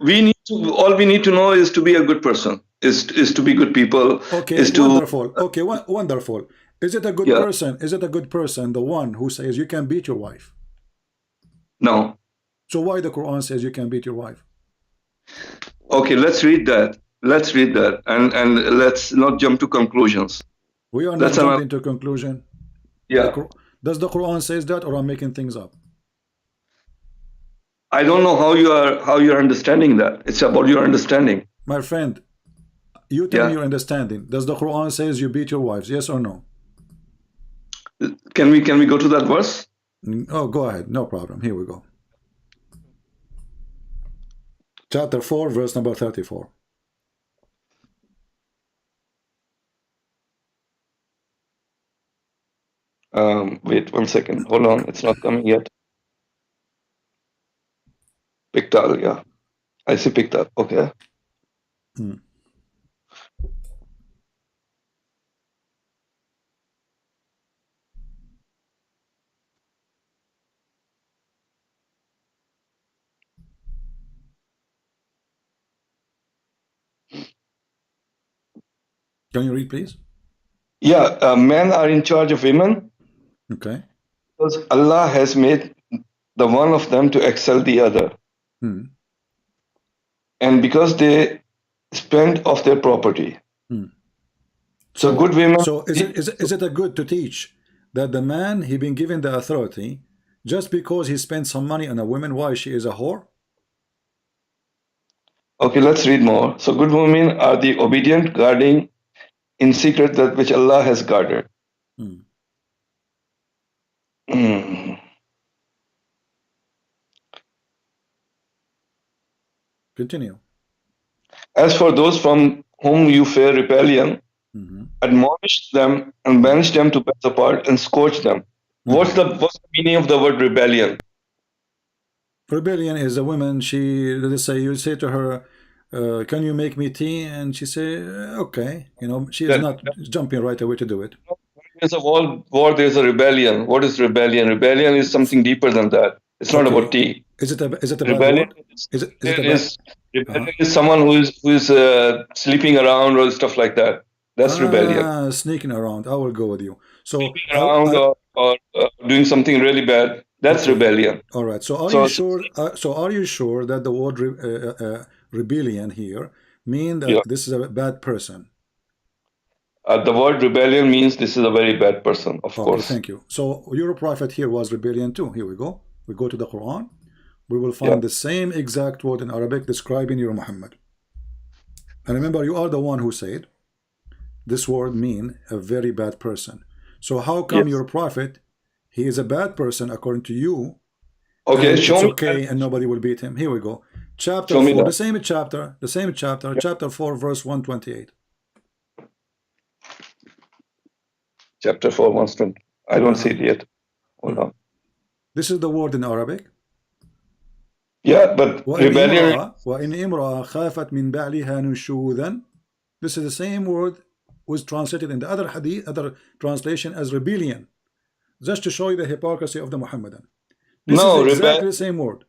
All we need to know is to be a good person. Is to be good people. Okay, wonderful. Okay, wonderful. Is it a good person? Is it a good person, the one who says you can beat your wife? No. So why the Quran says you can beat your wife? Okay, let's read that. Let's read that, and let's not jump to conclusions. We are not jumping to conclusion. Yeah. Does the Quran says that, or I'm making things up? I don't know how you're understanding that. It's about your understanding. My friend, you tell me your understanding. Does the Quran says you beat your wives? Yes or no? Can we go to that verse? Oh, go ahead. No problem. Here we go. Chapter 4, verse number 34. Wait 1 second. Hold on. It's not coming yet. Pictal, yeah. I see Pictal. Okay. Can you read, please? Yeah, men are in charge of women. Okay. Because Allah has made the one of them to excel the other. And because they spend of their property. So good women. So is it a good to teach that the man he been given the authority just because he spent some money on a woman, why she is a whore? Okay, let's read more. So good women are the obedient, guarding in secret that which Allah has guarded. Continue. As for those from whom you fear rebellion, admonish them and banish them to pass apart and scourge them. What's the meaning of the word rebellion? Rebellion is a woman, let's say you say to her, can you make me tea? And she say, okay. You know, she is not jumping right away to do it. There's a war, there's a rebellion. What is rebellion? Rebellion is something deeper than that. It's not about tea. Is it a rebellion? Rebellion is someone who is sleeping around or stuff like that. That's rebellion. Sneaking around. I will go with you. So sneaking around or doing something really bad. That's rebellion. All right. So are you sure? So are you sure that the word rebellion here mean that this is a bad person? The word rebellion means this is a very bad person, of course. Thank you. So your prophet here was rebellion too. Here we go. We go to the Quran. We will find the same exact word in Arabic describing your Muhammad. And remember, you are the one who said this word mean a very bad person. So how come your prophet, he is a bad person according to you? Okay, and show it's me. Okay, and nobody will beat him. Here we go. Chapter 4, the same chapter, chapter 4, verse 128. Chapter 4, 128. I don't see it yet. Hold on. This is the word in Arabic. Yeah, but rebellion. وَإِنْ إِمْرَأَ خَافَتْ مِنْ بَعْلِهَا نُشُوذًا. This is the same word was translated in the other hadith, other translation as rebellion, just to show you the hypocrisy of the Muhammadan. This is exactly the same word.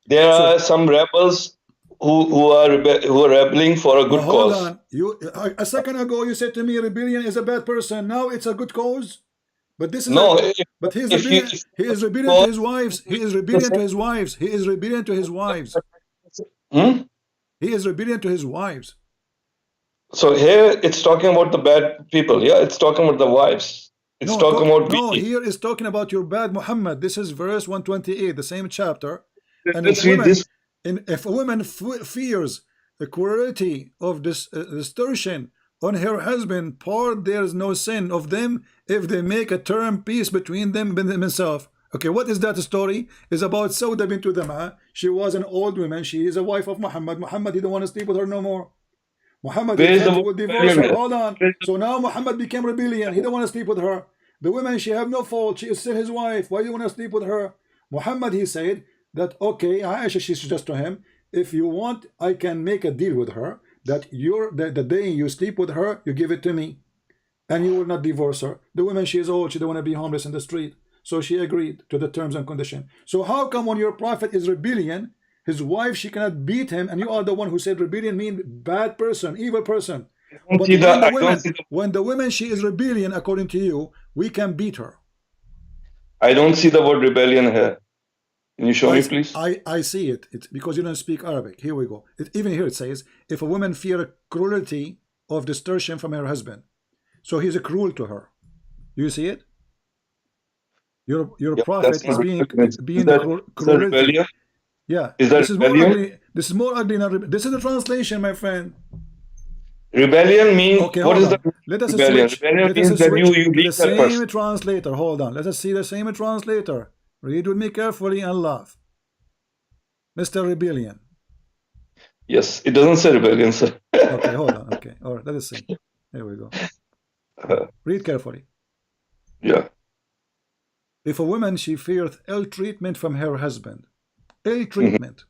There are some rebels who are rebelling for a good cause. Hold on. You a second ago you said to me rebellion is a bad person. Now it's a good cause. But this is but he is rebellion. He is rebellion to his wives. He is rebellion to his wives. He is rebellion to his wives. He is rebellion to his wives. So here it's talking about the bad people. Yeah, it's talking about the wives. It's talking about here is talking about your bad Muhammad. This is verse 128, the same chapter. And let's read this. If a woman fears the cruelty of this distortion on her husband, there is no sin of them if they make a term peace between themselves. Okay, what is that story? It's about Sauda bint Dama. She was an old woman. She is a wife of Muhammad. Muhammad didn't want to sleep with her no more. Muhammad will divorce her. Hold on. So now Muhammad became rebellion. He don't want to sleep with her. The woman, she have no fault. She is still his wife. Why do you want to sleep with her? Muhammad, he said that, okay, Aisha, she suggests to him, if you want, I can make a deal with her that the day you sleep with her, you give it to me, and you will not divorce her. The woman, she is old. She don't want to be homeless in the street. So she agreed to the terms and conditions. So how come when your prophet is rebellion, his wife, she cannot beat him, and you are the one who said rebellion means bad person, evil person? But when the woman, she is rebellion, according to you, we can beat her. I don't see the word rebellion here. Can you show me, please? I see it. It's because you don't speak Arabic. Here we go. Even here it says, if a woman fear cruelty of distortion from her husband, so he's cruel to her. Do you see it? Your prophet is being cruelty. Yeah. This is more ugly than this is the translation, my friend. Rebellion means what is the let us rebellion? Switch. Rebellion Let means us that switch you to the same translator. Hold on. Let us see the same translator. Read with me carefully and laugh. Mr. Rebellion. Yes, it doesn't say rebellion, sir. Okay, hold on. Okay, all right. Let us see. Here we go. Read carefully. Yeah. If a woman, she feareth ill treatment from her husband. Ill treatment.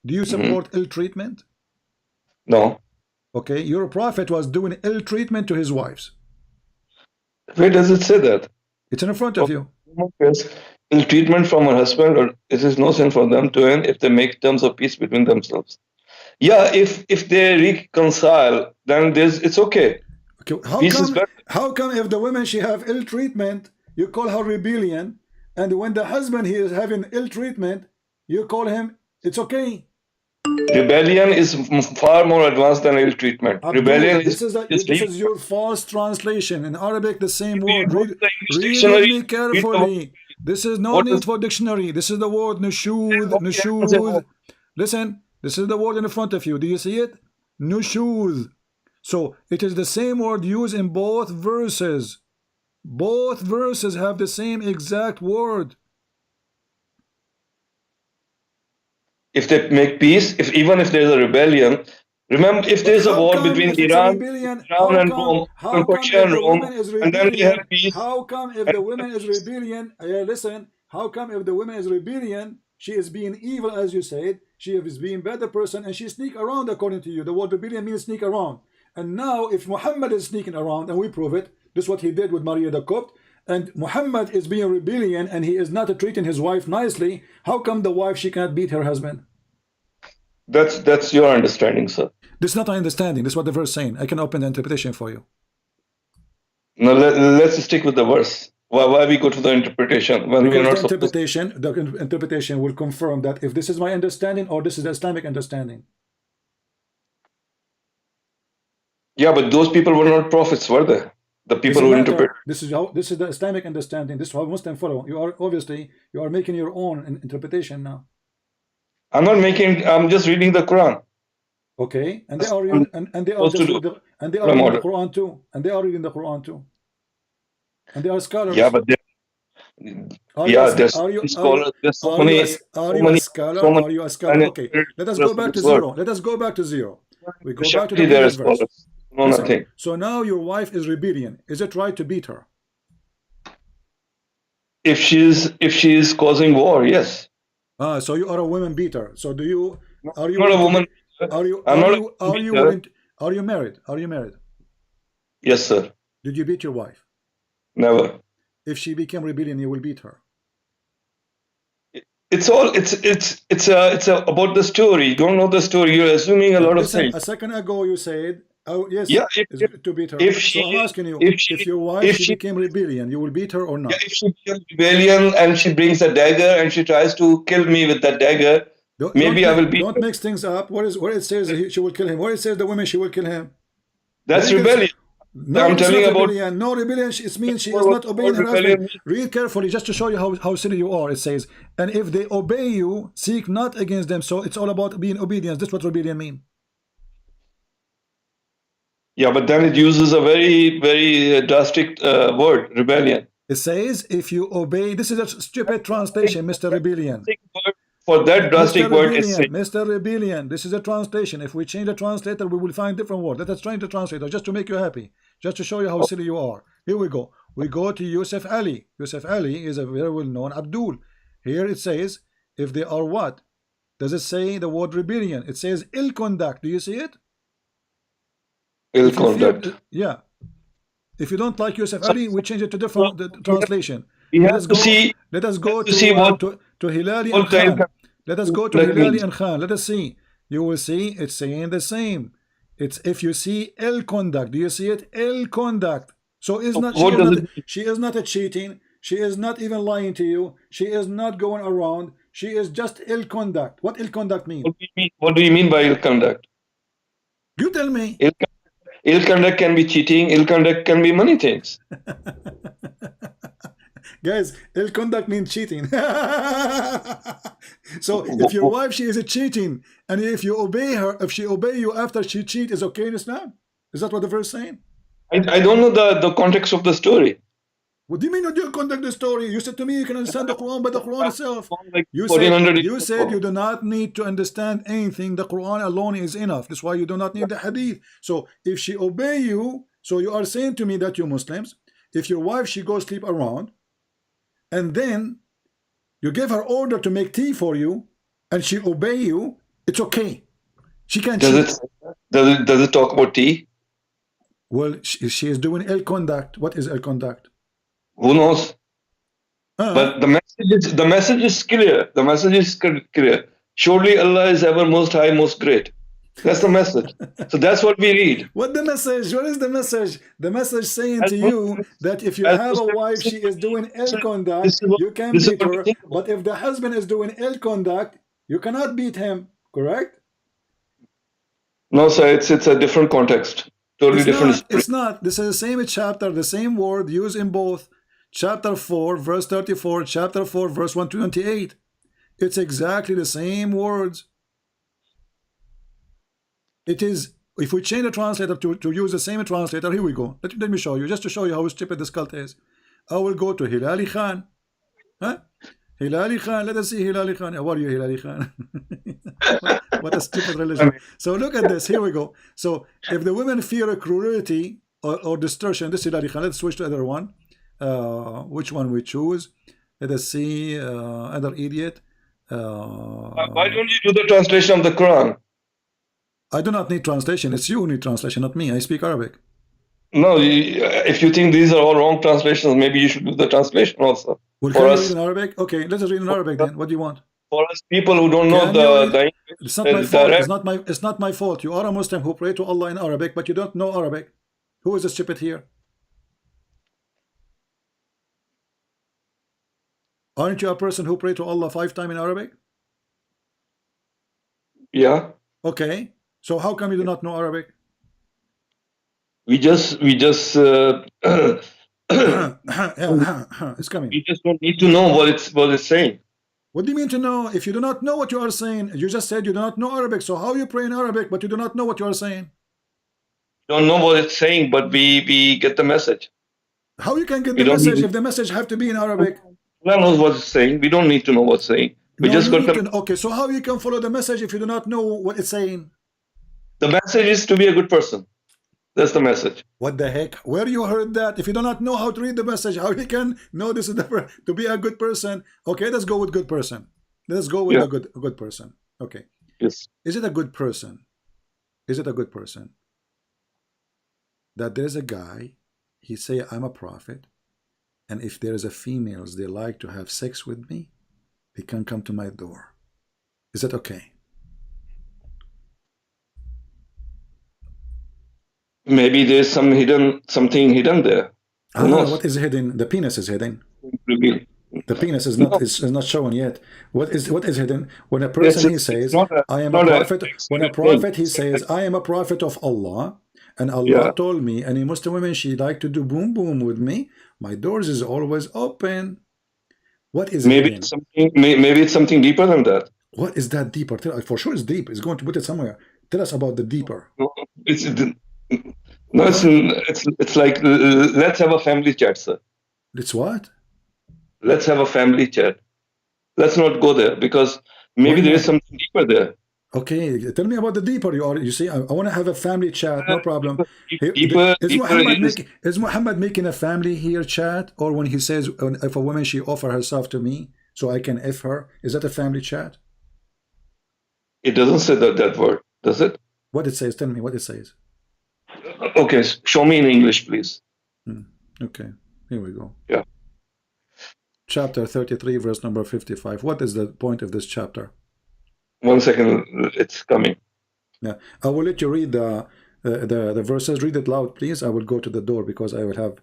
Do you support ill treatment? No. Okay, your prophet was doing ill treatment to his wives. Where does it say that? It's in front of you. Yes. Ill treatment from her husband, or it is no sin for them to end if they make terms of peace between themselves. Yeah, if they reconcile, then it's okay. Okay, how come if the woman, she have ill treatment, you call her rebellion, and when the husband, he is having ill treatment, you call him, it's okay? Rebellion is far more advanced than ill treatment. Rebellion this is your false translation. In Arabic, the same word. Read me carefully. This is no need for dictionary. This is the word nushud. Listen, this is the word in front of you. Do you see it? Nushud. So it is the same word used in both verses. Both verses have the same exact word. If they make peace, even if there's a rebellion, remember, if there's a war between Iran and Rome, Persia and Rome, and then we have peace. How come if the woman is rebellion? Listen, how come if the woman is rebellion, she is being evil, as you said, she is being better person, and she sneak around according to you. The word rebellion means sneak around. And now, if Muhammad is sneaking around, and we prove it, this is what he did with Maria the Copt, and Muhammad is being rebellion, and he is not treating his wife nicely, how come the wife, she cannot beat her husband? That's your understanding, sir. This is not my understanding. This is what the verse is saying. I can open the interpretation for you. No, let's stick with the verse. Why we go to the interpretation when we are not supposed to? The interpretation will confirm that if this is my understanding or this is the Islamic understanding. Yeah, but those people were not prophets, were they? The people who interpret. This is the Islamic understanding. This is how Muslims follow. You are obviously making your own interpretation now. I'm not making. I'm just reading the Quran. Okay, and they are reading, and they are reading the Quran too, and they are reading the Quran too, and they are scholars. Yeah, but are you a scholar? Are you a scholar? Okay, let us go back to zero. Let us go back to zero. We go back to the previous verse. No, nothing. So now your wife is rebellion. Is it right to beat her? If she is causing war, yes. So you are a woman beater. So do you? Are you not a woman? Are you? Are you married? Are you married? Yes, sir. Did you beat your wife? Never. If she became rebellion, you will beat her. It's about the story. You don't know the story. You're assuming a lot of things. A second ago you said, "Oh yes, yeah, to beat her." So I'm asking you, if your wife became rebellion, you will beat her or not? Yeah, if she becomes rebellion and she brings a dagger and she tries to kill me with that dagger, maybe I will beat her. Don't mix things up. Where it says she will kill him? Where it says the women she will kill him? That's rebellion. No, I'm telling you about rebellion. No rebellion. It means she is not obeying her husband. Read carefully, just to show you how silly you are. It says, "And if they obey you, seek not against them." So it's all about being obedience. That's what rebellion means. Yeah, but then it uses a very, very drastic word, rebellion. It says, "If you obey." This is a stupid translation, Mr. Rebellion. For that drastic word, Mr. Rebellion. This is a translation. If we change the translator, we will find different word. Let us change the translator just to make you happy, just to show you how silly you are. Here we go. We go to Yusuf Ali. Yusuf Ali is a very well-known Abdul. Here it says, if they are what? Does it say the word rebellion? It says ill conduct. Do you see it? Ill conduct. Yeah. If you don't like Yusuf Ali, we change it to different translation. Let us go to Hilali and Khan. Let us go to Hilali and Khan. Let us see. You will see it's saying the same. It's if you see ill conduct. Do you see it? Ill conduct. So she is not a cheating. She is not even lying to you. She is not going around. She is just ill conduct. What ill conduct mean? What do you mean by ill conduct? You tell me. Ill conduct can be cheating. Ill conduct can be many things. Guys, ill conduct means cheating. So if your wife, she is a cheating, and if you obey her, if she obey you after she cheat, is okay in Islam? Is that what the verse is saying? I don't know the context of the story. What do you mean you don't conduct the story? You said to me you can understand the Quran by the Quran itself. You said you do not need to understand anything. The Quran alone is enough. That's why you do not need the hadith. So if she obey you, so you are saying to me that you Muslims, if your wife, she goes sleep around, and then you give her order to make tea for you, and she obey you, it's okay. She can cheat. Does it talk about tea? Well, she is doing ill conduct. What is ill conduct? Who knows? But the message is clear. The message is clear. Surely Allah is ever most high, most great. That's the message. So that's what we read. What the message? What is the message? The message saying to you that if you have a wife, she is doing ill conduct, you can beat her. But if the husband is doing ill conduct, you cannot beat him. Correct? No, sir. It's a different context. Totally different. It's not. This is the same chapter, the same word used in both. Chapter 4, verse 34, chapter 4, verse 128. It's exactly the same words. It is, if we change the translator to use the same translator, here we go. Let me show you, just to show you how stupid this cult is. I will go to Hilali Khan. Huh? Hilali Khan, let us see Hilali Khan. How are you, Hilali Khan? What a stupid religion. So look at this, here we go. So if the women fear cruelty or distortion, this is Hilali Khan. Let's switch to the other one. Which one we choose? Let us see, other idiot. Why don't you do the translation of the Quran? I do not need translation. It's you who need translation, not me. I speak Arabic. No, if you think these are all wrong translations, maybe you should do the translation also. Well, can you read in Arabic? Okay, let us read in Arabic then. What do you want? For us people who don't know the it's not my fault. It's not my fault. You are a Muslim who pray to Allah in Arabic, but you don't know Arabic. Who is the stupid here? Aren't you a person who pray to Allah 5 times in Arabic? Yeah. Okay. So how come you do not know Arabic? We just It's coming. we just don't need to know what it's saying. What do you mean to know? If you do not know what you are saying, you just said you do not know Arabic. So how you pray in Arabic, but you do not know what you are saying? Don't know what it's saying, but we get the message. How you can get the message if the message have to be in Arabic? Allah knows what it's saying. We don't need to know what's saying. We just got the. Okay, so how you can follow the message if you do not know what it's saying? The message is to be a good person. That's the message. What the heck? Where you heard that? If you do not know how to read the message, how you can know this is the to be a good person? Okay, let's go with good person. Let's go with a good person. Okay. Yes. Is it a good person? Is it a good person that there is a guy? He say I'm a prophet, and if there is a females they like to have sex with me, they can come to my door. Is that okay? Maybe there's something hidden there. What is hidden? The penis is hidden. The penis is not is not shown yet. What is hidden? When a person he says I am a prophet. When a prophet he says I am a prophet of Allah, and Allah told me any Muslim women she like to do boom boom with me. My doors is always open. What is maybe hidden? Maybe it's something deeper than that. What is that deeper? For sure it's deep. It's going to put it somewhere. Tell us about the deeper. It's like let's have a family chat, sir. It's what? Let's have a family chat. Let's not go there because maybe there is something deeper there. Okay, tell me about the deeper. You see, I want to have a family chat. No problem. Is Muhammad making a family here chat, or when he says if a woman she offer herself to me so I can F her? Is that a family chat? It doesn't say that word, does it? What it says? Tell me what it says. Okay, show me in English, please. Okay, here we go. Yeah. Chapter 33, verse number 55. What is the point of this chapter? 1 second, it's coming. Yeah, I will let you read the verses. Read it loud, please. I will go to the door because I will have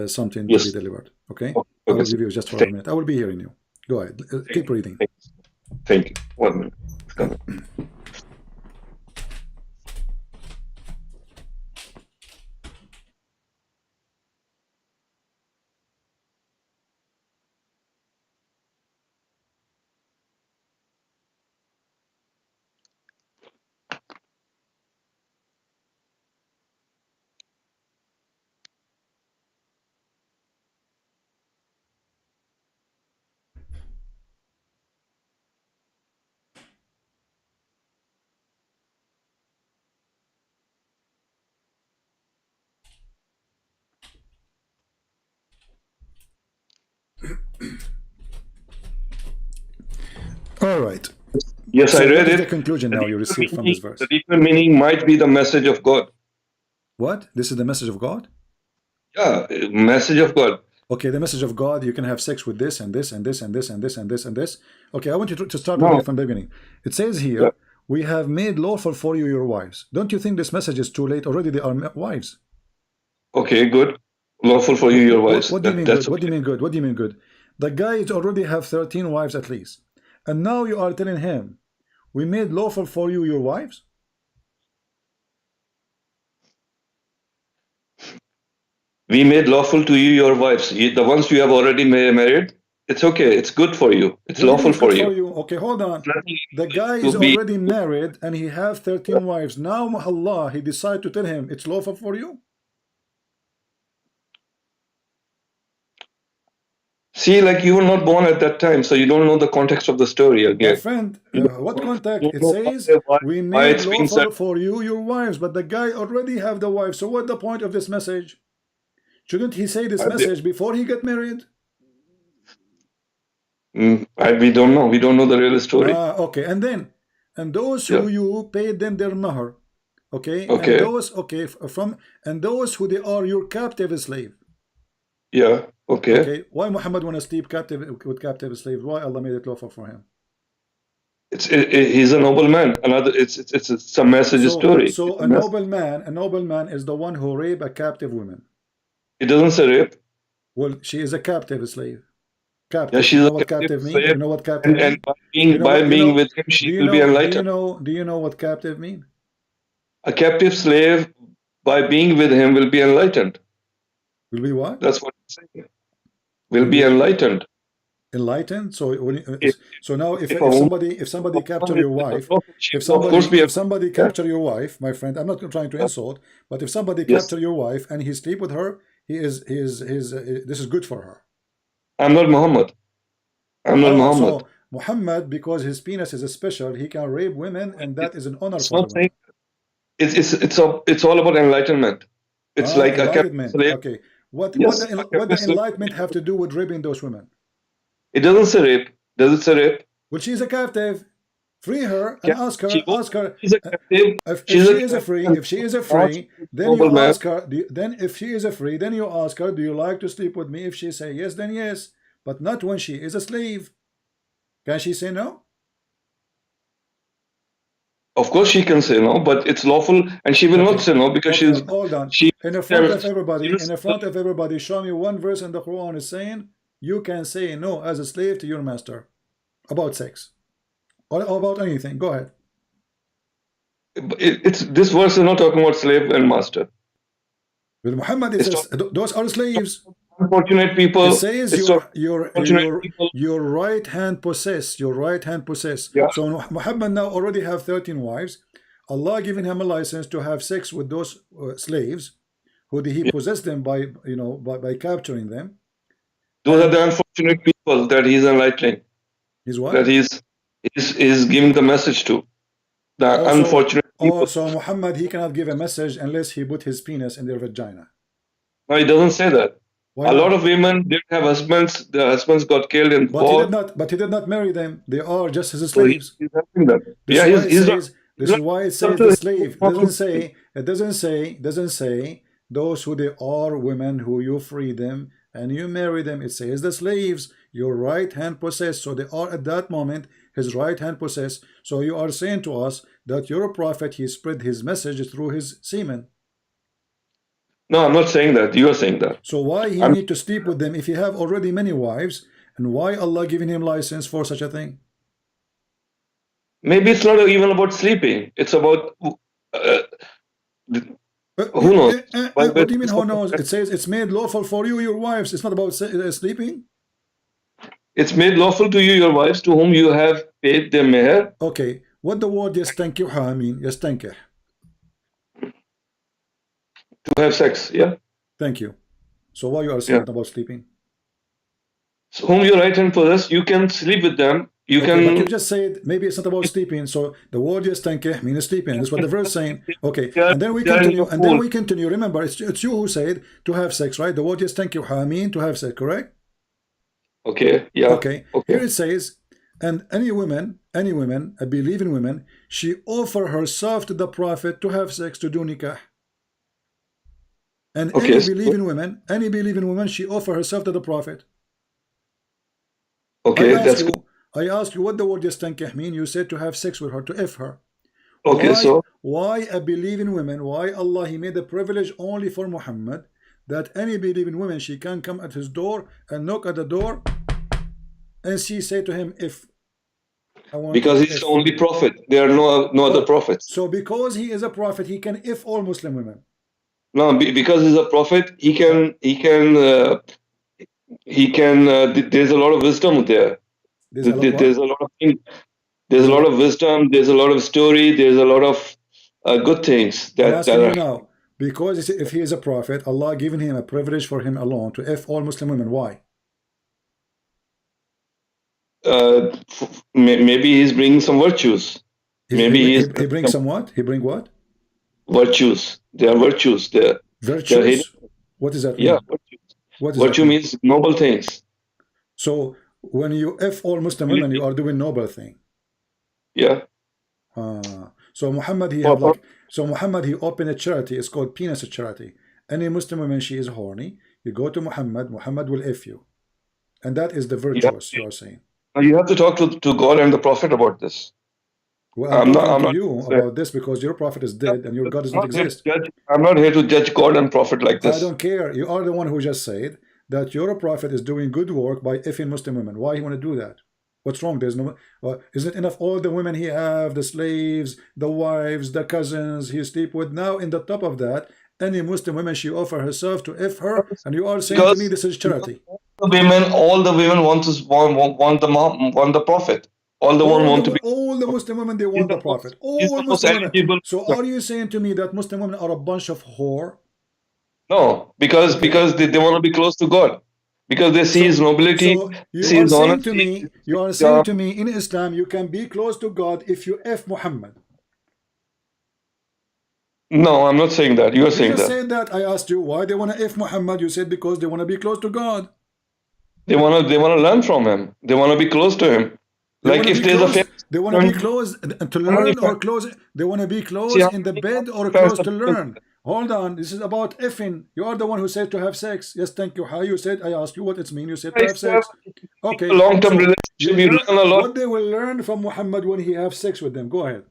something to be delivered. Okay? I will give you just for a minute. I will be hearing you. Go ahead. Keep reading. Thank you. 1 minute. It's coming. All right. Yes, so I read it. The conclusion now you received from this verse. The deeper meaning might be the message of God. What? This is the message of God? Yeah, message of God. Okay, the message of God, you can have sex with this and this and this and this and this and this and this. Okay, I want you to start reading from the beginning. It says here, we have made lawful for you your wives. Don't you think this message is too late? Already they are wives. Okay, good. Lawful for you your wives. What do you mean good? What do you mean good? What do you mean good? The guys already have 13 wives at least. And now you are telling him, we made lawful for you your wives? We made lawful to you your wives. The ones you have already married, it's okay. It's good for you. It's lawful for you. Okay, hold on. The guy is already married and he have 13 wives. Now Allah, he decided to tell him, it's lawful for you? See, like you were not born at that time, so you don't know the context of the story again. My friend, what context? It says, we made lawful for you your wives, but the guy already have the wife. So what's the point of this message? Shouldn't he say this message before he get married? We don't know. We don't know the real story. Okay, and those who you paid them their mahar, okay? Okay. And those who they are your captive slave. Yeah. Okay. Okay. Why Muhammad want to sleep with captive slaves? Why Allah made it lawful for him? He's a noble man. It's a message story. So a noble man is the one who rape a captive woman. It doesn't say rape. Well, she is a captive slave. Captive. Yeah, she's You know a what captive captive mean? slave, You know what captive and mean? by being with him, she will be enlightened. Do you know what captive mean? A captive slave, by being with him, will be enlightened. Will be what? That's what it's saying. Will be enlightened. Enlightened. So so now if somebody capture your wife, if somebody capture your wife, my friend, I'm not trying to insult, but if somebody capture your wife and he sleep with her, this is good for her. I'm not Muhammad. I'm not Muhammad. So Muhammad, because his penis is special, he can rape women, and that is an honor for women. It's all about enlightenment. It's like enlightenment. A slave. Okay. What the enlightenment have to do with raping those women? It doesn't say rape. Does it say rape? Well, she's a captive. Free her and ask her. She's a captive. If she is a free, then you ask her. Then if she is a free, then you ask her, do you like to sleep with me? If she say yes, then yes. But not when she is a slave. Can she say no? Of course she can say no, but it's lawful, and she will not say no because she's. Hold on. In the front of everybody, show me one verse in the Quran is saying you can say no as a slave to your master about sex or about anything. Go ahead. This verse is not talking about slave and master. Well, Muhammad says those are slaves. Unfortunate people. It says your right hand possess. Your right hand possess. Yeah. So Muhammad now already have 13 wives. Allah giving him a license to have sex with those slaves, who he possessed them by by capturing them. Those are the unfortunate people that he's enlightening. He's what? That he's giving the message to. The unfortunate people. So Muhammad, he cannot give a message unless he put his penis in their vagina. No, he doesn't say that. Why a not? lot of women didn't have husbands. Their husbands got killed in war. But he did not marry them. They are just his slaves. So he's helping them. This is why it says the slave. It doesn't say those who they are women who you free them and you marry them. It says the slaves, your right hand possess. So they are at that moment his right hand possess. So you are saying to us that you're a prophet, he spread his message through his semen. No, I'm not saying that. You are saying that. So why he need to sleep with them if he have already many wives, and why Allah giving him license for such a thing? Maybe it's not even about sleeping. It's about who knows? What do you mean who knows? It says it's made lawful for you, your wives. It's not about sleeping. It's made lawful to you, your wives, to whom you have paid their meher. Okay. What the word yastankiha mean? Yastankih. To have sex, yeah. Thank you. So why you are saying about sleeping? So whom you right hand possess, you can sleep with them. You can. But you just said maybe it's not about sleeping. So the word yastankih means sleeping. That's what the verse saying. Okay, and then we continue. And then we continue. Remember, it's you who said to have sex, right? The word yastankiha mean to have sex, correct? Okay. Yeah. Okay. Here it says, and any women, a believing woman, she offer herself to the prophet to have sex, to do nikah. And any believing woman, she offer herself to the prophet. Okay, I ask you what the word yastankih mean. You said to have sex with her, to F her. Okay, why a believing woman? Why Allah he made a privilege only for Muhammad, that any believing woman, she can come at his door and knock at the door, and she say to him, if I want. Because he's the only prophet. There are no other prophets. So because he is a prophet, he can if all Muslim women. No, because he's a prophet, he can. There's a lot of wisdom there. There's a lot of things. There's a lot of wisdom. There's a lot of story. There's a lot of good things that are. Now, because if he is a prophet, Allah given him a privilege for him alone to F all Muslim women. Why? Maybe he's bringing some virtues. He brings some what? He bring what? Virtues. There are virtues there. Virtues? What does that mean? Yeah, virtues. Virtue means noble things. So when you F all Muslim women, you are doing noble thing. Yeah. So Muhammad he opened a charity. It's called penis charity. Any Muslim woman, she is horny, you go to Muhammad will F you, and that is the virtuous you are saying. You have to talk to God and the Prophet about this. Well, I'm not to you about this because your prophet is dead and your God does not exist. I'm not here to judge God and prophet like this. I don't care. You are the one who just said that your prophet is doing good work by effing Muslim women. Why you want to do that? What's wrong? There's no. Isn't it enough? All the women he have, the slaves, the wives, the cousins he sleep with. Now, in the top of that, any Muslim woman she offer herself to f her, and you are saying to me this is charity. All the women want the prophet. All the Muslim women, they want the prophet. All Muslim women. So are you saying to me that Muslim women are a bunch of whore? No, because they want to be close to God. Because they see his nobility. So you are saying to me in Islam you can be close to God if you f Muhammad. No, I'm not saying that. You are saying that. You said that. I asked you why they want to f Muhammad. You said because they want to be close to God. They want to learn from him. They want to be close to him. Like if there's they want to be close to learn or close. They want to be close in the bed or close to learn. Hold on, this is about effing. You are the one who said to have sex. Yes, thank you. How you said? I asked you what it means. You said to have sex. Okay. Long-term relationship. You learn a lot. What they will learn from Muhammad when he have sex with them? Go ahead.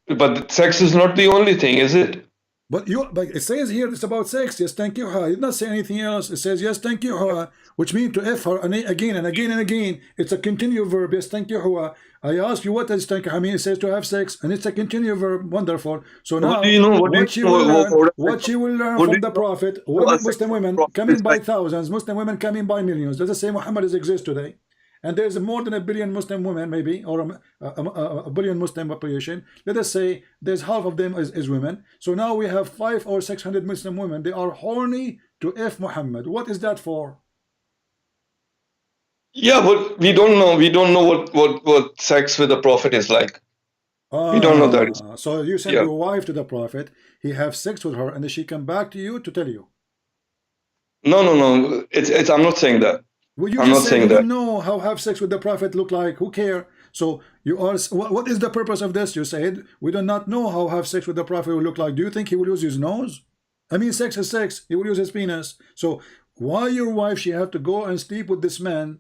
But sex is not the only thing, is it? But it says here it's about sex. Yes, thank you. It did not say anything else. It says yes, thank you. Which means to f her again and again and again. It's a continuous verb. Yes, thank you. I asked you what does thank you mean. It says to have sex, and it's a continuous verb. Wonderful. So now, what she will learn from the Prophet? Women, Muslim women coming by thousands. Muslim women coming by millions. Let us say Muhammad exists today. And there's more than 1 billion Muslim women, maybe, or a billion Muslim population. Let us say there's half of them is women. So now we have 500 or 600 Muslim women. They are horny to f Muhammad. What is that for? Yeah, but we don't know. We don't know what sex with the Prophet is like. We don't know that. So you send your wife to the Prophet. He have sex with her, and then she come back to you to tell you. No. It's. I'm not saying that. Well, you just said you don't know how have sex with the Prophet look like. Who care? So you are. What is the purpose of this? You said we do not know how have sex with the Prophet will look like. Do you think he will use his nose? I mean, sex is sex. He will use his penis. So why your wife she have to go and sleep with this man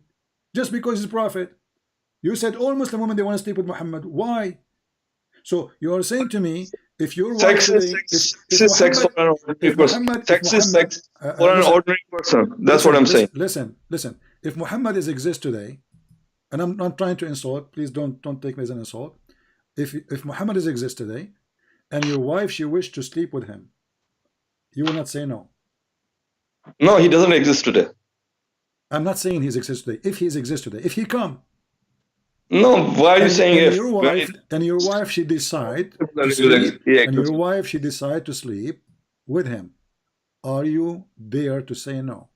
just because he's a prophet? You said all Muslim women they want to sleep with Muhammad. Why? So you are saying to me if your wife sex is sex for an ordinary person. Sex is sex for an ordinary person. That's what I'm saying. Listen. If Muhammad exists today, and I'm not trying to insult, please don't take me as an insult. If Muhammad exists today, and your wife she wished to sleep with him, you will not say no. No, he doesn't exist today. I'm not saying he exists today. If he exists today, if he come. No, why are you saying if? Your wife she decide to sleep, and your wife she decide to sleep with him. Are you there to say no?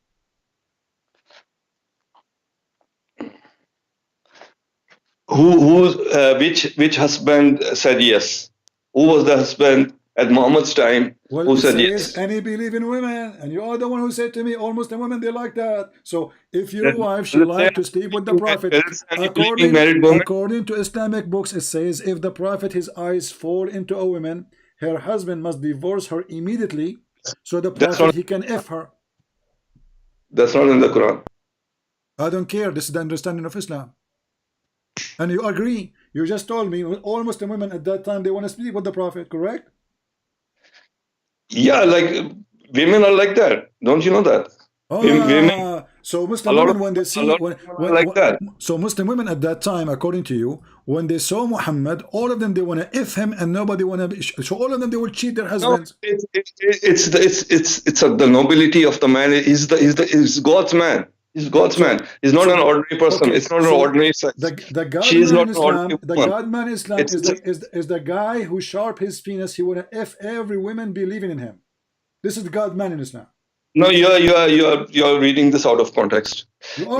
Which husband said yes? Who was the husband at Muhammad's time who said yes? Any believing women, and you are the one who said to me, all Muslim women they like that. So if your wife she like to sleep with the Prophet, according to Islamic books, it says if the Prophet his eyes fall into a woman, her husband must divorce her immediately, so the Prophet he can f her. That's not in the Quran. I don't care. This is the understanding of Islam. And you agree. You just told me all Muslim women at that time they want to sleep with the Prophet, correct? Yeah, like women are like that. Don't you know that? So Muslim women when they see so Muslim women at that time, according to you, when they saw Muhammad, all of them they want to f him, and nobody want to. So all of them they will cheat their husbands. No, it's the nobility of the man. He's God's man. He's God's man. He's not an ordinary person. Okay. It's not an ordinary sex. The God man in Islam is the guy who sharp his penis. He want to f every woman believing in him. This is the God man in Islam. No, you're reading this out of context.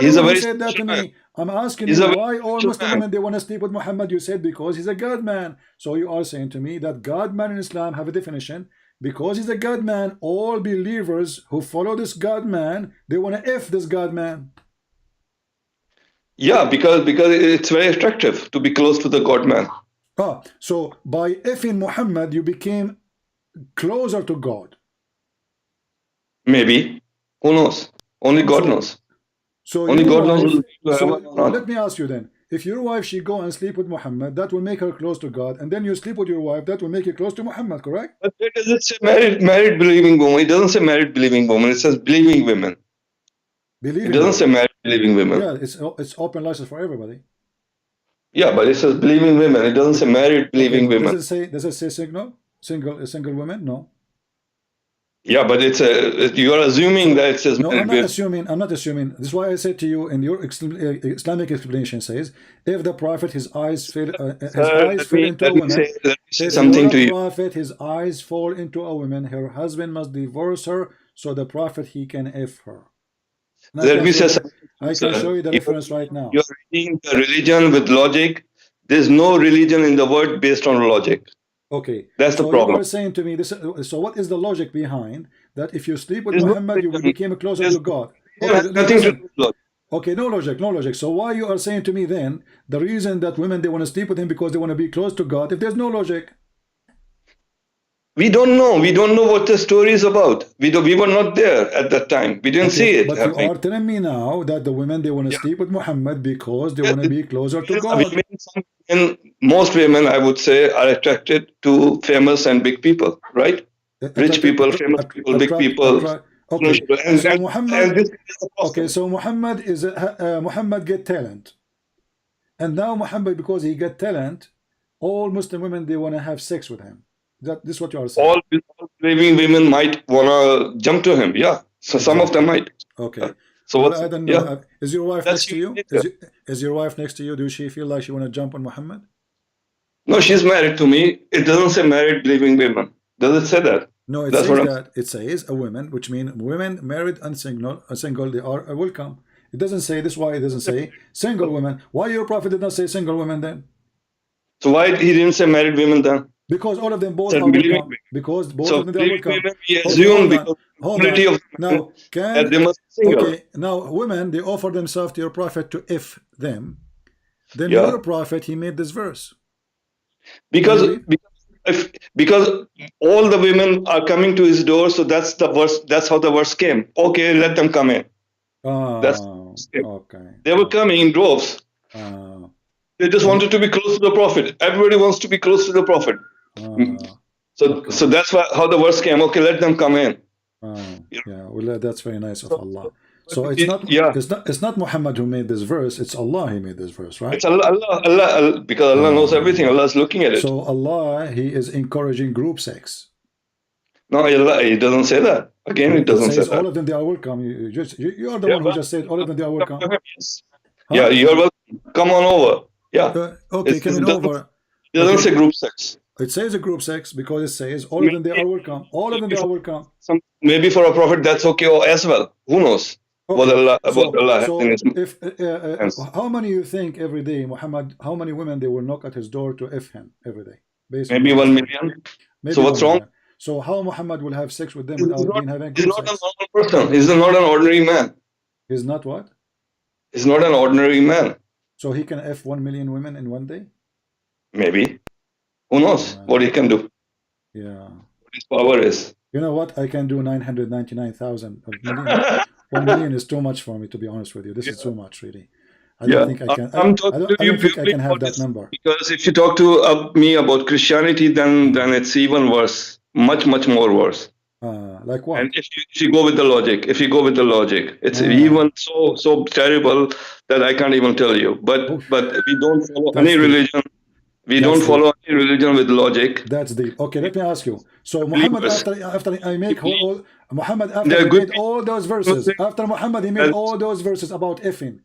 He's a very said that to me. I'm asking you why all Muslim women they want to sleep with Muhammad. You said because he's a God man. So you are saying to me that God man in Islam have a definition. Because he's a God man, all believers who follow this God man, they want to f this God man. Yeah, because it's very attractive to be close to the God man. So by effing Muhammad, you became closer to God. Maybe. Who knows? Only God knows. So only God knows. Let me ask you then. If your wife she go and sleep with Muhammad, that will make her close to God, and then you sleep with your wife, that will make you close to Muhammad, correct? But it doesn't say married believing woman. It doesn't say married believing woman. It says believing women. Believing It doesn't say women. married believing women. Yeah, it's open license for everybody. Yeah, but it says believing women. It doesn't say married believing Okay. women. Does it say single women? No. Yeah, but it's you are assuming that it says No, married I'm not women. assuming. I'm not assuming. This is why I said to you in your Islamic explanation says, if the prophet his eyes fell into a woman, let me say if something you're to a you. prophet, his eyes fall into a woman, her husband must divorce her, so the prophet he can f her. And Let me say something. I can show you the reference right now. You're reading the religion with logic. There's no religion in the world based on logic. Okay, that's the so problem. you are saying to me this. So what is the logic behind that? If you sleep with Muhammad, you will become closer to God. Okay, nothing to do with logic. Okay, no logic. So why you are saying to me then the reason that women they want to sleep with him because they want to be close to God? If there's no logic, we don't know. We don't know what the story is about. We were not there at that time. We didn't see it. But you are telling me now that the women they want to sleep with Muhammad because they want to be closer to God. And most women, I would say, are attracted to famous and big people, right? Rich people, famous people, big people. Okay, so Muhammad. Okay, so Muhammad is Muhammad get talent, and now Muhammad because he get talent, all Muslim women they want to have sex with him. This is what you are saying. All believing women might wanna jump to him, yeah. So some of them might. Okay. So well, what's, I don't know. yeah. Is your wife next to you? Is your wife next to you? Do she feel like she want to jump on Muhammad? No, she's married to me. It doesn't say married believing women. Does it say that? No, it says that. It says a woman, which means women married and single, they are welcome. It doesn't say this. Why it doesn't say single women? Why your prophet did not say single women then? So why he didn't say married women then? Because all of them both are welcome. Because both of them are welcome. We assume because hold on. Now they must be single. Okay, now women they offer themselves to your prophet to if them. Then your prophet he made this verse. Because all the women are coming to his door, so that's the verse. That's how the verse came. Okay, let them come in. That's okay. They were coming in droves. They just wanted to be close to the prophet. Everybody wants to be close to the prophet. So that's how the verse came. Okay, let them come in. Yeah, well, that's very nice of Allah. So it's not Muhammad who made this verse. It's Allah who made this verse, right? It's Allah, because Allah knows everything. Allah is looking at it. So Allah, He is encouraging group sex. No, Allah, He doesn't say that. Again, it doesn't say that. All of them they are welcome. You are the one who just said all of them they are welcome. Yes. Yeah, you're welcome. Come on over. Yeah. Okay, coming over. It doesn't say group sex. It says a group sex because it says all of them they are welcome. All of them they are welcome. Maybe for a prophet that's okay as well. Who knows? Okay. What Allah has in his if how many you think every day Muhammad? How many women they will knock at his door to f him every day? Maybe 1 million. Maybe so what's wrong? So how Muhammad will have sex with them without being having He's group not sex? an normal person. He's not an ordinary man. He's not what? He's not an ordinary man. So he can f 1 million women in one day? Maybe. Who knows what he can do? Yeah. What his power is. You know what? I can do 999,000 million. 1 million is too much for me, to be honest with you. This is too much, really. I don't think I can. I don't think I can have that number. Because if you talk to me about Christianity, then it's even worse. Much more worse. Like what? And if you go with the logic, it's even so terrible that I can't even tell you. But we don't follow any religion. We don't follow any religion with logic. That's deep. Okay, let me ask you. So Muhammad, after I make Muhammad, after he made all those verses, after Muhammad he made all those verses about effing,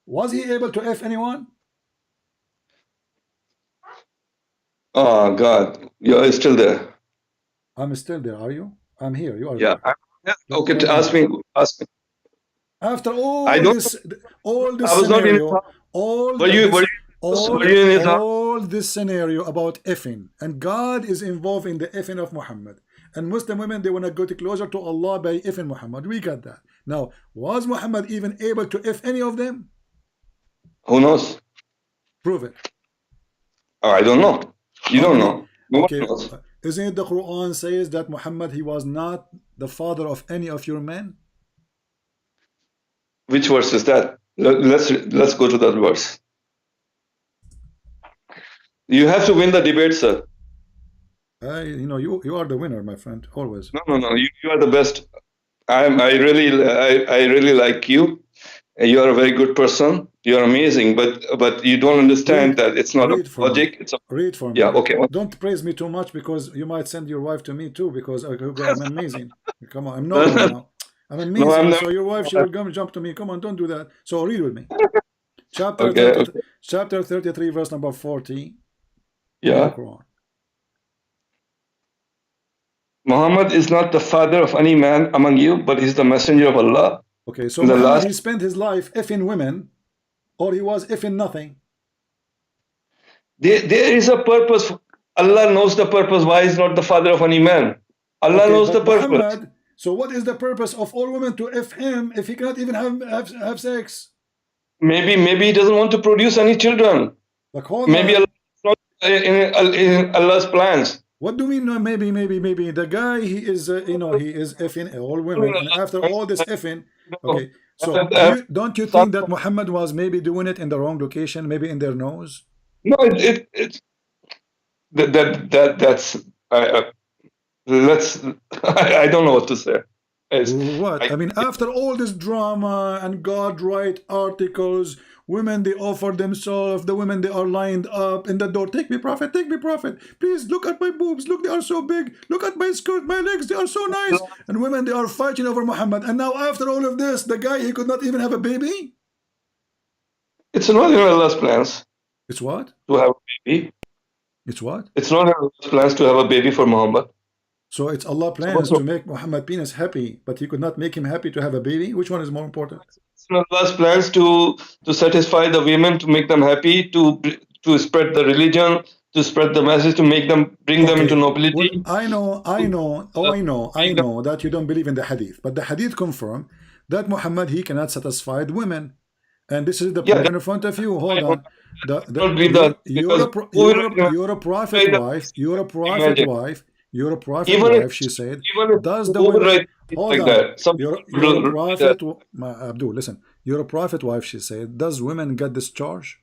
was he able to F anyone? Oh God, you're still there. I'm still there. Are you? I'm here. You are. Yeah. Okay. Ask me. After all this scenario about effing, and God is involved in the effing of Muhammad, and Muslim women they want to go closer to Allah by effing Muhammad. We got that. Now, was Muhammad even able to F any of them? Who knows? Prove it. I don't know. You don't know. Okay. Isn't it the Quran says that Muhammad he was not the father of any of your men? Which verse is that? Let's go to that verse. You have to win the debate, sir. You know, you are the winner, my friend, always. No. You are the best I really like you. You are a very good person. You are amazing, but you don't understand that it's not a logic. It's a read for me. Yeah, okay. Don't praise me too much because you might send your wife to me too because I'm amazing. Come on, I'm noble now. I'm amazing. No, I'm not. So your wife, she will come jump to me. Come on, don't do that. So read with me. Chapter Okay, 30, chapter 33, verse number 40. Yeah. Muhammad is not the father of any man among you, but he's the messenger of Allah. Okay, so Muhammad, he spent his life effing women, or he was effing nothing. There is a purpose. Allah knows the purpose why he's not the father of any man. Allah knows the purpose. Muhammad, so what is the purpose of all women to F him if he cannot even have sex? Maybe he doesn't want to produce any children. Like, maybe Allah is not in Allah's plans. What do we know? Maybe the guy, he is he is effing all women, and after all this effing, okay. So don't you think that Muhammad was maybe doing it in the wrong location, maybe in their nose? No, that's let's. I don't know what to say. What? I mean, after all this drama and God write articles, women, they offer themselves, the women, they are lined up in the door. Take me, prophet, please look at my boobs, look, they are so big, look at my skirt, my legs, they are so nice. And women, they are fighting over Muhammad. And now after all of this, the guy, he could not even have a baby? It's not in Allah's plans. It's what? To have a baby. It's what? It's not in Allah's plans to have a baby for Muhammad. So it's Allah plans to make Muhammad penis happy, but he could not make him happy to have a baby? Which one is more important? It's in Allah's plans to satisfy the women, to make them happy, to spread the religion, to spread the message, to make them, bring them into nobility. Well, I know that you don't believe in the hadith, but the hadith confirm that Muhammad, he cannot satisfy the women. And this is the point in front of you. Hold on. You're a prophet wife. You're a prophet wife. You're a prophet wife, she said. Does the women, hold on. You're a prophet, Abdul, listen. You're a prophet wife, she said. Does women get this charge?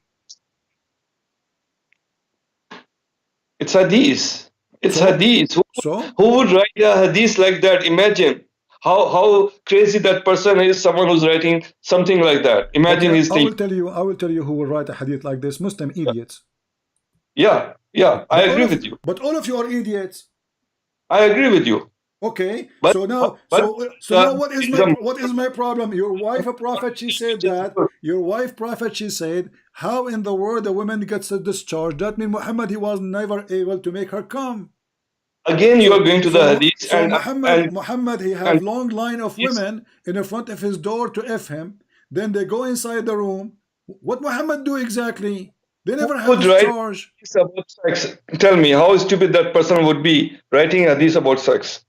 It's hadith. It's hadith. Who would write a hadith like that? Imagine how crazy that person is. Someone who's writing something like that. Imagine his thing. I will tell you who will write a hadith like this. Muslim idiots. Yeah, I agree with you. But all of you are idiots. I agree with you. Okay, so now what is my problem? Your wife a prophet, she said that. Your wife prophet, she said, how in the world a woman gets a discharge? That means Muhammad, he was never able to make her come. Again, you are going to the hadith. So Muhammad, he had long line of women in the front of his door to F him. Then they go inside the room. What Muhammad do exactly? They never have charge. About sex. Tell me how stupid that person would be writing hadith about sex.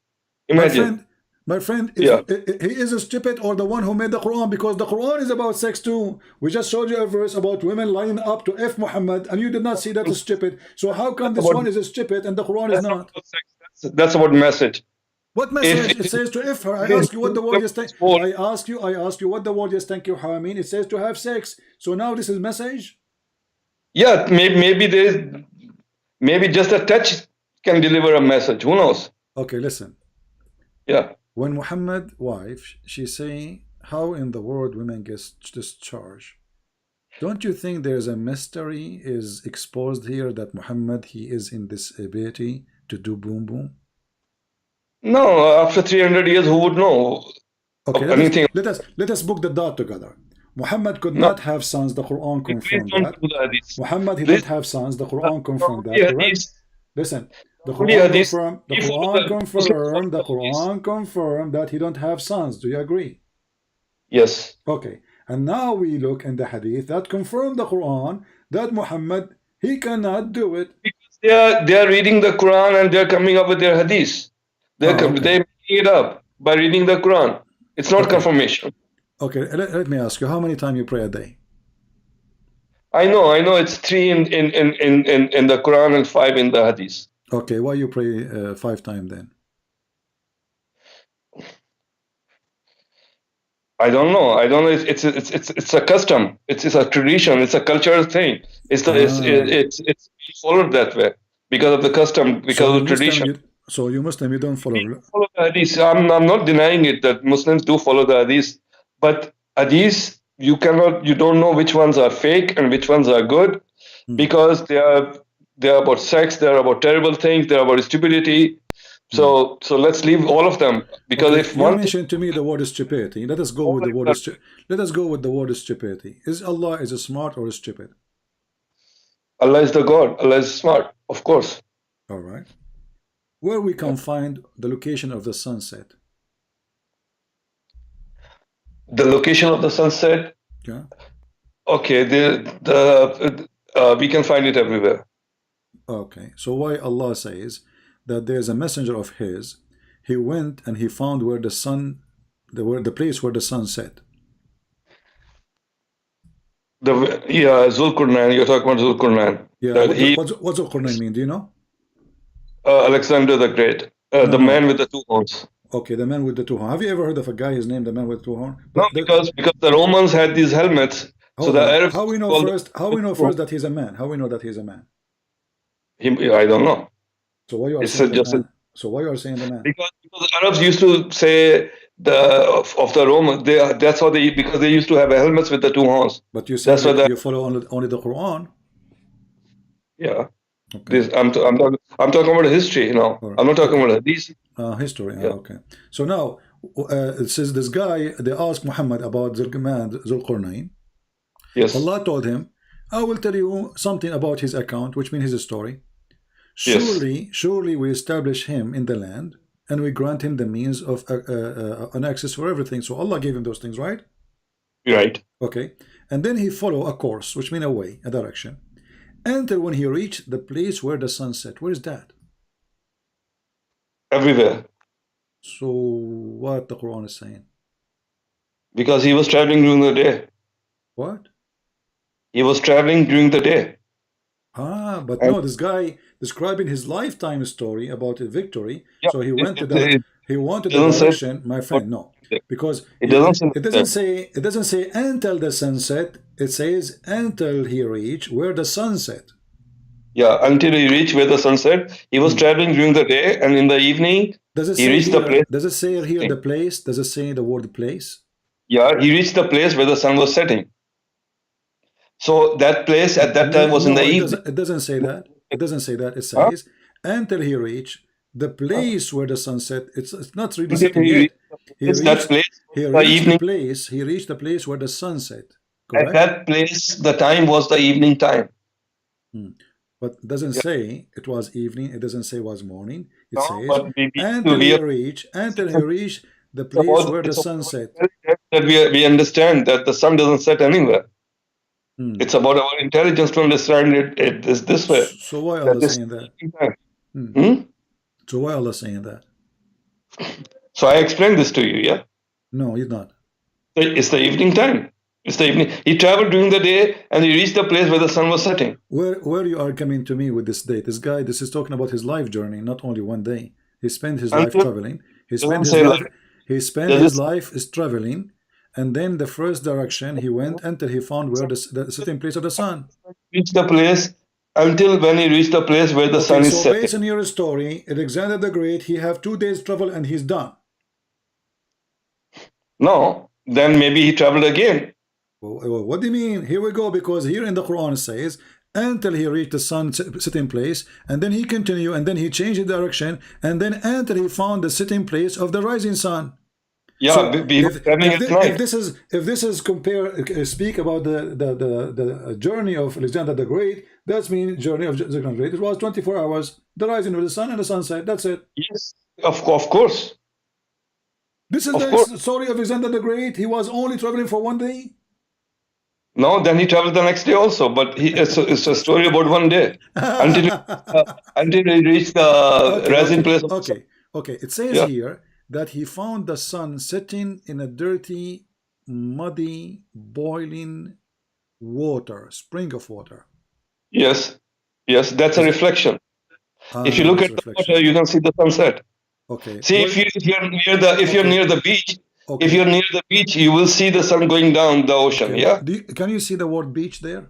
Imagine. My friend, he is a stupid or the one who made the Quran, because the Quran is about sex too. We just showed you a verse about women lining up to F Muhammad, and you did not see that as stupid. So how come this one is a stupid and the Quran is not? That's about message. What message? It says to F her. I ask you what the word is. I ask you what the word is. Thank you, mean. It says to have sex. So now this is message. Yeah, maybe there is, maybe just a touch can deliver a message. Who knows? Okay, listen. Yeah. When Muhammad wife, she's saying, how in the world women get discharged? Don't you think there's a mystery is exposed here that Muhammad, he is in this ability to do boom boom? No, after 300 years, who would know? Okay, let us book the dot together. Muhammad could not have sons. The Quran confirmed that. Muhammad, he didn't have sons. The Quran confirmed that. Correct? Listen, the Quran confirmed that he don't have sons. Do you agree? Yes. Okay. And now we look in the hadith that confirm the Quran that Muhammad, he cannot do it. Because they are reading the Quran and they are coming up with their hadith. They make it up by reading the Quran. It's not confirmation. Okay, let me ask you, how many times you pray a day? I know it's 3 in the Quran and 5 in the Hadith. Okay, why you pray 5 times then? I don't know. It's a custom. It's a tradition. It's a cultural thing. It's followed that way because of the custom, because of the tradition. So you Muslim, you don't follow the hadith. I'm not denying it that Muslims do follow the hadith, but hadith you don't know which ones are fake and which ones are good, because they are about sex, they are about terrible things, they are about stupidity. So let's leave all of them, because if you mentioned to me the word stupidity, let us go with the word stupidity. Is Allah smart or stupid? Allah is the God. Allah is smart, of course. All right. Where we can find the location of the sunset? The location of the sunset? Yeah. Okay, we can find it everywhere. Okay, so why Allah says that there's a messenger of his, he went and he found where the sun, the place where the sun set. Zulkarnain, you're talking about Zulkarnain. Yeah, what's Zulkarnain mean? Do you know? Alexander the Great, the man with the two horns. Okay, the man with the two horns. Have you ever heard of a guy, his name, the man with two horns? No, because the Romans had these helmets. So the Arabs. How we know first that he's a man? How we know that he's a man? I don't know. So why you are saying the man? So why you are saying the man? Because the Arabs used to say of the Romans, that's how because they used to have helmets with the two horns. But you said that you follow only the Quran. Yeah. Okay. I'm talking about history, you know. Right. I'm not talking about hadith. History. Yeah. Okay. So now it says this guy, they asked Muhammad about Zulkarnain. Yes. Allah told him, I will tell you something about his account, which means his story. Surely we establish him in the land, and we grant him the means of an access for everything. So Allah gave him those things, right? Right. Okay. And then he followed a course, which means a way, a direction, until when he reached the place where the sun set. Where is that? Everywhere. So what the Quran is saying? Because he was traveling during the day. What? He was traveling during the day. But no, this guy describing his lifetime story about a victory. Yeah, so he went to the direction, my friend. No, because it doesn't say until the sunset. It says until he reached where the sun set. Yeah, until he reached where the sun set. He was traveling during the day, and in the evening he reached the place. Does it say here the place? Does it say the word place? Yeah, he reached the place where the sun was setting. So that place at that time was in the evening. It doesn't say that. It doesn't say that. It says until he reached the place where the sun set. It's not really setting yet. He reached the place where the sun set. Correct? At that place, the time was the evening time. But it doesn't say it was evening. It doesn't say it was morning. It says until he reached the place where the sun set. That we understand that the sun doesn't set anywhere. It's about our intelligence to understand it this way. So why Allah saying that? So why Allah saying that? So I explained this to you, yeah? No, you're not. It's the evening time. It's the evening. He traveled during the day and he reached the place where the sun was setting. Where you are coming to me with this date? This guy, this is talking about his life journey, not only one day. He spent his life traveling. He spent his life traveling. And then the first direction he went until he found where the sitting place of the sun. Reached the place until when he reached the place where the sun is setting. So based on your story, Alexander the Great, he have 2 days travel and he's done. No, then maybe he traveled again. Well, what do you mean? Here we go, because here in the Quran it says until he reached the sun sitting place, and then he continued, and then he changed the direction, and then until he found the sitting place of the rising sun. Yeah, so if this is speak about the journey of Alexander the Great, that's mean journey of Alexander the Great. It was 24 hours, the rising of the sun and the sunset. That's it. Yes, of course. This is the story of Alexander the Great. He was only traveling for 1 day. No, then he traveled the next day also. But it's a story about 1 day until he reached the rising place. Okay. It says here that he found the sun setting in a dirty, muddy, boiling water, spring of water. Yes, that's a reflection. If you look at the water, you can see the sunset. Okay. See, if you're near the beach, you will see the sun going down the ocean. Okay. Yeah. Can you see the word beach there?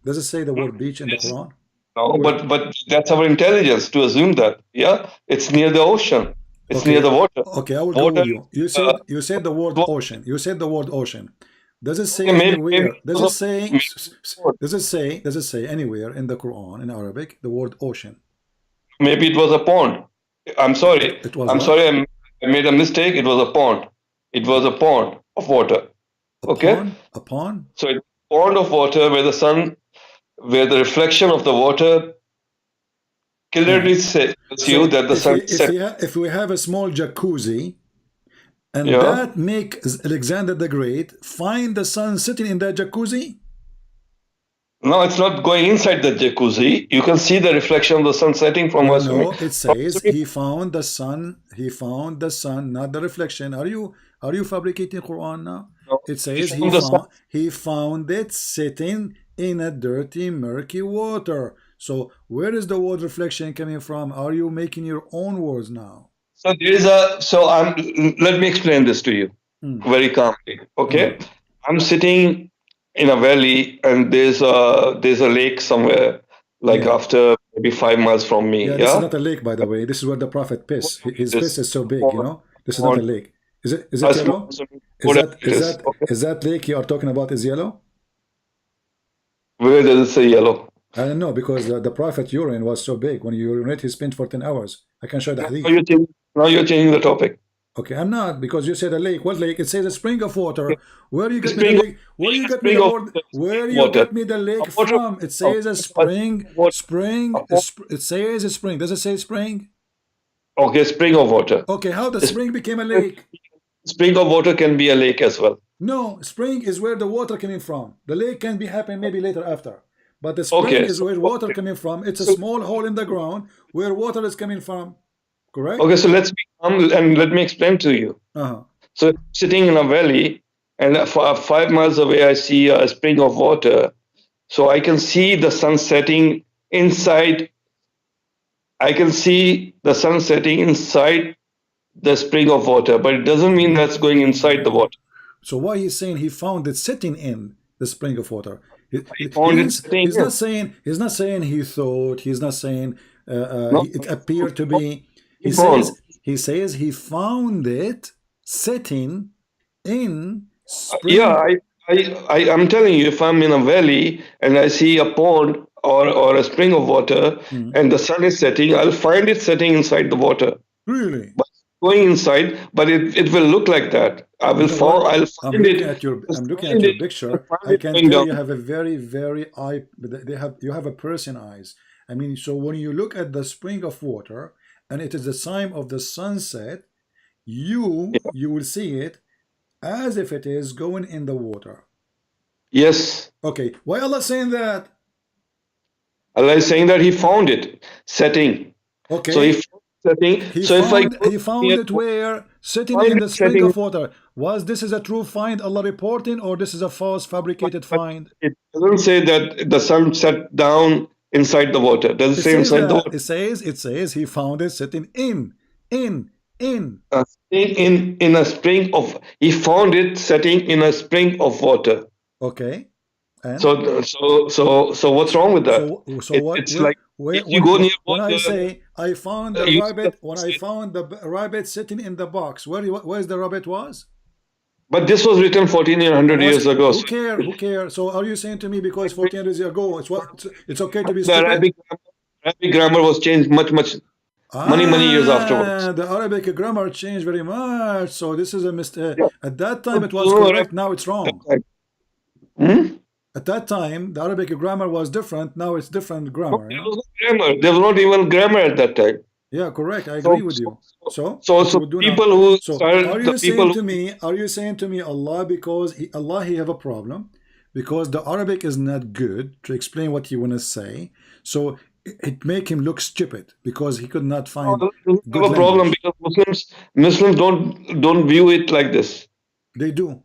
Does it say the word beach in the Quran? No, but that's our intelligence to assume that. Yeah, it's near the ocean. It's near the water. Okay, I will go with you. You said the word ocean. You said the word ocean. Does it say anywhere? Does it say anywhere in the Quran in Arabic the word ocean? Maybe it was a pond. I'm sorry. I'm sorry. I made a mistake. It was a pond. It was a pond of water. Okay. A pond. So it's a pond of water where where the reflection of the water clearly says you that the sun set. If we have a small jacuzzi, and that makes Alexander the Great find the sun sitting in that jacuzzi. No, it's not going inside the jacuzzi. You can see the reflection of the sun setting from us. No, it says he found the sun. He found the sun, not the reflection. Are you fabricating Quran now? No, it says he found it sitting in a dirty, murky water. So where is the word reflection coming from? Are you making your own words now? So there is let me explain this to you very calmly. Okay, I'm sitting in a valley, and there's a lake somewhere, like after maybe 5 miles from me. This is not a lake, by the way. This is where the prophet piss. His piss is so big, you know. This is not a lake. Is it yellow? Is that lake you are talking about is yellow? Where does it say yellow? I don't know, because the prophet urine was so big. When you urinate, he spent 14 hours. I can show the hadith. Now you're changing the topic. Okay, I'm not, because you said a lake. What lake? It says a spring of water. Where you get me the lake? Where you get me the word? Where you get me the lake from? It says a spring. It says a spring. Does it say spring? Okay, spring of water. Okay, how the spring became a lake? Spring of water can be a lake as well. No, spring is where the water coming from. The lake can be happen maybe later after. But the spring is where water coming from. It's a small hole in the ground where water is coming from. Correct? Okay, so let's be calm and let me explain to you. So sitting in a valley, and 5 miles away I see a spring of water. So I can see the sun setting inside. I can see the sun setting inside the spring of water, but it doesn't mean that's going inside the water. So why he's saying he found it sitting in the spring of water? He's not saying he thought. He's not saying it appeared to be. He says he found it sitting in spring. Yeah, I'm telling you, if I'm in a valley and I see a pond or a spring of water and the sun is setting, I'll find it setting inside the water. Really? But going inside, but it will look like that. I'll find it. I'm looking at your picture. I can tell you have a very you have a person eyes. I mean, so when you look at the spring of water and it is the time of the sunset, you will see it as if it is going in the water. Yes. Okay. Why Allah saying that? Allah is saying that he found it setting. Okay. So he found it where? Sitting in the spring of water. Was this is a true find Allah reporting, or this is a false fabricated find? It doesn't say that the sun set down inside the water. Does it say inside the water? It says he found it sitting in a spring of. He found it setting in a spring of water. Okay. And? So what's wrong with that? It's like you go near water. When I say I found the rabbit, when I found the rabbit sitting in the box, where's the rabbit was? But this was written 1400 years ago. Who cares? So are you saying to me because 1400 years ago it's okay to be stupid? The Arabic grammar was changed much many years afterwards. The Arabic grammar changed very much. So this is a mistake. At that time it was correct. Now it's wrong. At that time, the Arabic grammar was different. Now it's different grammar. There was no grammar. There was not even grammar at that time. Yeah, correct. I agree with you. So people who started, are you saying to me, Allah, because Allah he have a problem because the Arabic is not good to explain what he want to say. So it make him look stupid because he could not find. Good a problem because Muslims don't view it like this. They do.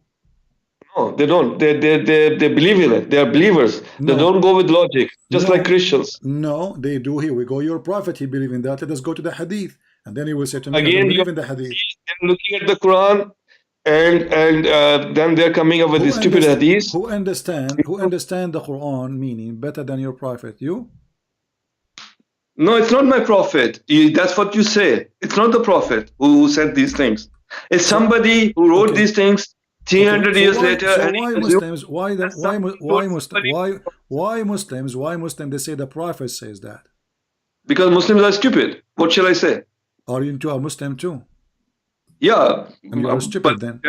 No, they don't. They believe in it. They are believers. No. They don't go with logic, just like Christians. No, they do. Here we go. Your prophet, he believe in that. Let us go to the hadith, and then he will say to me, again, I believe in the hadith. They're looking at the Quran, and then they're coming up with these stupid hadiths. Who understand the Quran meaning better than your prophet? You? No, it's not my prophet. That's what you say. It's not the prophet who said these things. It's somebody who wrote these things 300 years later. So and why Muslims? Why Muslims? They say the prophet says that. Because Muslims are stupid. What shall I say? Are you into a Muslim too? Yeah, and you are stupid then.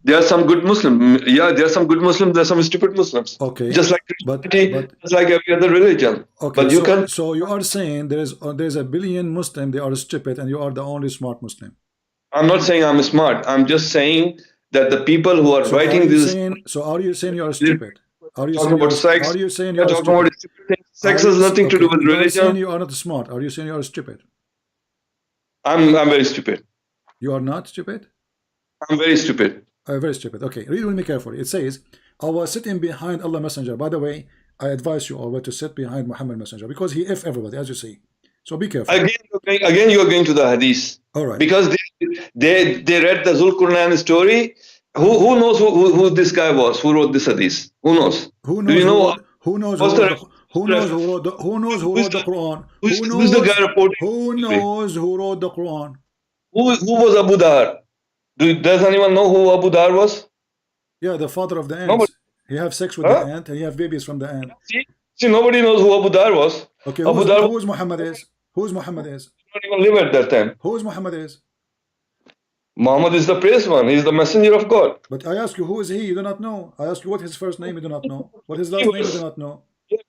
There are some good Muslims. Yeah, there are some good Muslims. There are some stupid Muslims. Okay, just like Christianity, just like every other religion. Okay, but you can. So you are saying there's a billion Muslims. They are stupid, and you are the only smart Muslim. I'm not saying I'm smart. I'm just saying that the people who are writing this. So are you saying you are stupid? Are you talking about sex? Are you saying you are talking about stupid things? Sex has nothing to do with religion. Are you saying you are not smart? Are you saying you are stupid? I'm very stupid. You are not stupid? I'm very stupid. Very stupid. Okay, read with me carefully. It says, I was sitting behind Allah Messenger. By the way, I advise you always to sit behind Muhammad Messenger because he everybody, as you see. So be careful. Again, you are going to the hadith. All right. Because they read the Zulqarnain story. Who knows who this guy was? Who wrote this hadith? Who knows? Who knows? Do you know? Who knows who wrote the Quran? Who's the guy reporting? Who knows who wrote the Quran? Who was Abu Dhar? Does anyone know who Abu Dhar was? Yeah, the father of the ants. Nobody. He have sex with the ant and he have babies from the ant. See, nobody knows who Abu Dhar was. Okay, who's Muhammad is? Who's Muhammad is? He didn't even live at that time. Who's Muhammad is? Muhammad is the praised one. He's the messenger of God. But I ask you, who is he? You do not know. I ask you what his first name, you do not know. What his last name, you do not know.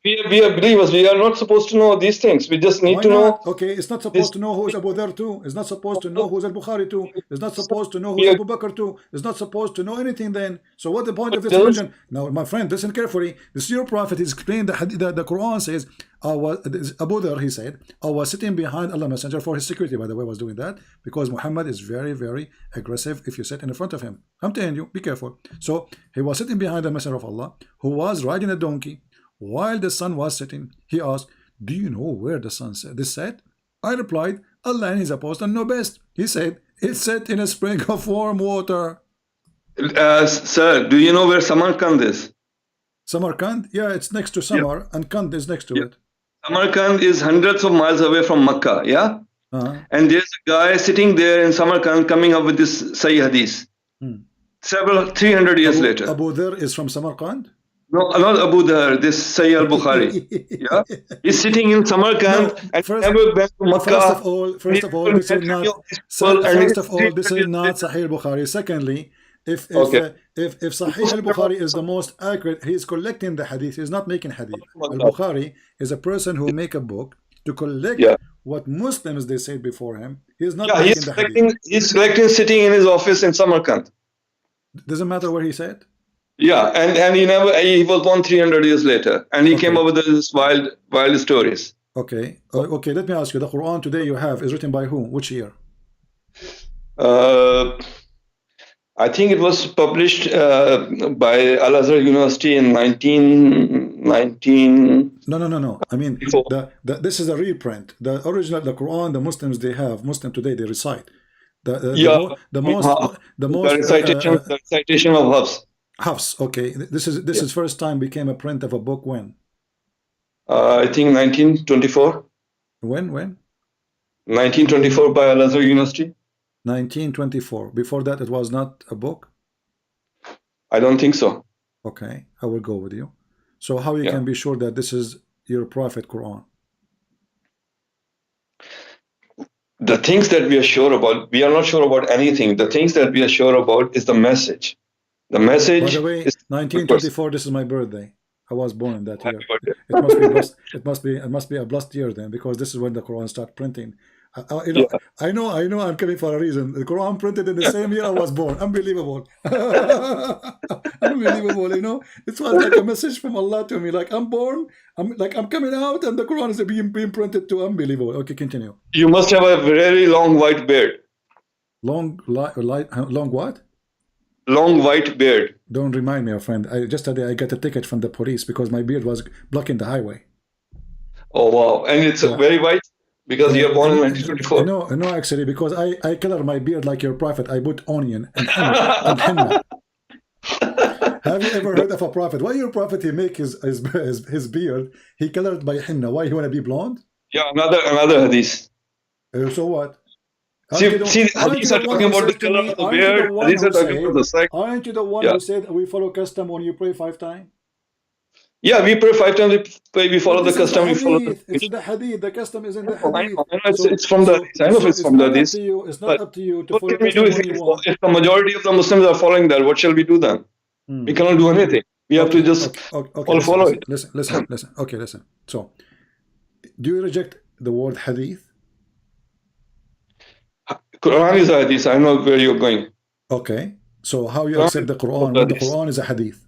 We are believers. We are not supposed to know these things. We just need to know. Okay, it's not supposed to know who is Abu Dhar too. It's not supposed to know who is Al-Bukhari too. It's not supposed to know who is Abu Bakr too. It's not supposed to know anything then. So what's the point of this religion? Now, my friend, listen carefully. This your prophet is explained the Quran says, Abu Dhar, he said, I was sitting behind Allah Messenger for his security, by the way, was doing that because Muhammad is very, very aggressive if you sit in front of him. I'm telling you, be careful. So he was sitting behind the Messenger of Allah who was riding a donkey. While the sun was setting, he asked, do you know where the sun set? This set? I replied, Allah and his apostle know best. He said, it set in a spring of warm water. Sir, do you know where Samarkand is? Samarkand? Yeah, it's next to Samar, and Kand is next to it. Samarkand is hundreds of miles away from Makkah, yeah? And there's a guy sitting there in Samarkand coming up with this Sahih Hadith. 300 years later. Abu Dhar is from Samarkand? No, not Abu Dhar, this Sayyid al-Bukhari. Yeah? He's sitting in Samarkand and never been to Makkah. First of all, this is not Sahih al-Bukhari. Secondly, if Sahih al-Bukhari is the most accurate, he is collecting the hadith, he is not making hadith. Al-Bukhari is a person who make a book to collect what Muslims they said before him. He is not making the hadith. He's collecting sitting in his office in Samarkand. Doesn't matter where he said. Yeah, and he was born 300 years later, and he came up with this wild stories. Okay, okay. Let me ask you: the Quran today you have is written by whom? Which year? I think it was published by Al-Azhar University in 1919. No. I mean, this is a reprint. The original, the Quran, the Muslims they have, Muslim today they recite. The recitation of Hafs. Hafs, okay. This is first time became a print of a book when? I think 1924. When? 1924 by Al-Azhar University. 1924. Before that, it was not a book? I don't think so. Okay, I will go with you. So how you can be sure that this is your prophet Quran? The things that we are sure about, we are not sure about anything. The things that we are sure about is the message. The message. By the way, 1924. This is my birthday. I was born in that year. It must be blessed. It must be a blessed year then, because this is when the Quran started printing. I know. I'm coming for a reason. The Quran printed in the same year I was born. Unbelievable. Unbelievable. You know, it was like a message from Allah to me. Like I'm born. I'm coming out, and the Quran is being printed too. Unbelievable. Okay, continue. You must have a very long white beard. Long what? Long white beard. Don't remind me, friend. Just today I got a ticket from the police because my beard was blocking the highway. Oh wow! And it's very white because you are born in 1924. No, actually, because I color my beard like your prophet. I put onion and henna. Have you ever heard of a prophet? Why your prophet he make his beard he colored by henna? Why he want to be blonde? Yeah, another hadith. So what? See, hadiths are talking about the color of the beard. Hadiths are talking about the sex. Aren't you the one who said we follow custom when you pray 5 times? Yeah, we pray 5 times. We follow the custom. We follow the. It's in the hadith. The custom is in the I hadith. know, it's from the. I know it's from the hadith. It's not up to you to what follow can we do if the majority of the Muslims are following that? What shall we do then? We cannot do anything. We have to just all follow it. Listen. Okay, listen. So, do you reject the word hadith? Quran is a hadith. I know where you're going. Okay. So how you accept the Quran when the Quran is a hadith?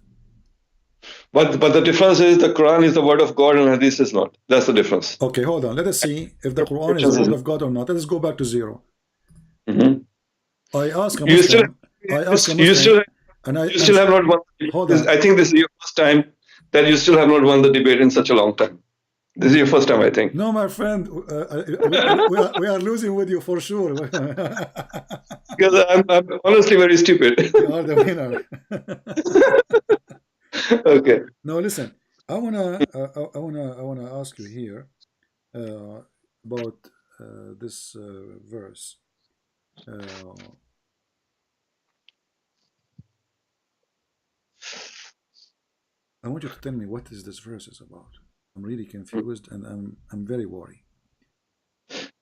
But the difference is the Quran is the word of God and hadith is not. That's the difference. Okay, hold on. Let us see if the Quran is the word of God or not. Let us go back to 0. I ask a Muslim. You still have not won. I think this is your first time that you still have not won the debate in such a long time. This is your first time, I think. No, my friend, we are losing with you for sure. Because I'm honestly very stupid. You are the winner. Okay. No, listen. I wanna ask you here about this verse. I want you to tell me what is this verse is about. I'm really confused and I'm very worried.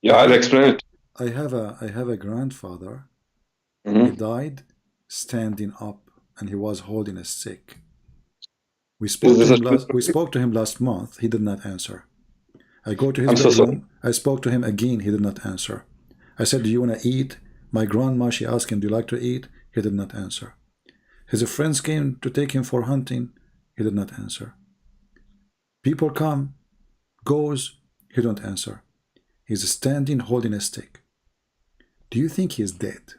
Yeah, I'll explain it. I have a grandfather. He died standing up and he was holding a stick. We spoke to him last month. He did not answer. I go to his bedroom. I spoke to him again. He did not answer. I said, do you want to eat? My grandma, she asked him, do you like to eat? He did not answer. His friends came to take him for hunting. He did not answer. People come, goes, he don't answer. He's standing holding a stick. Do you think he's dead?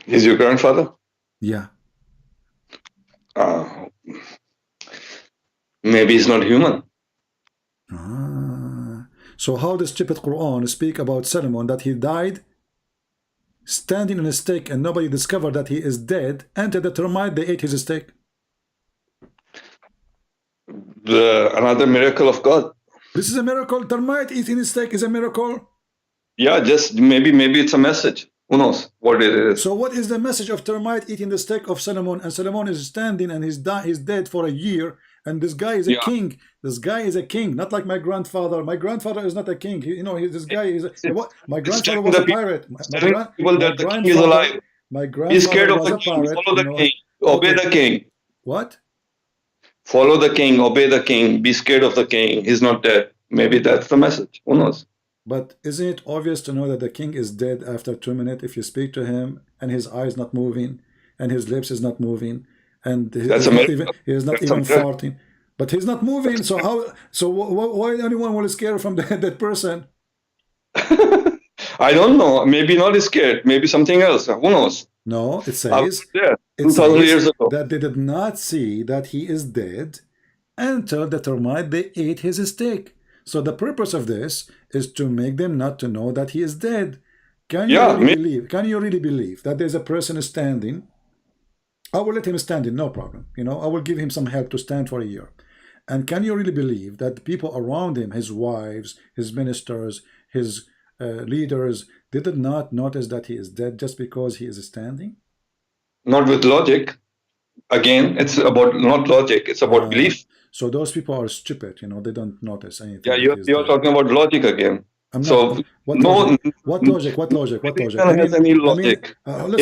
Is your grandfather? Yeah. Maybe he's not human. So how does stupid Quran speak about Solomon that he died standing on a stick and nobody discovered that he is dead, and the termite, they ate his stick? Another miracle of God. This is a miracle. Termite eating his steak is a miracle. Yeah, just maybe it's a message. Who knows what it is? So what is the message of termite eating the steak of Solomon, and Solomon is standing and he's dead for a year, and this guy is a king. This guy is a king, not like my grandfather. My grandfather is not a king. This guy is what? My grandfather was a pirate. My grandfather was a pirate. Follow the king. Obey the king. What? Follow the king. Obey the king. Be scared of the king. He's not dead. Maybe that's the message. Who knows? But isn't it obvious to know that the king is dead after 2 minutes if you speak to him and his eyes not moving and his lips is not moving and he is not even farting? But he's not moving. So how? So why anyone will scare from that person? I don't know. Maybe not scared. Maybe something else. Who knows? No, it says, 2,000 years ago that they did not see that he is dead until the termite they ate his steak. So the purpose of this is to make them not to know that he is dead. Can you really believe that there's a person standing? I will let him stand in, no problem. I will give him some help to stand for a year. And can you really believe that the people around him, his wives, his ministers, his leaders, they did not notice that he is dead just because he is standing? Not with logic. Again, it's about not logic. It's about belief. So those people are stupid. They don't notice anything. Yeah, you're talking about logic again. What logic? What logic? Has any logic. Hold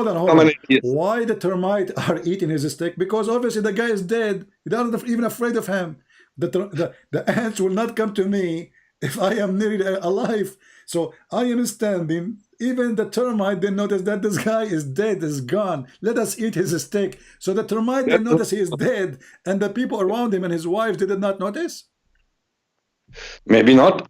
on. Why the termite are eating his steak? Because obviously the guy is dead. They're not even afraid of him. The ants will not come to me if I am nearly alive. So I am standing. Even the termite, they notice that this guy is dead, is gone. Let us eat his steak. So the termite, they notice he is dead, and the people around him and his wife, they did not notice? Maybe not.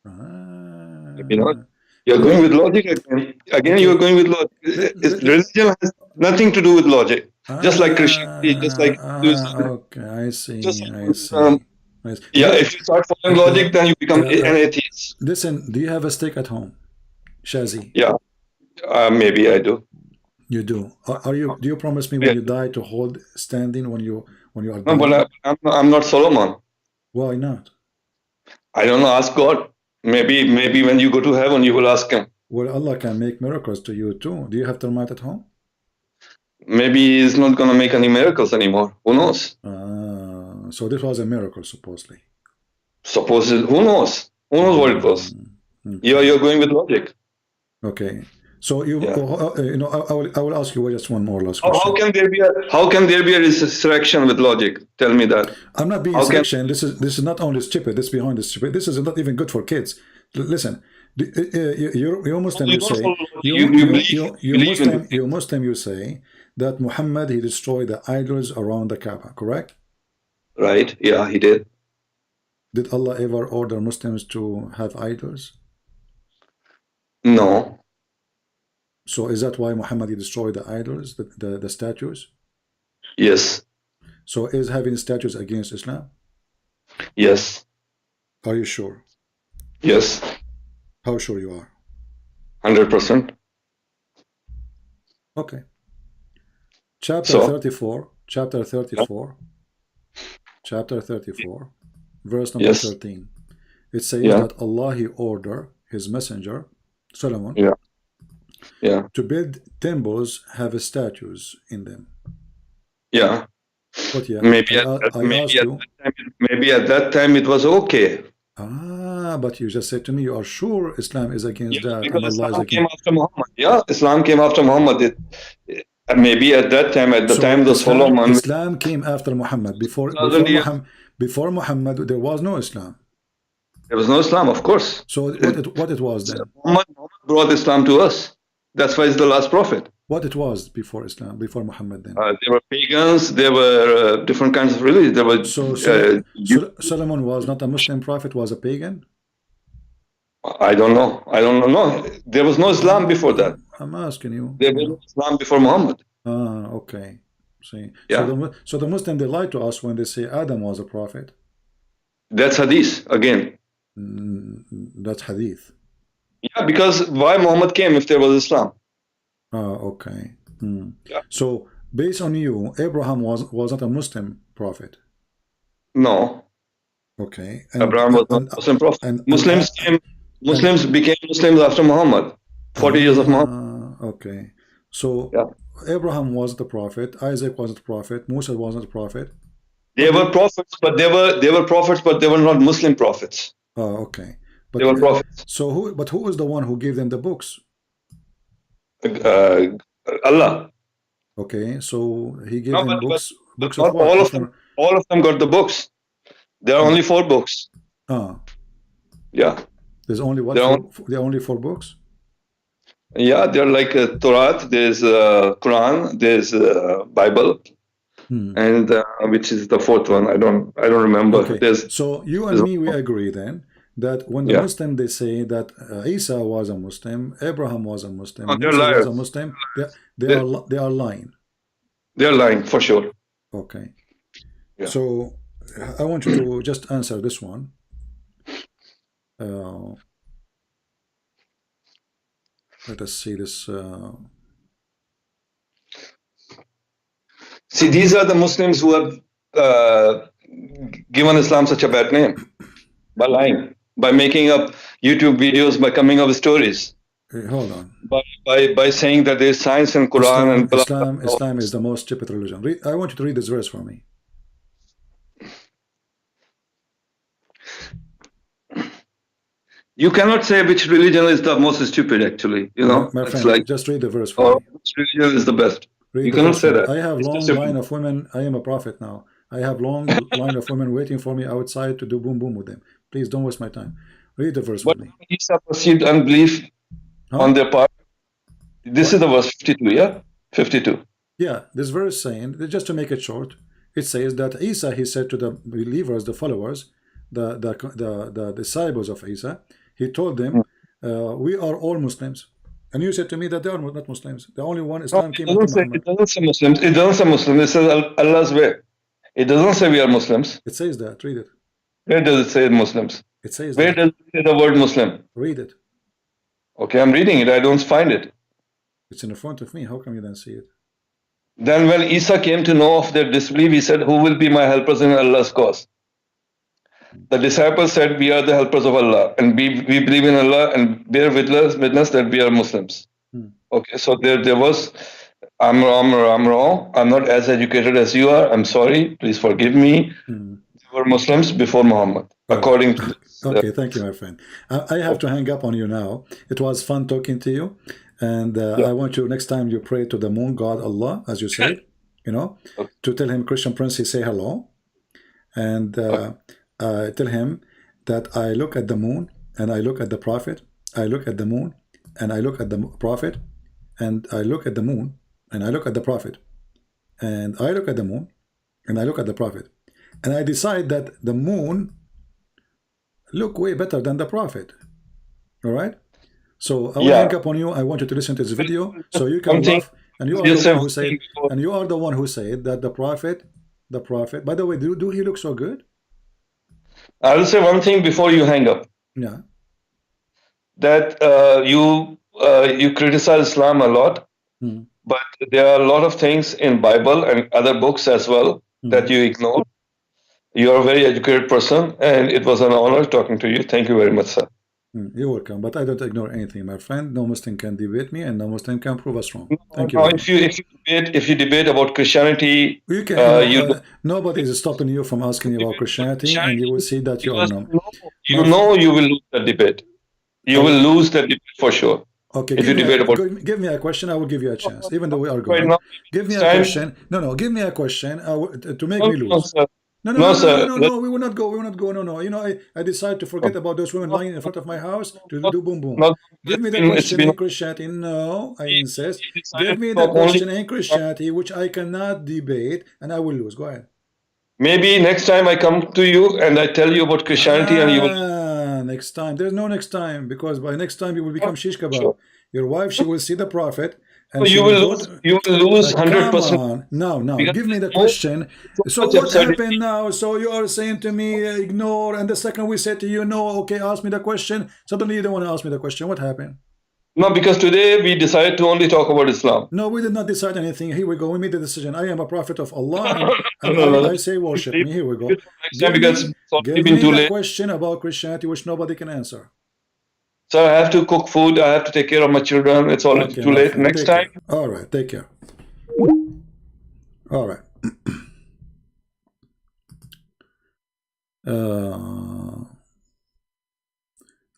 Maybe not. You're going with logic again. Again, you're going with logic. Religion has nothing to do with logic. Just like Christianity, just like... Okay, I see. Yeah, if you start following logic, then you become an atheist. Listen, do you have a steak at home? Shazi? Yeah, maybe I do. You do. Are you? Do you promise me when you die to hold standing when you are No, dying? but I'm not Solomon. Why not? I don't know. Ask God. Maybe when you go to heaven, you will ask him. Well, Allah can make miracles to you too. Do you have termite at home? Maybe he's not going to make any miracles anymore. Who knows? So this was a miracle, supposedly. Who knows? Who knows what it was? You're going with logic. Okay. So you know, I will ask you just one more last question. How can there be a resurrection with logic? Tell me that. I'm not being resurrection. This is not only stupid. This behind the stupid. This is not even good for kids. Listen, you're Muslim. You say you're Muslim. You say that Muhammad, he destroyed the idols around the Kaaba. Correct? Right. Yeah, he did. Did Allah ever order Muslims to have idols? No. So is that why Muhammad destroyed the idols, the statues? Yes. So is having statues against Islam? Yes. Are you sure? Yes. How sure you are? 100%. Okay. Chapter 34, verse number 13. It says that Allah, he ordered his messenger, Solomon, to build temples, have statues in them. Yeah. But maybe at that time it was okay. But you just said to me you are sure Islam is against that. Because Islam came after Muhammad. Yeah, Islam came after Muhammad. Maybe at that time, at the time the Solomon. Islam came after Muhammad. Before Muhammad, there was no Islam. There was no Islam, of course. So what it was then? Muhammad brought Islam to us. That's why he's the last prophet. What it was before Islam, before Muhammad then? There were pagans, there were different kinds of religions. There were, Solomon was not a Muslim prophet, was a pagan? I don't know. No, there was no Islam before that. I'm asking you. There was no Islam before Muhammad. Okay. See. Yeah. So the Muslim, they lie to us when they say Adam was a prophet. That's hadith again. That's hadith. Yeah, because why Muhammad came if there was Islam? Okay. Yeah. So based on you, Abraham was not a Muslim prophet. No. Okay. Abraham was not a Muslim prophet. Muslims became Muslims after Muhammad. 40 years of Muhammad. Okay. So Abraham was the prophet. Isaac was the prophet. Musa was not the prophet. They were prophets, but they were not Muslim prophets. Okay. But they were prophets. So who was the one who gave them the books? Allah. Okay, so he gave them books. Books of all of them. All of them got the books. There are only 4 books. Yeah. There's only what? There are only 4 books. Yeah, they're like Torah. There's Quran. There's Bible. And which is the 4th one? I don't remember. Okay. So you and me, we agree then that when the Muslim, they say that Isa was a Muslim, Abraham was a Muslim, Musa was a Muslim, they are lying. They are lying for sure. Okay. Yeah. So I want you to just answer this one. Let us see this. See, these are the Muslims who have given Islam such a bad name by lying, by making up YouTube videos, by coming up with stories. Hold on. By saying that there is science in Quran Islam is the most stupid religion. I want you to read this verse for me. You cannot say which religion is the most stupid. Actually, you know, my friend, it's like just read the verse for me. Which religion is the best? You cannot say that. I have long line of women. I am a prophet now. I have long line of women waiting for me outside to do boom boom with them. Please don't waste my time. Read the verse for me. Isa perceived unbelief on their part. This is the verse 52. Yeah, 52. Yeah, this verse saying, just to make it short, it says that Isa, he said to the believers, the followers, the disciples of Isa, he told them, we are all Muslims. And you said to me that they are not Muslims. The only one Islam came after Muhammad. It doesn't say Muslims. It doesn't say Muslims. It says Allah's way. It doesn't say we are Muslims. It says that. Read it. Where does it say Muslims? It says Where does it say the word Muslim? Read it. Okay, I'm reading it. I don't find it. It's in front of me. How come you don't see it? Then when Isa came to know of their disbelief, he said, who will be my helpers in Allah's cause? The disciples said, we are the helpers of Allah, and we believe in Allah and bear witness that we are Muslims. Okay, so there was, I'm wrong. I'm not as educated as you are. I'm sorry. Please forgive me. We were Muslims before Muhammad, according to this. Okay, thank you, my friend. I have to hang up on you now. It was fun talking to you. And I want you, next time you pray to the moon god Allah, as you said, you know, to tell him, Christian Prince, say hello. And tell him that I look at the moon and I look at the prophet. I look at the moon and I look at the prophet. And I look at the moon and I look at the prophet. And I look at the moon and I look at the prophet. And I decide that the moon look way better than the prophet. All right? So I will hang up on you. I want you to listen to this video so you can laugh. And you are the one who said, and you are the one who said that the prophet. By the way, do he look so good? I will say one thing before you hang up. Yeah. That you criticize Islam a lot, but there are a lot of things in Bible and other books as well that you ignore. You are a very educated person, and it was an honor talking to you. Thank you very much, sir. You're welcome, but I don't ignore anything, my friend. No Muslim can debate me, and no Muslim can prove us wrong. Thank you. If you debate about Christianity, you can. Nobody is stopping you from asking about Christianity, and you will see that you are no. You will lose that debate. You will lose that debate for sure. Okay, give me a question. I will give you a chance, even though we are going. Give me a question. No, give me a question to make me lose. No, we will not go. No. You know, I decided to forget about those women lying in front of my house to do boom boom. Give me the question in Christianity. No, I insist. Give me the question in Christianity, which I cannot debate, and I will lose. Go ahead. Maybe next time I come to you and I tell you about Christianity and you will... Next time. There's no next time, because by next time you will become shish kebab. Sure. Your wife, she will see the prophet. And so you will lose 100%. No. Give me the question. So what happened now? So you are saying to me, ignore, and the second we said to you, no, okay, ask me the question. Suddenly you don't want to ask me the question. What happened? No, because today we decided to only talk about Islam. No, we did not decide anything. Here we go. We made the decision. I am a prophet of Allah, and I say worship me. Here we go. Give me the question about Christianity, which nobody can answer. So I have to cook food. I have to take care of my children. It's already too late. Next time. All right. Take care. All right.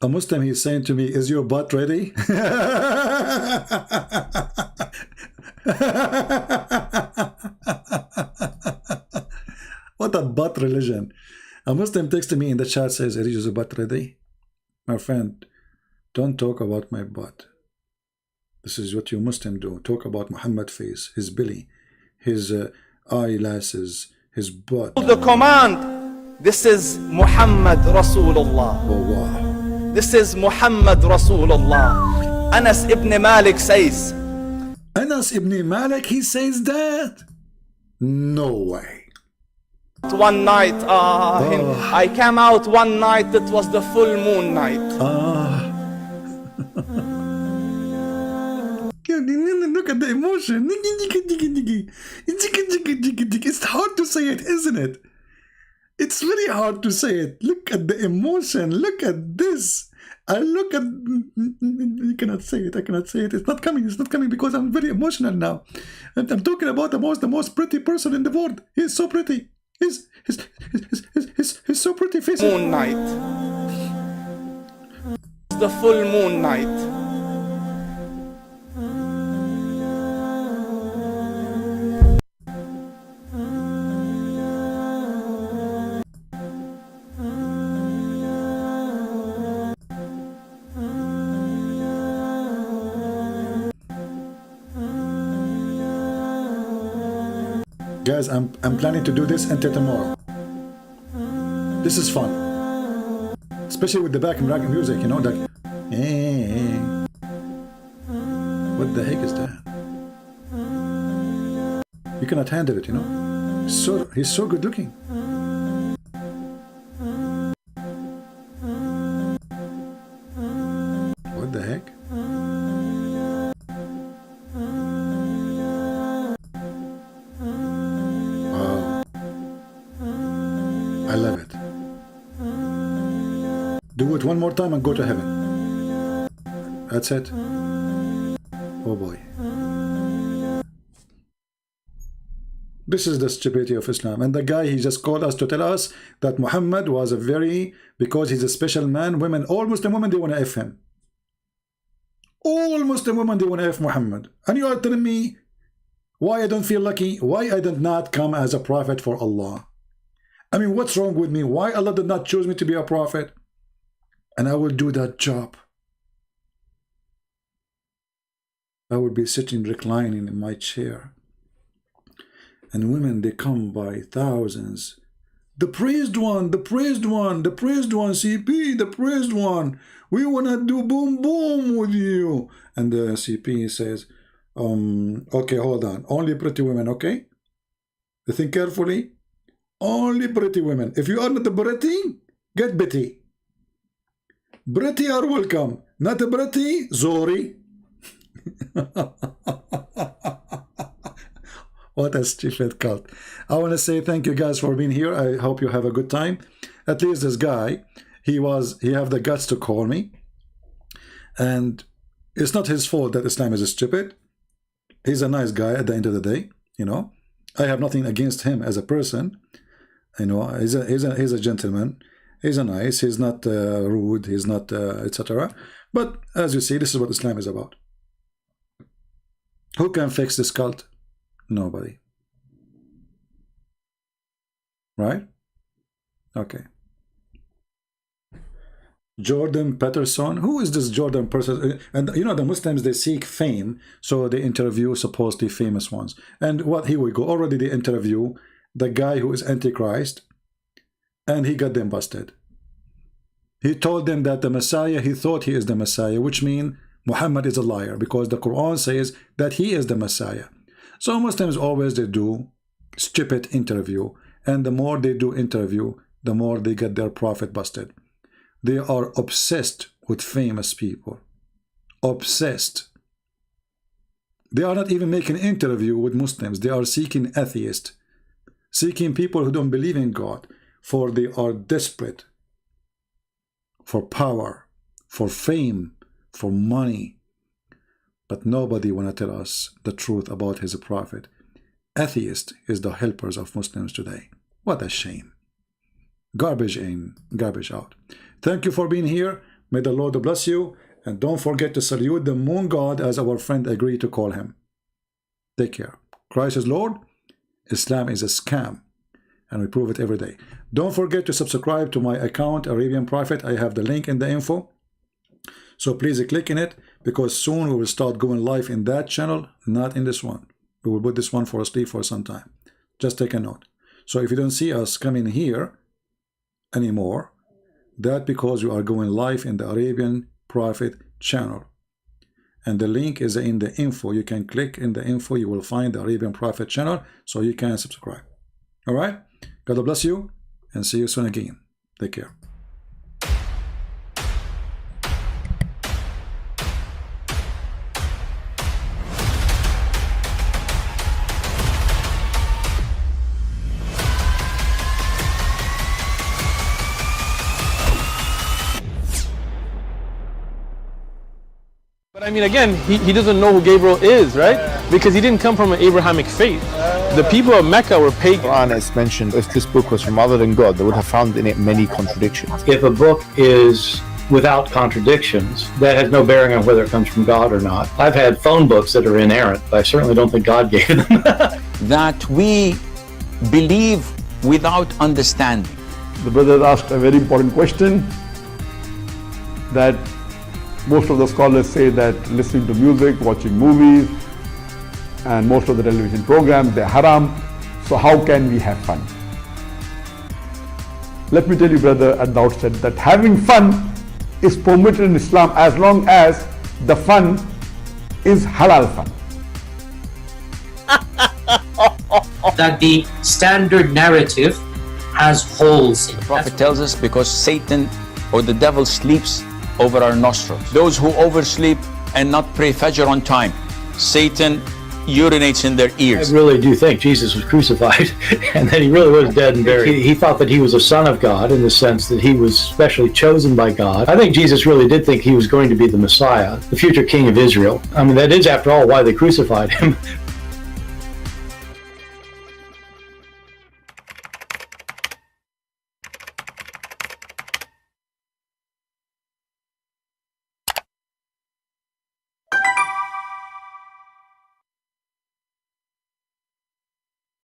A Muslim, he's saying to me, is your butt ready? What a butt religion. A Muslim texted me in the chat, says, is your butt ready? My friend, don't talk about my butt. This is what you Muslim do. Talk about Muhammad's face, his belly, his eyelashes, his butt. The command, this is Muhammad Rasulullah. Oh, wow. This is Muhammad Rasulullah. Anas ibn Malik says. Anas ibn Malik, he says that? No way. One night, I came out one night, it was the full moon night. Look at the emotion. It's hard to say it, isn't it? It's very hard to say it. Look at the emotion. Look at this. I look at... You cannot say it. I cannot say it. It's not coming. It's not coming because I'm very emotional now. And I'm talking about the most pretty person in the world. He's so pretty. He's so pretty. Face. Moon night. The full moon night. Guys, I'm planning to do this until tomorrow. This is fun, especially with the background music, you know, like, what the heck is that? You cannot handle it, you know. He's so good looking. What the heck? Do it one more time and go to heaven. That's it. Oh boy. This is the stupidity of Islam. And the guy, he just called us to tell us that Muhammad was a very, because he's a special man, women, all Muslim women, they want to F him. All Muslim women, they want to F Muhammad. And you are telling me why I don't feel lucky, why I did not come as a prophet for Allah. I mean, what's wrong with me? Why Allah did not choose me to be a prophet? And I will do that job. I will be sitting reclining in my chair. And women, they come by thousands. The praised one, the praised one, the praised one, CP, the praised one. We want to do boom boom with you. And the CP says, okay, hold on. Only pretty women, okay? Think carefully. Only pretty women. If you are not pretty, get Betty. Pretty are welcome. Not pretty, Zori. What a stupid cult. I want to say thank you guys for being here. I hope you have a good time. At least this guy, he have the guts to call me. And it's not his fault that Islam is stupid. He's a nice guy at the end of the day, you know. I have nothing against him as a person. You know, he's a gentleman. He's a nice. He's not rude. He's not etc. But as you see, this is what Islam is about. Who can fix this cult? Nobody. Right? Okay. Jordan Peterson. Who is this Jordan person? And you know, the Muslims, they seek fame, so they interview supposedly famous ones. And what, here we go. Already they interview the guy who is Antichrist, and he got them busted. He told them that the Messiah, he thought he is the Messiah, which means Muhammad is a liar, because the Quran says that he is the Messiah. So Muslims always, they do stupid interview, and the more they do interview, the more they get their prophet busted. They are obsessed with famous people. Obsessed. They are not even making interview with Muslims. They are seeking atheists, seeking people who don't believe in God, for they are desperate for power, for fame, for money. But nobody want to tell us the truth about his prophet. Atheist is the helpers of Muslims today. What a shame. Garbage in, garbage out. Thank you for being here. May the Lord bless you. And don't forget to salute the moon god as our friend agreed to call him. Take care. Christ is Lord. Islam is a scam. And we prove it every day. Don't forget to subscribe to my account, Arabian Prophet. I have the link in the info. So please click in it, because soon we will start going live in that channel, not in this one. We will put this one for sleep for some time. Just take a note. So if you don't see us coming here anymore, that because you are going live in the Arabian Prophet channel. And the link is in the info. You can click in the info. You will find the Arabian Prophet channel, so you can subscribe. All right? God bless you, and see you soon again. Take care. But I mean, again, he doesn't know who Gabriel is, right? Because he didn't come from an Abrahamic faith. The people of Mecca were pagan. Quran is mentioned, if this book was from other than God, they would have found in it many contradictions. If a book is without contradictions, that has no bearing on whether it comes from God or not. I've had phone books that are inerrant, but I certainly don't think God gave them. That we believe without understanding. The brother asked a very important question, that most of the scholars say that listening to music, watching movies, and most of the television programs, they're haram. So how can we have fun? Let me tell you, brother, at the outset, that having fun is permitted in Islam as long as the fun is halal fun. That the standard narrative has holes in it. The Prophet tells us because Satan or the devil sleeps over our nostrils. Those who oversleep and not pray Fajr on time, Satan urinates in their ears. I really do think Jesus was crucified and that he really was dead and buried. He thought that he was a son of God in the sense that he was specially chosen by God. I think Jesus really did think he was going to be the Messiah, the future king of Israel. I mean, that is, after all, why they crucified him,